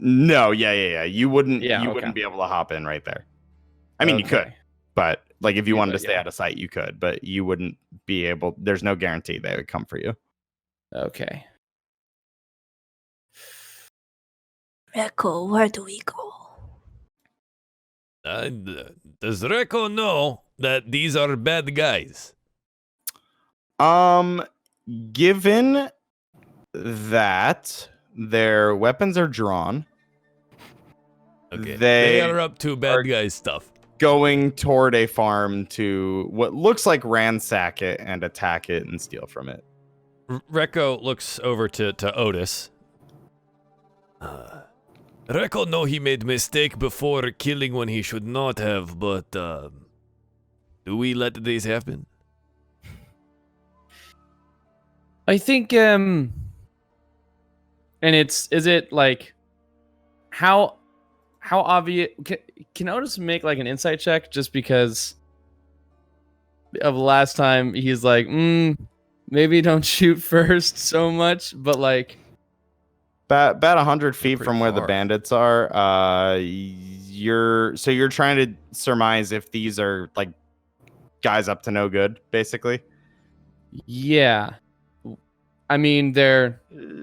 No. Yeah. You wouldn't. Yeah, you okay. wouldn't be able to hop in right there. I mean, you could, Okay. but like if you You wanted to could, stay yeah. out of sight, you could, but you wouldn't be able. There's no guarantee they would come for you. Okay. Echo, where do we go? Does Reco know that these are bad guys? Given that their weapons are drawn, Okay. They are up to bad are- guy stuff. going toward a farm to what looks like ransack it and attack it and steal from it. Rekko looks over to Otis. Rekko know he made mistake before killing when he should not have, but do we let this happen? I think and is it like how obvious can Otis make like an insight check just because of last time he's like maybe don't shoot first so much, but like about 100 feet Pretty from where the far. bandits are, you're trying to surmise if these are like guys up to no good, basically. yeah. I mean, their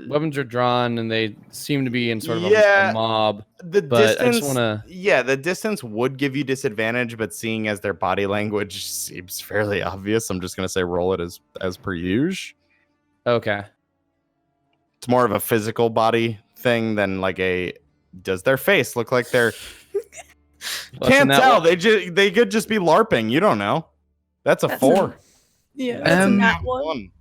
weapons are drawn and they seem to be in sort of a mob. The But I distance, just wanna- the distance would give you disadvantage, but seeing as their body language seems fairly obvious, I'm just gonna say roll it as per usual. Okay. It's more of a physical body thing than like does their face look like they're Well, can't in that tell. one- They could just be LARPing. You don't know. That's a 4. Yeah, that's a nat one.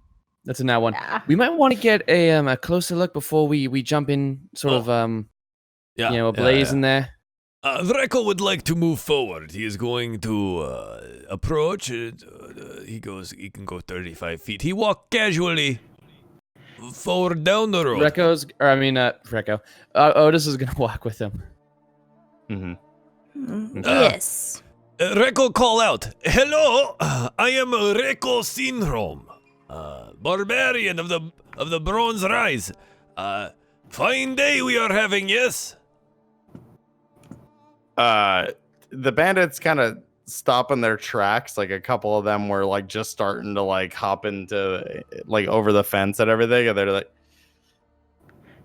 That's a nat one. Yeah. We might want to get a closer look before we jump in sort of Yeah, a blaze in there. Rekko would like to move forward. He is going to approach. He can go 35 feet. He walked casually forward down the road. Rekko. Otis is gonna walk with him. Mm-hmm. Yes. Rekko call out, "Hello, I am Rekko Syndrome, barbarian of the Bronze Rise. Fine day we are having, yes?" The bandits kind of stop in their tracks. Like a couple of them were like just starting to like hop into like over the fence and everything, and they're like,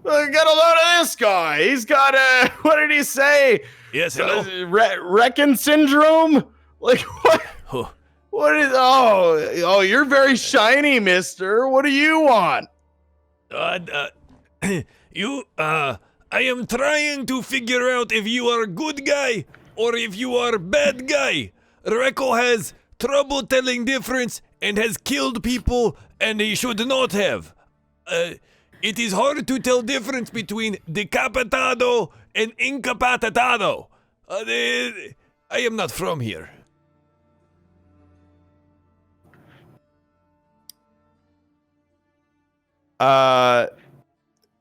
"I got a load of this guy. He's got what did he say? Yes, hello. Reckon syndrome? Like what? Oh, What is? Oh, you're very shiny, mister. What do you want?" I am trying to figure out if you are a good guy or if you are a bad guy. Rekko has trouble telling difference and has killed people and he should not have. It is hard to tell difference between decapitado and incapacitado. I am not from here.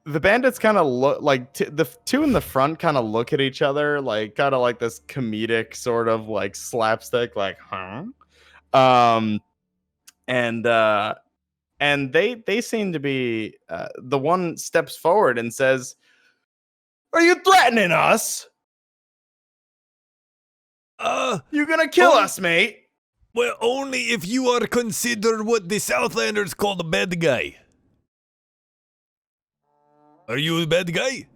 The bandits kind of look like the two in the front kind of look at each other like kind of like this comedic sort of like slapstick, like and they seem to be the one steps forward and says, "Are you threatening us? You gonna kill us, mate?" Well, only if you are considered what the Southlanders call the bad guy. Are you a bad guy?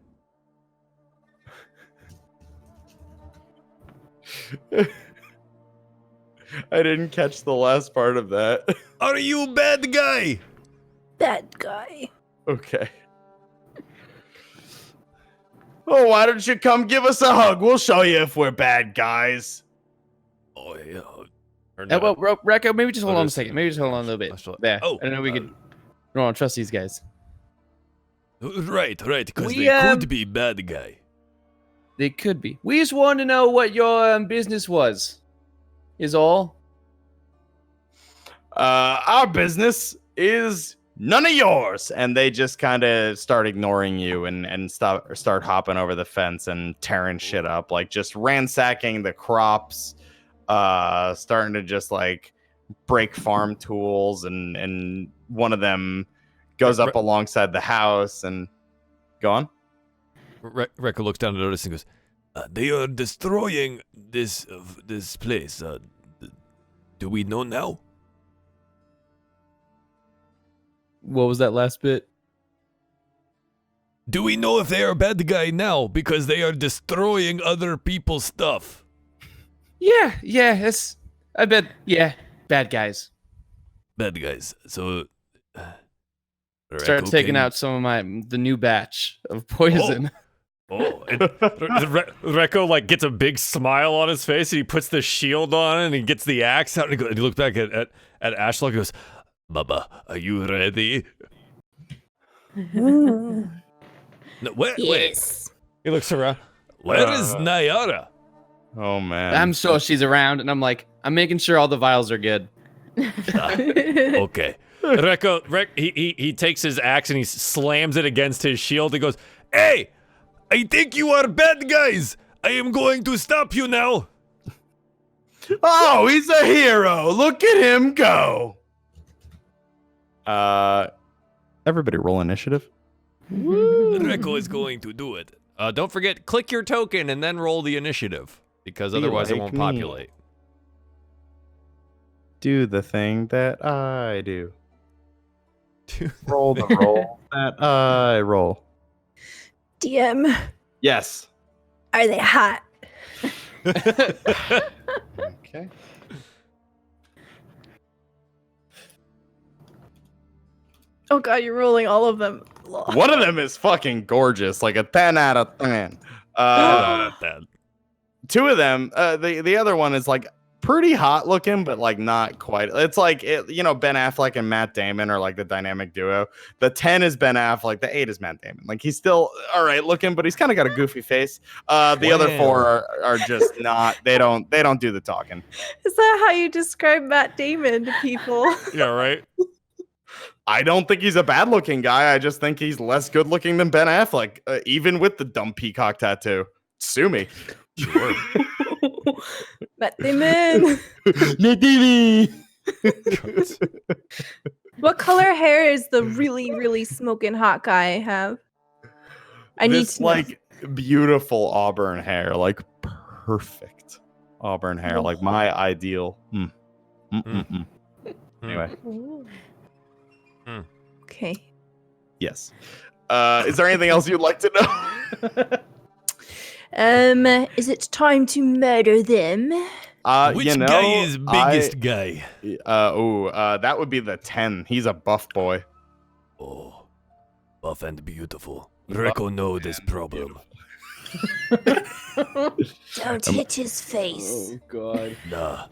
I didn't catch the last part of that. Are you a bad guy? That guy. Okay. Oh, why don't you come give us a hug? We'll show you if we're bad guys. Oh, yeah. Well, Rekko, maybe just hold on a Otis. second. Maybe just hold on a little bit. Yeah. Oh, I don't know. We could. I don't trust these guys. Right, because We, they could be bad guy. They could be. We just wanted to know what your business was. Is all. Our business is none of yours. And they just kind of start ignoring you and start hopping over the fence and tearing shit up, like just ransacking the crops, starting to just like break farm tools, and one of them goes up alongside the house and go on. Rekko looks down at Otis and goes, "They are destroying this place. Do we know now?" What was that last bit? Do we know if they are bad guy now because they are destroying other people's stuff? Yeah. It's. I bet. Yeah. Bad guys. Bad guys. So Start Rekko taking can- out some of the new batch of poison. Rekko like gets a big smile on his face and he puts the shield on and he gets the axe out and he looks back at Ashlock and goes, "Bubba, are you ready?" No, wait. Yes. He looks around. Where is Nayara? Oh man. I'm sure she's around, and I'm making sure all the vials are good. Okay. He takes his axe and he slams it against his shield. He goes, "Hey, I think you are bad guys. I am going to stop you now." Oh, he's a hero. Look at him go. Everybody roll initiative. Reko is going to do it. Don't forget, click your token and then roll the initiative, because Be otherwise it like won't me. populate. Do the thing that I do. Roll the roll that I roll. DM, Yes. are they hot? Okay. Oh god, you're rolling all of them. One of them is fucking gorgeous, like a 10 out of 10. Two of them, the other one is like pretty hot looking, but like not quite. It's like Ben Affleck and Matt Damon are like the dynamic duo. The 10 is Ben Affleck, the 8 is Matt Damon. Like he's still all right looking, but he's kind of got a goofy face. The other four are just not. They don't do the talking. Is that how you describe Matt Damon to people? Yeah, right? I don't think he's a bad looking guy. I just think he's less good looking than Ben Affleck, even with the dumb peacock tattoo. Sue me. Sure. Matt Damon. What color hair is the really, really smoking hot guy have? I need This to know. like beautiful auburn hair, like perfect auburn hair, like my ideal. Anyway, Ooh. Okay. yes. Is there anything else you'd like to know? Is it time to murder them? Which guy is biggest guy? That would be the 10. He's a buff boy. Oh, buff and beautiful. Reko know this problem. Don't hit his face. Oh god. Nah.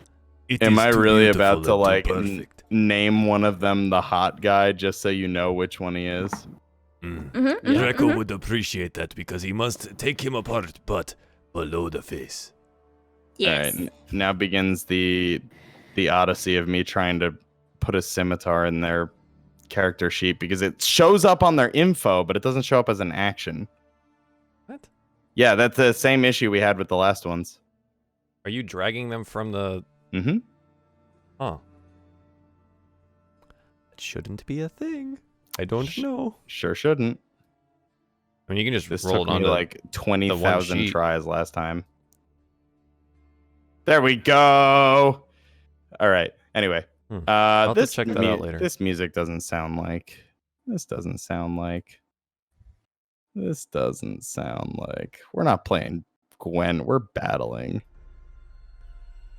It Am is I too really beautiful about and to too like perfect. name one of them the hot guy just so you know which one he is? Reko would appreciate that because he must take him apart, but below the face. Yes. All right, now begins the odyssey of me trying to put a scimitar in their character sheet because it shows up on their info, but it doesn't show up as an action. What? Yeah, that's the same issue we had with the last ones. Are you dragging them from the... Mm-hmm. Huh. That shouldn't be a thing. I don't know. Sure shouldn't. I mean, you can just This roll took it on me like the 20,000 sheet. tries last time. There we go. All right. Anyway, I'll have to this check that out later. This music doesn't sound like. This doesn't sound like. We're not playing Gwen. We're battling.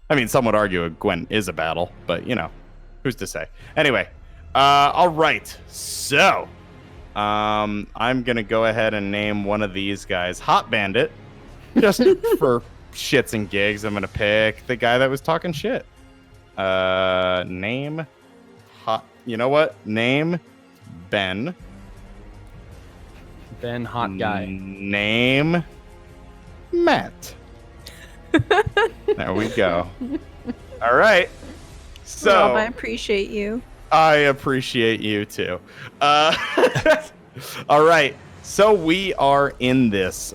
I mean, some would argue Gwen is a battle, but you know, who's to say? Anyway, all right. So, I'm gonna go ahead and name one of these guys Hot Bandit, just for shits and gigs. I'm gonna pick the guy that was talking shit. Name Hot. You know what? Name Ben. Ben, hot guy. Name Matt. There we go. All right. So Rob, I appreciate you. I appreciate you too. All right. So we are in this.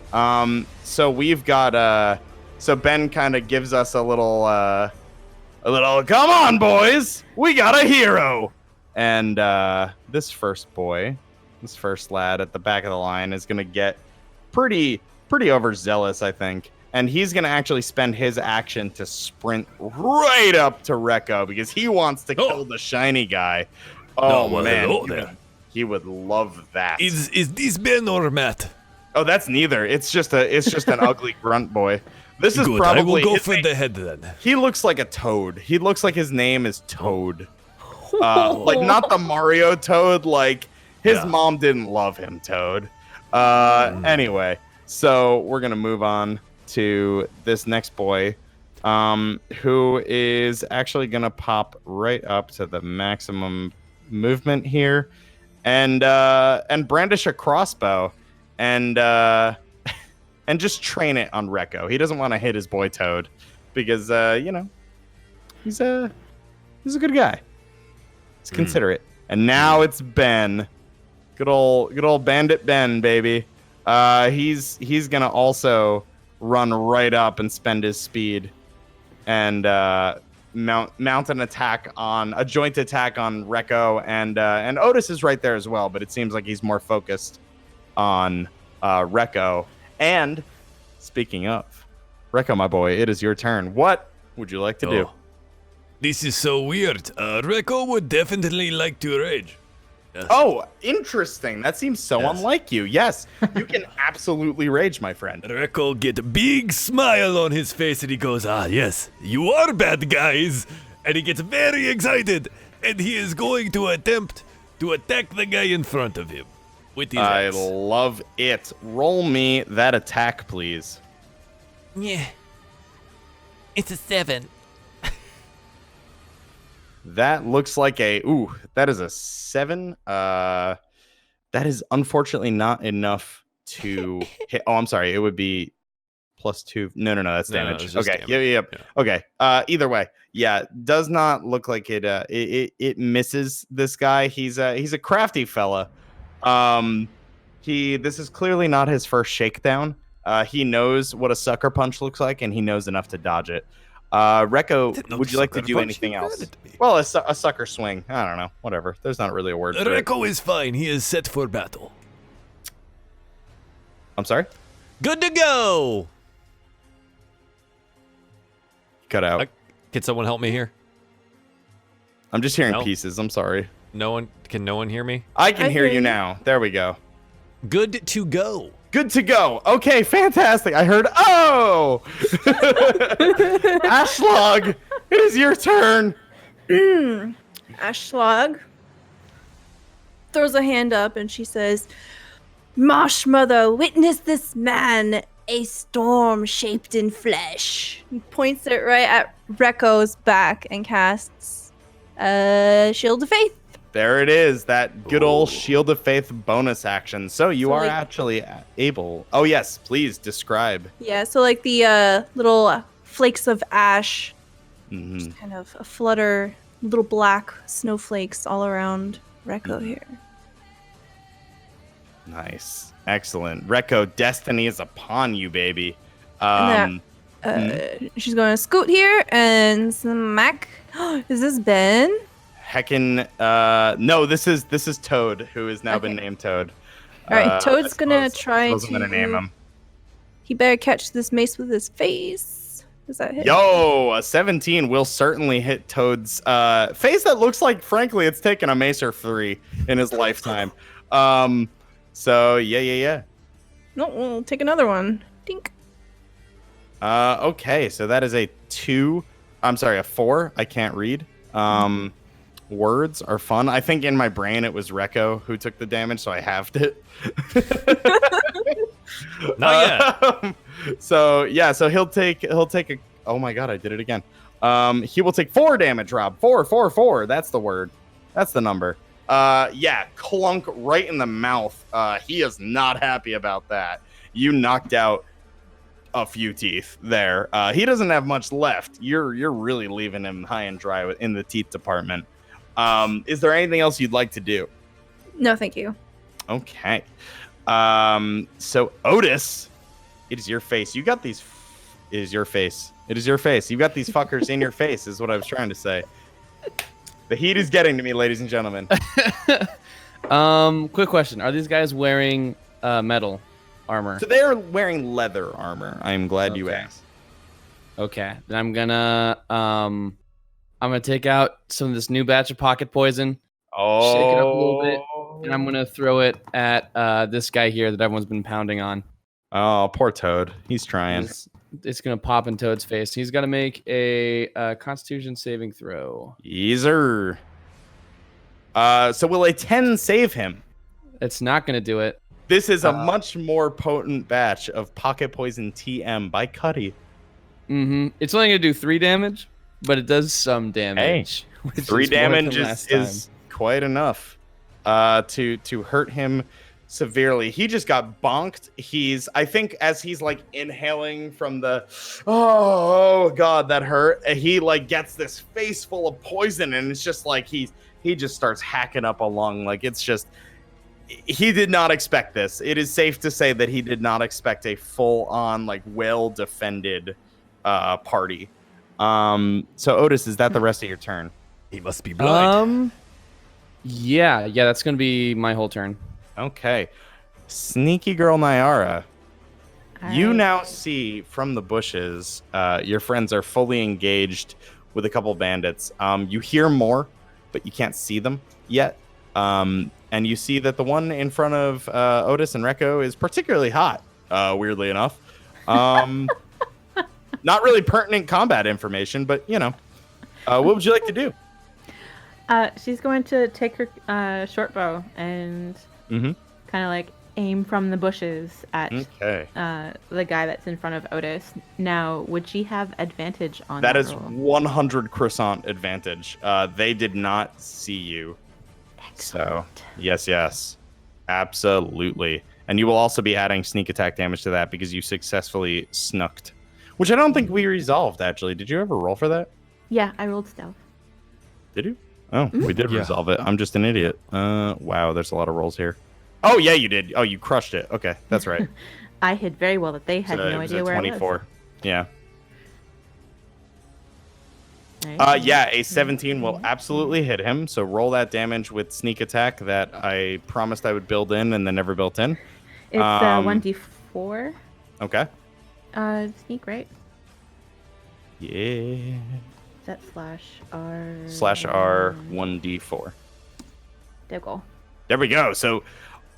So we've got so Ben kind of gives us a little come on boys, we got a hero. And this first lad at the back of the line is gonna get pretty overzealous, I think. And he's going to actually spend his action to sprint right up to Reko because he wants to kill the shiny guy. Oh, well, man. hello there. He would love that. Is this Ben or Matt? Oh, that's neither. It's just an ugly grunt boy. This is Good, probably... I will go his for name- the head then. He looks like a toad. He looks like his name is Toad. Like, not the Mario Toad. Like, his mom didn't love him, Toad. Anyway, so we're going to move on to this next boy, who is actually going to pop right up to the maximum movement here. and brandish a crossbow and just train it on Rekko. He doesn't want to hit his boy Toad because he's a good guy. He's considerate. And now it's Ben. Good old Bandit Ben, baby. He's gonna also run right up and spend his speed and mount an attack on a joint attack on Rekko, and Otis is right there as well, but it seems like he's more focused on Rekko. And speaking of Rekko, my boy, it is your turn. What would you like to do? This is so weird. Rekko would definitely like to rage. Yes. Oh, interesting. That seems so unlike you. Yes, you can absolutely rage, my friend. Rekko get a big smile on his face and he goes, yes, you are bad guys. And he gets very excited. And he is going to attempt to attack the guy in front of him with his axe. I love it. Roll me that attack, please. Yeah. It's a 7. That looks like that is a 7. That is unfortunately not enough to hit. Oh, I'm sorry. It would be +2. No, that's damage. No, okay. Damage. Yep. Yeah. Okay. Either way, yeah, does not look like it. It misses this guy. He's a crafty fella. This is clearly not his first shakedown. He knows what a sucker punch looks like, and he knows enough to dodge it. Rekko, would you like to do anything else? Well, a sucker swing. I don't know. Whatever. There's not really a word for it. Rekko is fine. He is set for battle. I'm sorry? Good to go. Cut out. Can someone help me here? I'm just hearing No. pieces. I'm sorry. No one hear me? I can I hear hear you you. now. There we go. Good to go. Good to go. Okay, fantastic. I heard, oh! Ashlog, it is your turn. Ashlog throws a hand up and she says, Marsh Mother, witness this man, a storm shaped in flesh. He points it right at Rekko's back and casts Shield of Faith. There it is, that good old Shield of Faith bonus action. So you So, are like- actually able. Oh, yes, please describe. Yeah, so like the little flakes of ash Mhm. just kind of flutter, little black snowflakes all around Rekko here. Nice. Excellent. Rekko, destiny is upon you, baby. And she's going to scoot here and smack. Is this Ben? Heckin', no, this is Toad, who has now been Okay. named Toad. All right, Toad's gonna I try suppose I'm gonna name to- him. He better catch this mace with his face. Does that hit? Yo, a 17 will certainly hit Toad's face that looks like, frankly, it's taken a mace or 3 in his lifetime. So, yeah. No, we'll take another one. Dink. Okay, so that is a 2. I'm sorry, a 4. I can't read. Words are fun. I think in my brain it was Rekko who took the damage, so I halved it. Not yet. So yeah, so he'll take a. Oh my god, I did it again. He will take 4 damage, Rob. 4. That's the word. That's the number. Yeah, clunk right in the mouth. He is not happy about that. You knocked out a few teeth there. He doesn't have much left. You're really leaving him high and dry in the teeth department. Is there anything else you'd like to do? No, thank you. Okay. So Otis, it is your face. You got these. It is your face. It is your face. You got these fuckers in your face. Is what I was trying to say. The heat is getting to me, ladies and gentlemen. Quick question: are these guys wearing metal armor? So they are wearing leather armor. I'm glad you Okay. asked. Okay, then I'm gonna take out some of this new batch of pocket poison, Oh. Shake it up a little bit, and I'm gonna throw it at this guy here that everyone's been pounding on. Oh, poor Toad. He's trying. It's gonna pop in Toad's face. He's got to make a Constitution saving throw. Easer. So will a 10 save him? It's not gonna do it. This is a much more potent batch of Pocket Poison TM by Cuddy. It's only gonna do 3 damage, but it does some damage. which 3 is more than damage last is quite enough. to hurt him severely. He just got bonked. I think as he's like inhaling from the, oh god, that hurt. He like gets this face full of poison, and it's just like he just starts hacking up a lung. Like it's just, he did not expect this. It is safe to say that he did not expect a full on like well defended party. So Otis, is that the rest of your turn? He must be blind. Yeah, that's gonna be my whole turn. Okay. Sneaky girl Nyara. You I- now see from the bushes, your friends are fully engaged with a couple bandits. You hear more, but you can't see them yet. And you see that the one in front of Otis and Rekko is particularly hot, weirdly enough. Not really pertinent combat information, but, you know. What would you like to do? She's going to take her short bow and Mm-hmm. kind of like aim from the bushes at Okay. the guy that's in front of Otis. Now, would she have advantage on that That is roll? 100 croissant advantage. They did not see you. So, yes. Absolutely. And you will also be adding sneak attack damage to that because you successfully snucked. Which I don't think we resolved, actually. Did you ever roll for that? Yeah, I rolled stealth. Did you? Oh, we did Yeah. resolve it. I'm just an idiot. Wow, there's a lot of rolls here. Oh, yeah, you did. Oh, you crushed it. Okay, that's right. I hid very well that they had So no it was idea a where 24. Yeah. I was. Yeah, a 17 will absolutely hit him. So roll that damage with sneak attack that I promised I would build in and then never built in. It's 1d4. Okay. Sneak, right? Yeah. Is that /R? /R 1d4. There we go. There we go. So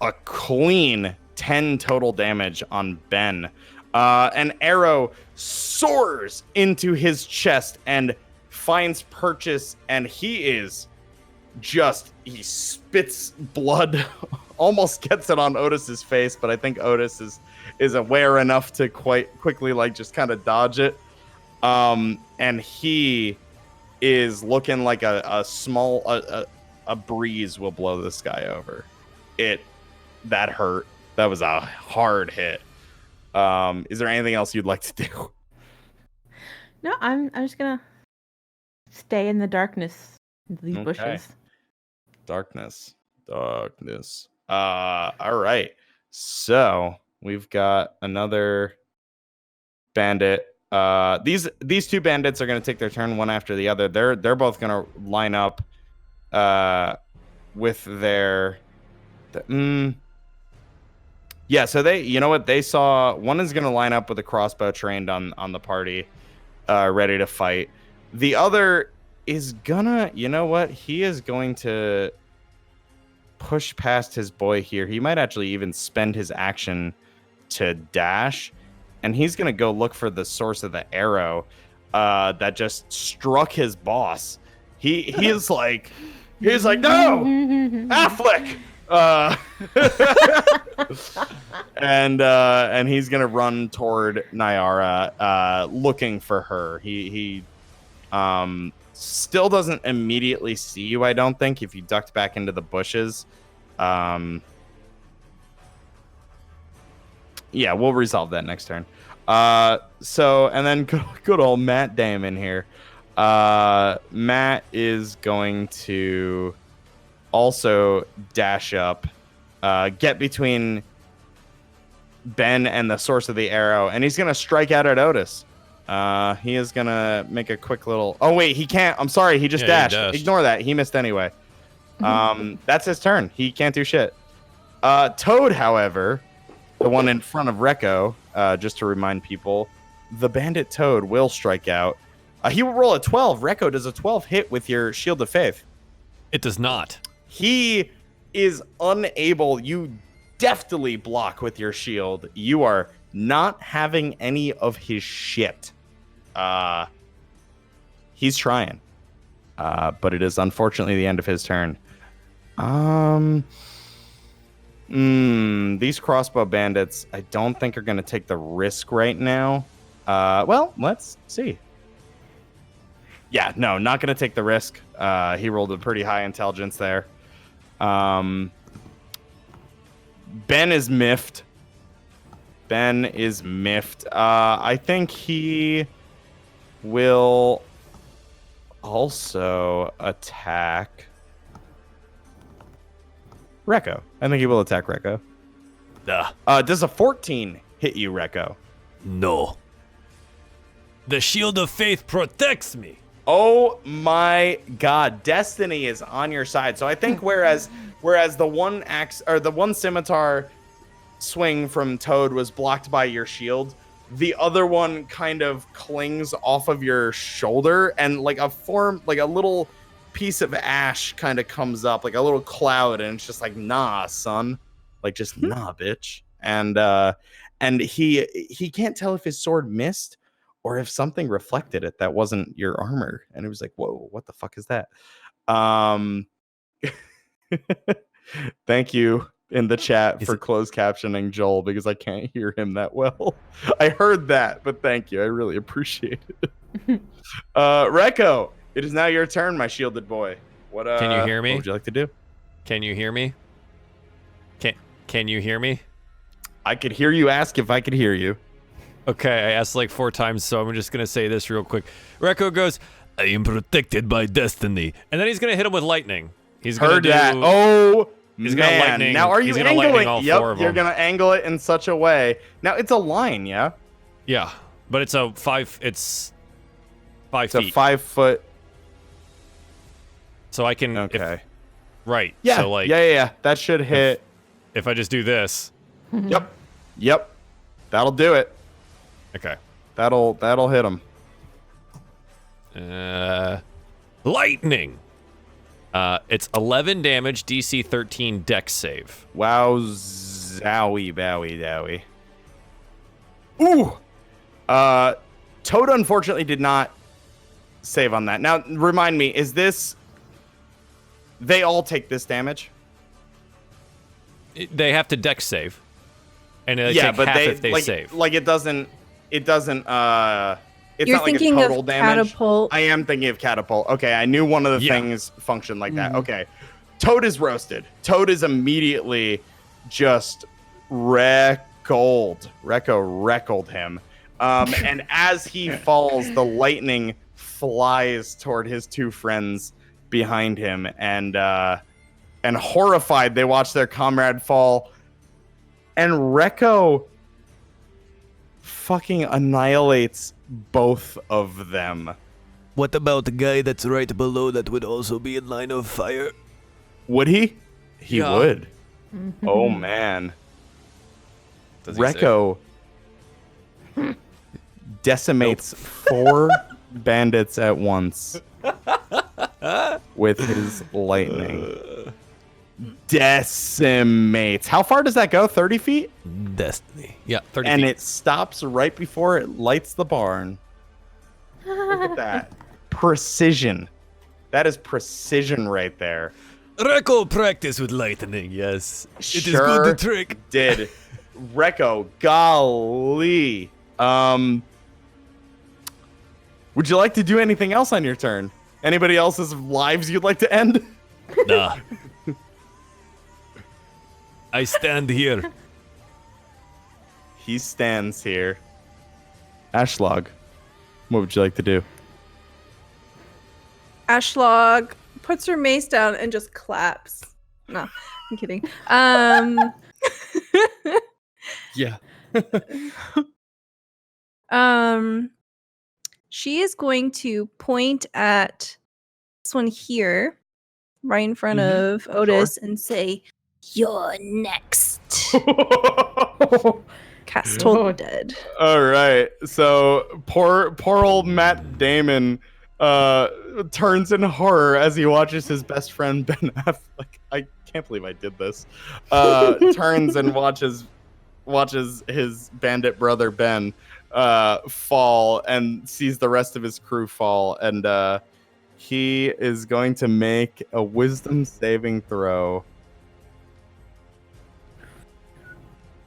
a clean 10 total damage on Ben. An arrow soars into his chest and finds purchase, and he spits blood, almost gets it on Otis's face, but I think Otis is aware enough to quite quickly like just kind of dodge it. And he is looking like a small breeze will blow this guy over. That hurt. That was a hard hit. Is there anything else you'd like to do? No, I'm just gonna stay in the darkness of these Okay. bushes. Darkness. All right. So we've got another bandit. These two bandits are gonna take their turn one after the other. They're both gonna line up with their yeah, so they saw one is gonna line up with a crossbow trained on the party, ready to fight. The other is gonna, he is going to push past his boy here. He might actually even spend his action to dash, and he's gonna go look for the source of the arrow that just struck his boss. He's like, no, Affleck. And he's gonna run toward Nyara, looking for her. He still doesn't immediately see you, I don't think, if you ducked back into the bushes. Yeah, we'll resolve that next turn. And then good old Matt Damon here. Matt is going to also dash up, get between Ben and the source of the arrow, and he's gonna strike out at Otis. He is gonna make a quick little. Oh wait, he can't. I'm sorry, he just dashed. Ignore that. He missed anyway. That's his turn. He can't do shit. Toad, however, the one in front of Rekko, just to remind people, the bandit Toad will strike out. He will roll a 12. Rekko, does a 12 hit with your Shield of Faith? It does not. He is unable. You deftly block with your shield. You are not having any of his shit. He's trying. But it is unfortunately the end of his turn. These crossbow bandits, I don't think are going to take the risk right now. Well, let's see. Yeah, no, not going to take the risk. He rolled a pretty high intelligence there. Ben is miffed. I think he will also attack Rekko. I think he will attack Rekko. Does a 14 hit you, Rekko? No. The shield of faith protects me. Oh my God, destiny is on your side. So I think whereas the one axe or the one scimitar swing from Toad was blocked by your shield, the other one kind of clings off of your shoulder, and like a little piece of ash kind of comes up, like a little cloud, and it's just like, nah, son, like just nah, bitch. And he can't tell if his sword missed or if something reflected it that wasn't your armor, and it was like, whoa, what the fuck is that? Thank you in the chat for closed captioning Joel, because I can't hear him that well. I heard that, but thank you. I really appreciate it. Rekko, it is now your turn, my shielded boy. What Can you hear me? What would you like to do? Can you hear me? Can you hear me? I could hear you ask if I could hear you. Okay, I asked like 4 times, so I'm just gonna say this real quick. Rekko goes, I am protected by destiny. and then he's gonna hit him with lightning. He's Heard gonna that. do. Oh, He's gonna man. lightning- Now, are you he's gonna lightning angling? all Yep, 4 of you're them. gonna angle it in such a way. Now it's a line, yeah. Yeah, but it's a 5. It's 5 It's a feet. 5 foot. So I can. Okay. Right. Yeah. So like, yeah. That should hit. if I just do this. Yep. That'll do it. Okay. That'll hit him. Lightning. It's 11 damage, DC 13 dex save. Wow, zowie, bowie, dowie. Ooh. Toad unfortunately did not save on that. Now, remind me, is this? They all take this damage. They have to dex save, and they Yeah, take but half they if they like save. like it doesn't. It's You're not like a thinking total of damage. catapult. I am thinking of catapult. Okay, I knew one of the Yeah. things functioned like that. Okay. Toad is roasted. Toad is immediately just wreckled him. And as he falls, the lightning flies toward his 2 friends behind him, and horrified, they watch their comrade fall. And Rekko fucking annihilates both of them. What about the guy that's right below that would also be in line of fire? Would he? He Yeah. would. Oh man. Does he save? Rekko decimates 4 bandits at once with his lightning. Decimates. How far does that go? 30 feet? Destiny. Yeah, 30 And feet. it stops right before it lights the barn. Look at that. Precision. That is precision right there. Rekko practice with lightning, yes. It is Sure good to trick. did. Rekko, golly. Would you like to do anything else on your turn? Anybody else's lives you'd like to end? Nah. I stand here. He stands here. Ashlog, what would you like to do? Ashlog puts her mace down and just claps. No, I'm kidding. Yeah. She is going to point at this one here, right in front of Otis, and say, "You're next." Cast Toll Dead. All right. So poor old Matt Damon turns in horror as he watches his best friend Ben Affleck. I can't believe I did this. Turns and watches his bandit brother Ben fall, and sees the rest of his crew fall, and he is going to make a wisdom saving throw.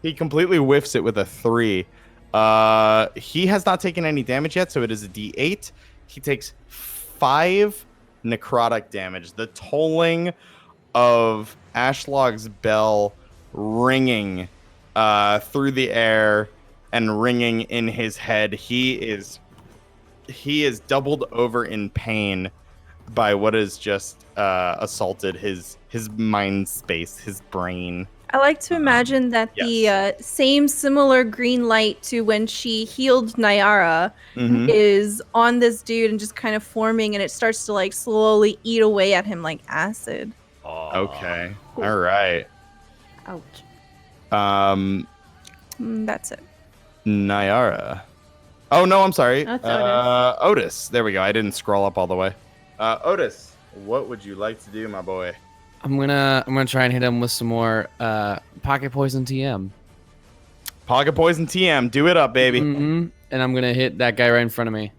He completely whiffs it with a 3. He has not taken any damage yet, so it is a D8. He takes 5 necrotic damage. The tolling of Ashlog's bell ringing through the air and ringing in his head. He is doubled over in pain by what has just assaulted his mind space, his brain. I like to imagine that Yes. the same similar green light to when she healed Nyara Mhm. is on this dude and just kind of forming, and it starts to like slowly eat away at him like acid. Okay. All right. Ouch. That's it. Nyara. Oh no, I'm sorry. That's Otis. Otis. There we go. I didn't scroll up all the way. Otis, what would you like to do, my boy? I'm gonna try and hit him with some more pocket poison TM. Pocket poison TM. Do it up, baby. Mm-hmm. And I'm gonna hit that guy right in front of me.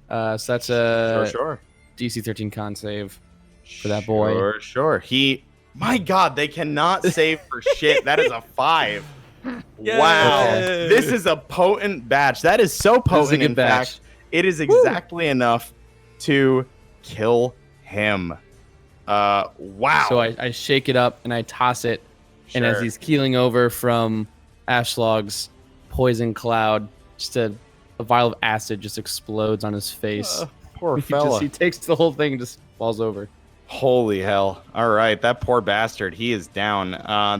So that's a Sure. DC 13 con save for that boy. Sure. My God, they cannot save for shit. That is a 5. Wow. Yay. This is a potent batch. That is so This is a potent. good In batch. fact, it is exactly enough to kill him. Wow. So I shake it up and I toss it, and as Sure. he's keeling over from Ashlog's poison cloud, just a vial of acid just explodes on his face. Poor He fella. he takes the whole thing and just falls over. Holy hell. All right, that poor bastard. He is down.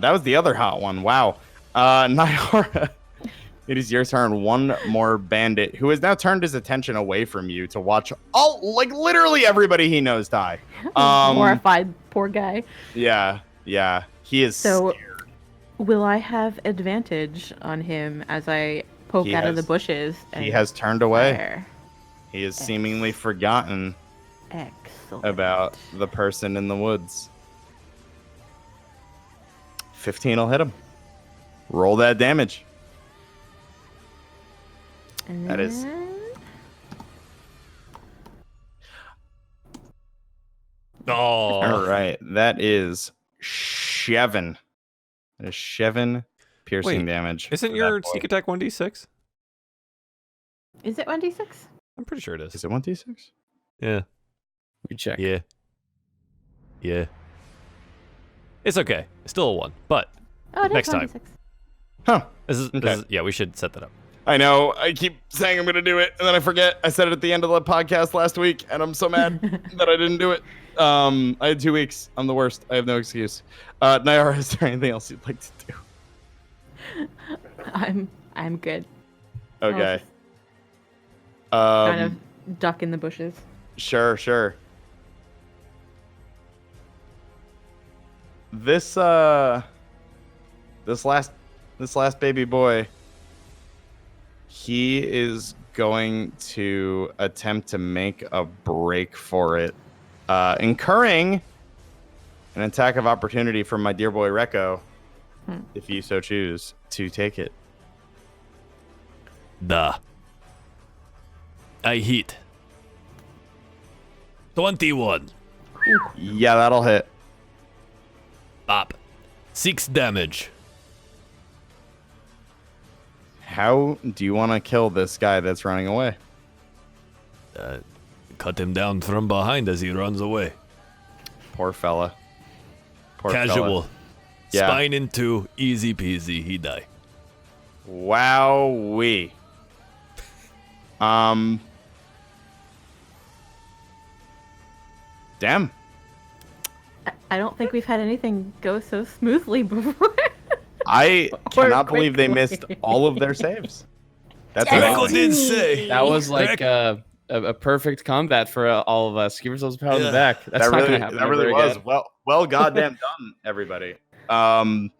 That was the other hot one. Wow. Nyara, it is your turn. One more bandit who has now turned his attention away from you to watch literally everybody he knows die. Horrified, poor guy. Yeah. He is So, scared. will I have advantage on him as I poke He out of the has- bushes? He and has turned away. fire? He has seemingly forgotten Excellent. about the person in the woods. 15 will hit him. Roll that damage. And that is- then- Oh. All right, that is Shevin. That is Shevin piercing Wait, damage. Isn't for your that boy. sneak attack 1d6? Is it 1d6? I'm pretty sure it is. Is it 1d6? Yeah. We check. Yeah. It's okay. It's still a 1, but Oh, it is Next time. 1d6. Huh. this is yeah, we should set that up. I know. I keep saying I'm going to do it, and then I forget. I said it at the end of the podcast last week, and I'm so mad that I didn't do it. I had 2 weeks. I'm the worst. I have no excuse. Nyara, is there anything else you'd like to do? I'm good. Okay. Kind of duck in the bushes. Sure. This last baby boy, he is going to attempt to make a break for it, incurring an attack of opportunity from my dear boy Rekko, if you so choose to take it. I hit. 21. Yeah, that'll hit. Bop. 6 damage. How do you want to kill this guy that's running away? Cut him down from behind as he runs away. Poor fella. Casual. Yeah. Spine in 2. Easy peasy. He die. Wowee. Damn. I don't think we've had anything go so smoothly before. I Or cannot believe they missed quickly. all of their saves. That's Rekko amazing. did say. That was like a perfect combat for all of us. Give ourselves a pat on the Yeah. back. That's That not really, gonna happen. that really ever was. again. Well goddamn done, everybody. That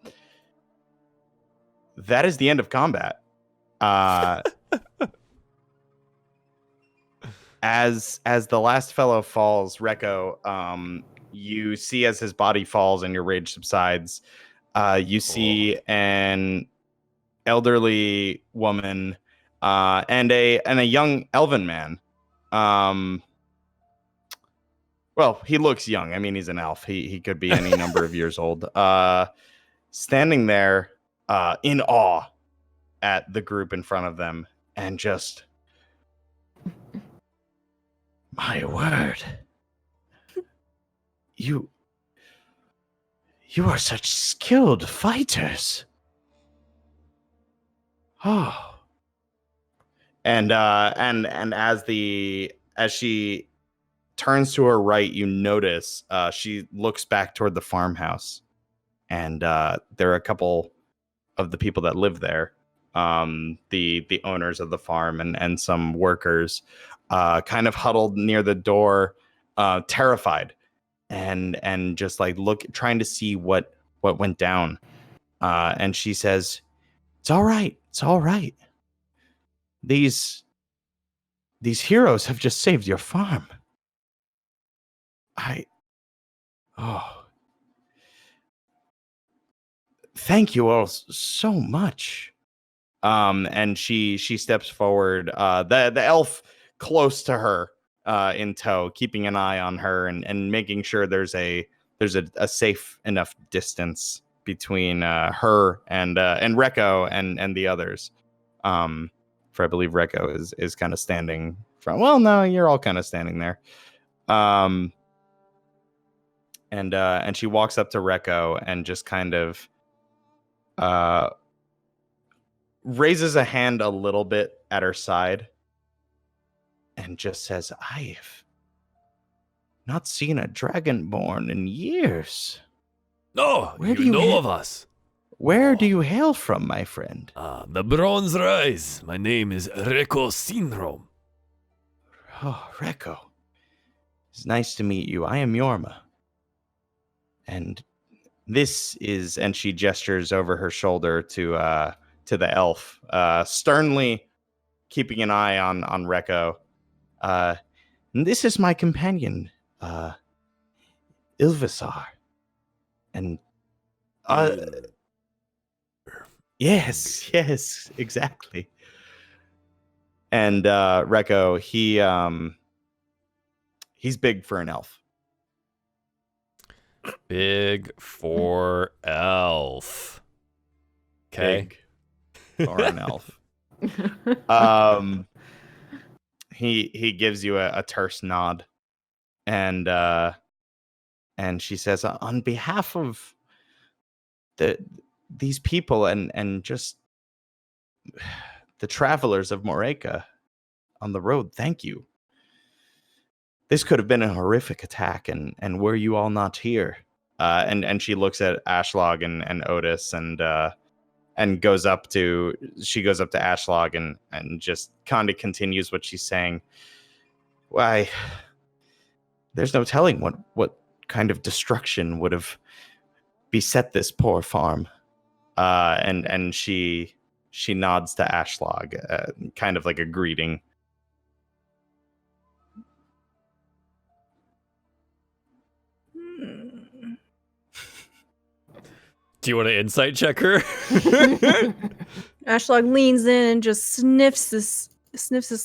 is the end of combat. As the last fellow falls, Rekko, you see as his body falls and your rage subsides, you see an elderly woman and a young elven man. Well, he looks young. I mean, he's an elf. He could be any number of years old. Standing there in awe at the group in front of them and just, my word. You You are such skilled fighters. Oh. And as she turns to her right, you notice she looks back toward the farmhouse, and there are a couple of the people that live there, the owners of the farm and some workers, kind of huddled near the door, terrified, and just like trying to see what went down. And she says, "It's all right. It's all right. These heroes have just saved your farm. Thank you all so much." And she steps forward, the elf close to her, in tow, keeping an eye on her and making sure there's a safe enough distance between her and Rekko and the others. For I believe Rekko is kind of standing from. Well, no, you're all kind of standing there. And she walks up to Rekko and just kind of raises a hand a little bit at her side and just says, "I've not seen a dragonborn in years. Oh, Where do you you know ha- of us. Where do you hail from, my friend?" The Bronze Rise. My name is Reko Syndrome. "Oh, Rekko. It's nice to meet you. I am Yorma. And this is," and she gestures over her shoulder to the elf, sternly keeping an eye on Rekko. "This is my companion, Ilvisar. And yes, exactly." And Rekko, he's big for an elf. Big for elf. Okay. Big for an elf. He gives you a terse nod, and she says, "On behalf of these people and just the travelers of Moreka on the road, thank you. This could have been a horrific attack, and were you all not here?" And she looks at Ashlog and Otis, and goes up to Ashlog and just kind of continues what she's saying. "Why, there's no telling what kind of destruction would have beset this poor farm." And she nods to Ashlog, kind of like a greeting. Do you want to insight check her? Ashlog leans in and just sniffs this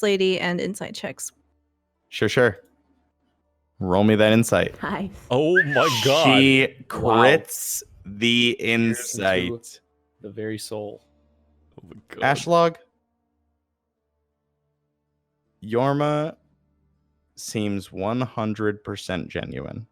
lady and insight checks. Sure. Roll me that insight. Nice. Oh my god. She crits the insight. The very soul. Oh my god. Ashlog, Yorma seems 100% genuine.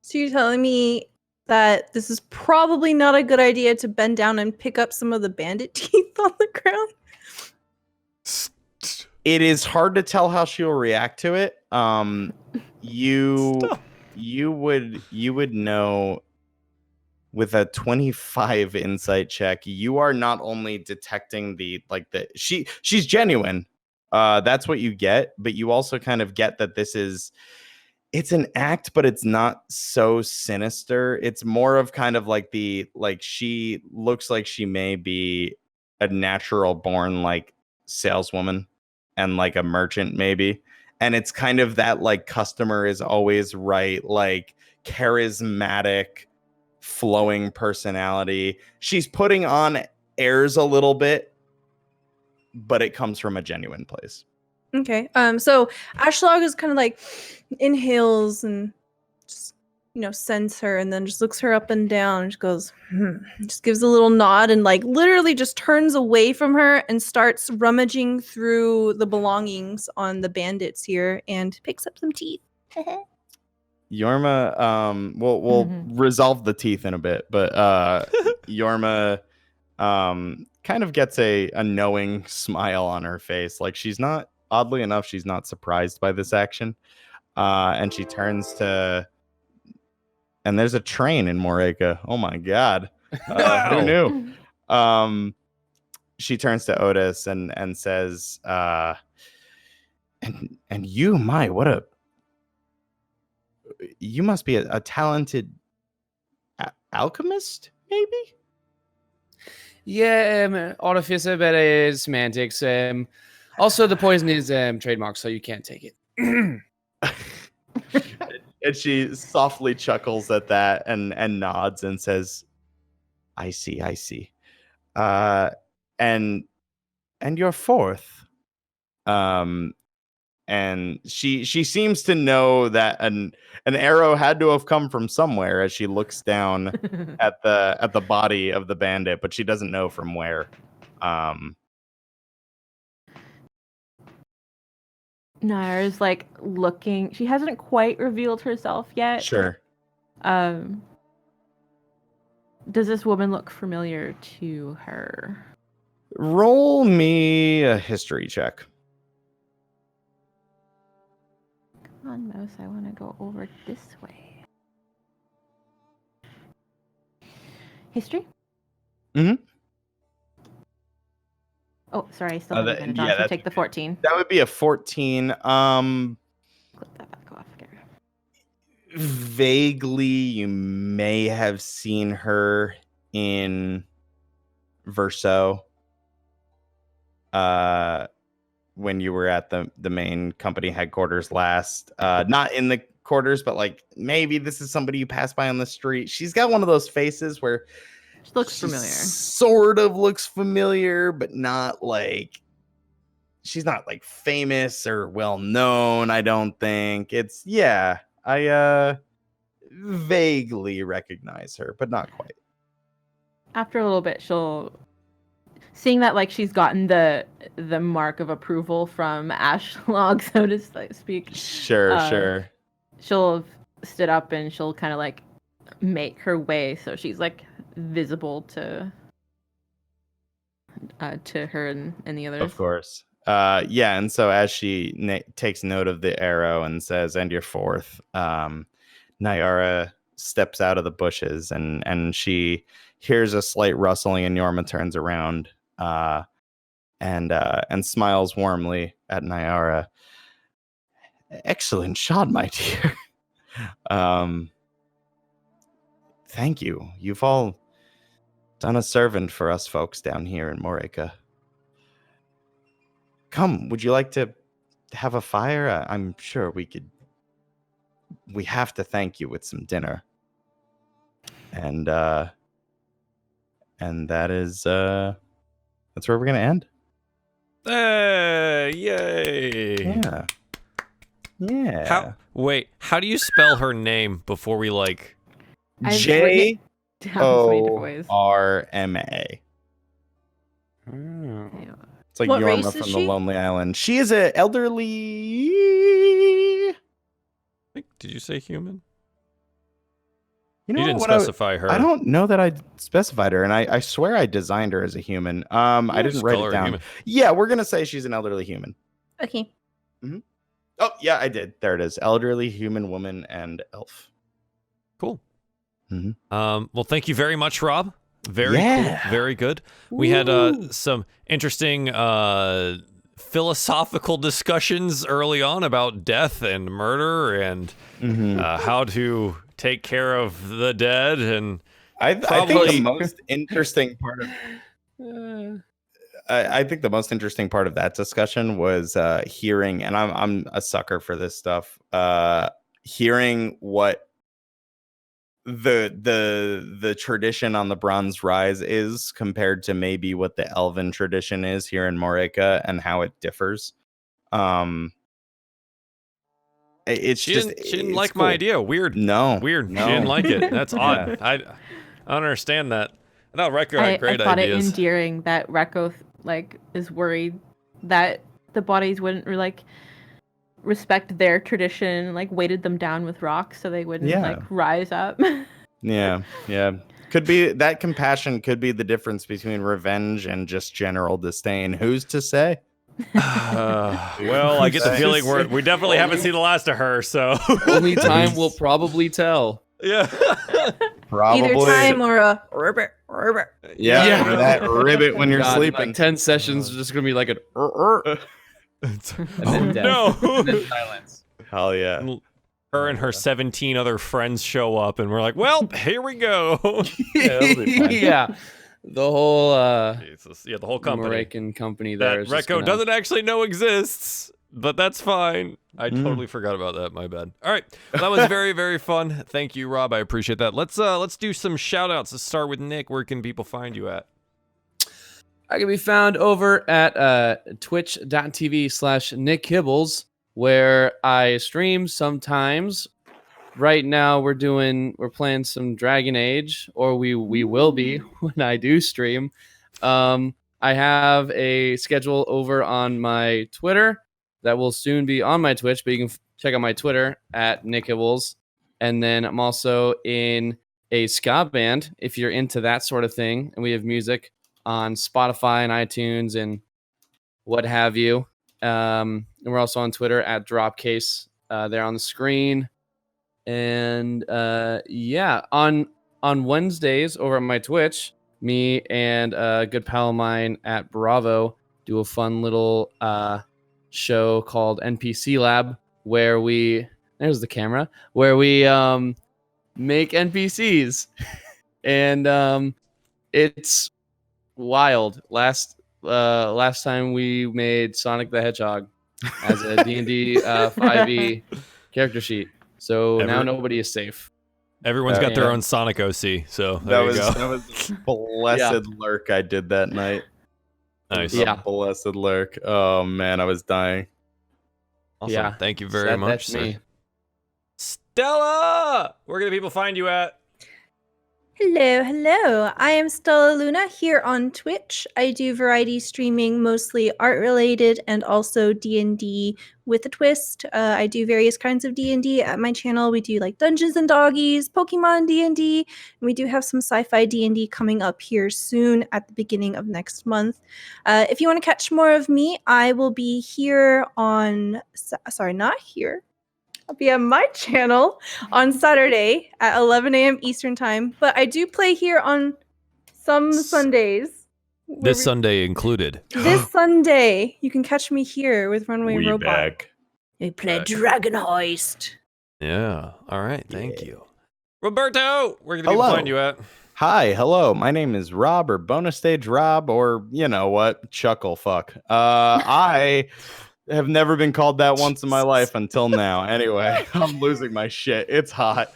So you're telling me that this is probably not a good idea to bend down and pick up some of the bandit teeth on the ground? It is hard to tell how she'll react to it. You would know with a 25 insight check. You are not only detecting she's genuine. That's what you get, but you also kind of get that it's an act, but it's not so sinister. It's more of kind of like she looks like she may be a natural born like saleswoman and like a merchant maybe. And it's kind of that like customer is always right, like charismatic, flowing personality. She's putting on airs a little bit, but it comes from a genuine place. Okay. So Ashlog is kind of like inhales and just sends her, and then just looks her up and down and just goes, just gives a little nod and like literally just turns away from her and starts rummaging through the belongings on the bandits here and picks up some teeth. Yorma, we'll resolve the teeth in a bit, but Yorma kind of gets a knowing smile on her face. Like she's not, oddly enough, she's not surprised by this action. And she turns to, and there's a train in Moreka. Oh my god. Who knew? She turns to Otis and says, and you, you must be a talented alchemist, maybe? Yeah, artificer, but it's semantics. Also, the poison is trademark, so you can't take it. And she softly chuckles at that and nods and says, I see. And you're fourth. And she seems to know that an arrow had to have come from somewhere as she looks down at the body of the bandit, but she doesn't know from where. Naira's like looking. She hasn't quite revealed herself yet. Sure. Does this woman look familiar to her? Roll me a history check. Come on, Mouse. I want to go over this way. History? Mm-hmm. Oh, sorry. I still haven't been adjusted. So take the 14. That would be a 14. Clip that back off. Get rid of it. Vaguely, you may have seen her in Verso. When you were at the main company headquarters last. Not in the quarters, but like maybe this is somebody you pass by on the street. She's got one of those faces where she looks familiar. Sort of looks familiar, but not like she's not like famous or well known, I don't think. I vaguely recognize her, but not quite. After a little bit, she'll seeing that like she's gotten the mark of approval from Ashlog, so to speak. Sure. She'll have stood up and she'll kind of like make her way so she's like visible to her and the others. Of course. And so as she takes note of the arrow and says, and you're fourth, Nyara steps out of the bushes and she hears a slight rustling and Yorma turns around and smiles warmly at Nyara. Excellent shot, my dear. Thank you. You've all done a servant for us folks down here in Moreka. Come, would you like to have a fire? I'm sure we have to thank you with some dinner. And that is that's where we're gonna end. Hey, yay! Yeah. How do you spell her name before we like? JORMA. It's like What Yorma race is from the she? Lonely Island. She is an elderly. Did you say human? You didn't what specify her. I don't know that I specified her, and I swear I designed her as a human. I didn't write it down. Yeah, we're gonna say she's an elderly human. Okay. Mm-hmm. Oh yeah, I did. There it is. Elderly human, woman, and elf. Cool. Mm-hmm. Well, thank you very much, Rob. Very cool. Very good. We had some interesting philosophical discussions early on about death and murder and how to take care of the dead. And I think the most interesting part of I think the most interesting part of that discussion was hearing, and I'm a sucker for this stuff. Hearing what the tradition on the Bronze Rise is compared to maybe what the Elven tradition is here in Moreka and how it differs. She didn't like my idea. Weird. No. She didn't like it. That's odd. I don't understand that. I thought Rekko had great I thought ideas. it endearing that Rekko like is worried that the bodies wouldn't respect their tradition, like weighted them down with rocks so they wouldn't like rise up. Yeah. Could be that compassion could be the difference between revenge and just general disdain. Who's to say? Well, I get the feeling we definitely haven't seen the last of her, so Only time will probably tell. yeah. Probably. Either time or a ribbit. Yeah, or that ribbit when you're God, sleeping. like 10 sessions is just gonna be like an and then death. No. And then silence. Hell yeah. Her and her 17 other friends show up, and we're like, well, here we go. Yeah. The whole Jesus. Yeah, the whole company. American company there That is just Recco gonna- doesn't actually know exists, but that's fine. I totally forgot about that. My bad. All right, well, that was very, very fun. Thank you, Rob. I appreciate that. Let's do some shout outs. Let's start with Nick. Where can people find you at? I can be found over at twitch.tv/Nick Kibbles, where I stream sometimes. Right now we're playing some Dragon Age, or we will be when I do stream. I have a schedule over on my Twitter that will soon be on my Twitch, but you can check out my Twitter at Nick Kibbles. And then I'm also in a ska band if you're into that sort of thing, and we have music on Spotify and iTunes and what have you. And we're also on Twitter at Dropcase. There on the screen. And yeah, on Wednesdays over on my Twitch, me and a good pal of mine at Bravo do a fun little show called NPC Lab, where there's the camera, where we make NPCs. And it's wild. Last time we made Sonic the Hedgehog as a D&D 5e character sheet. So now nobody is safe. Everyone's got their own Sonic OC, so That there you was go. that was a blessed lurk I did that night. Nice. Yeah, blessed lurk. Oh man, I was dying. Awesome. Yeah. Thank you very much, That's sir. me. Stella, where can people find you at? Hello. I am Stella Luna here on Twitch. I do variety streaming, mostly art related, and also D&D with a twist. I do various kinds of D&D at my channel. We do like Dungeons and Doggies, Pokemon D&D, and we do have some sci-fi D&D coming up here soon at the beginning of next month. If you want to catch more of me, I will be here on not here. I'll be on my channel on Saturday at 11 a.m. Eastern Time. But I do play here on some Sundays. This Sunday included. This Sunday, you can catch me here with Runway We Robot. back. We play Dragon Heist. Yeah. All right. Thank you. Roberto, where can people Hello. find you at? Hi, hello. My name is Rob, or Bonus Stage Rob, or you know what, Chuckle Fuck. I have never been called that once in my life until now. Anyway, I'm losing my shit. It's hot.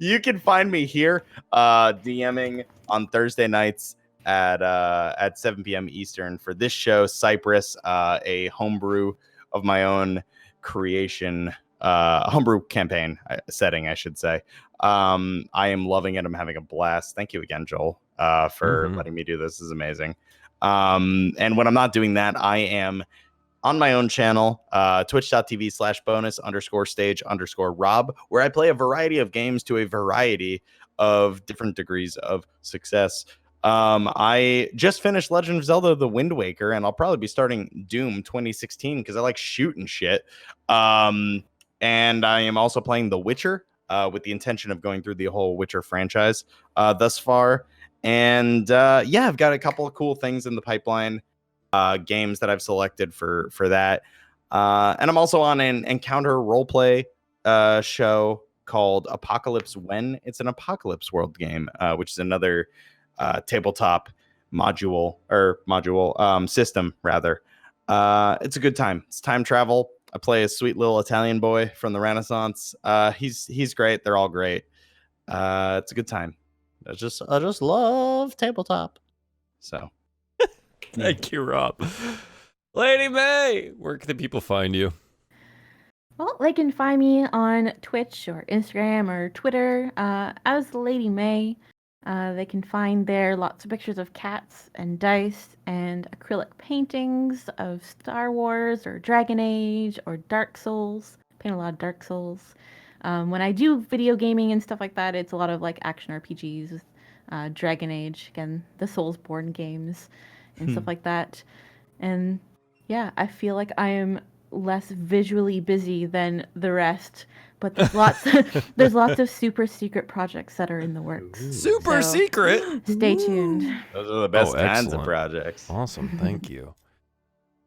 You can find me here, DMing on Thursday nights at 7 p.m. Eastern for this show, Cypress, a homebrew of my own creation, homebrew campaign setting, I should say. I am loving it. I'm having a blast. Thank you again, Joel, for letting me do this. This is amazing. And when I'm not doing that, I am on my own channel, twitch.tv/bonus_stage_Rob, where I play a variety of games to a variety of different degrees of success. I just finished Legend of Zelda The Wind Waker, and I'll probably be starting Doom 2016 because I like shooting shit. And I am also playing The Witcher with the intention of going through the whole Witcher franchise thus far. And yeah, I've got a couple of cool things in the pipeline. Games that I've selected for that. And I'm also on an Encounter roleplay show called Apocalypse When. It's an Apocalypse World game, which is another tabletop module system, rather. It's a good time. It's time travel. I play a sweet little Italian boy from the Renaissance. He's great. They're all great. It's a good time. I just love tabletop. So Thank you, Rob. Lady May, where can the people find you? Well, they can find me on Twitch or Instagram or Twitter as Lady May. They can find there lots of pictures of cats and dice and acrylic paintings of Star Wars or Dragon Age or Dark Souls. Paint a lot of Dark Souls. When I do video gaming and stuff like that, it's a lot of like action RPGs, Dragon Age, again, the Soulsborne games and stuff like that. And yeah, I feel like I am less visually busy than the rest, but there's lots of super secret projects that are in the works. Super So, secret. Stay tuned. Those are the best kinds of excellent. projects. Awesome, thank you.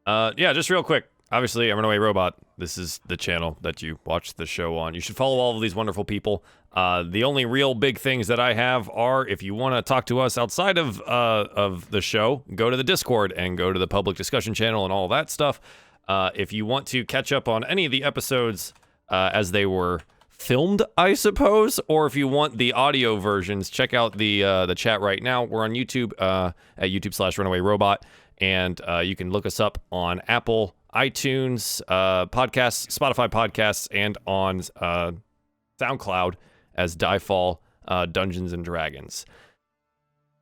Yeah, just real quick. Obviously, I'm Runaway Robot. This is the channel that you watch the show on. You should follow all of these wonderful people. The only real big things that I have are, if you want to talk to us outside of the show, go to the Discord and go to the public discussion channel and all that stuff. If you want to catch up on any of the episodes as they were filmed, I suppose, or if you want the audio versions, check out the chat right now. We're on YouTube at YouTube/Runaway Robot, and you can look us up on Apple, iTunes, podcasts, Spotify podcasts, and on SoundCloud as DieFall Dungeons and Dragons.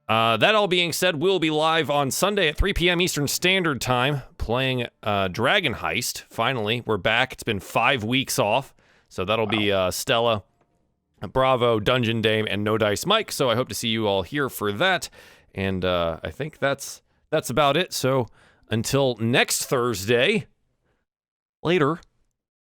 That all being said, we'll be live on Sunday at 3 p.m. Eastern Standard Time playing Dragon Heist. Finally, we're back. It's been 5 weeks off, so that'll be Stella, Bravo, Dungeon Dame, and No Dice Mike. So I hope to see you all here for that. And I think that's about it. So until next Thursday, later.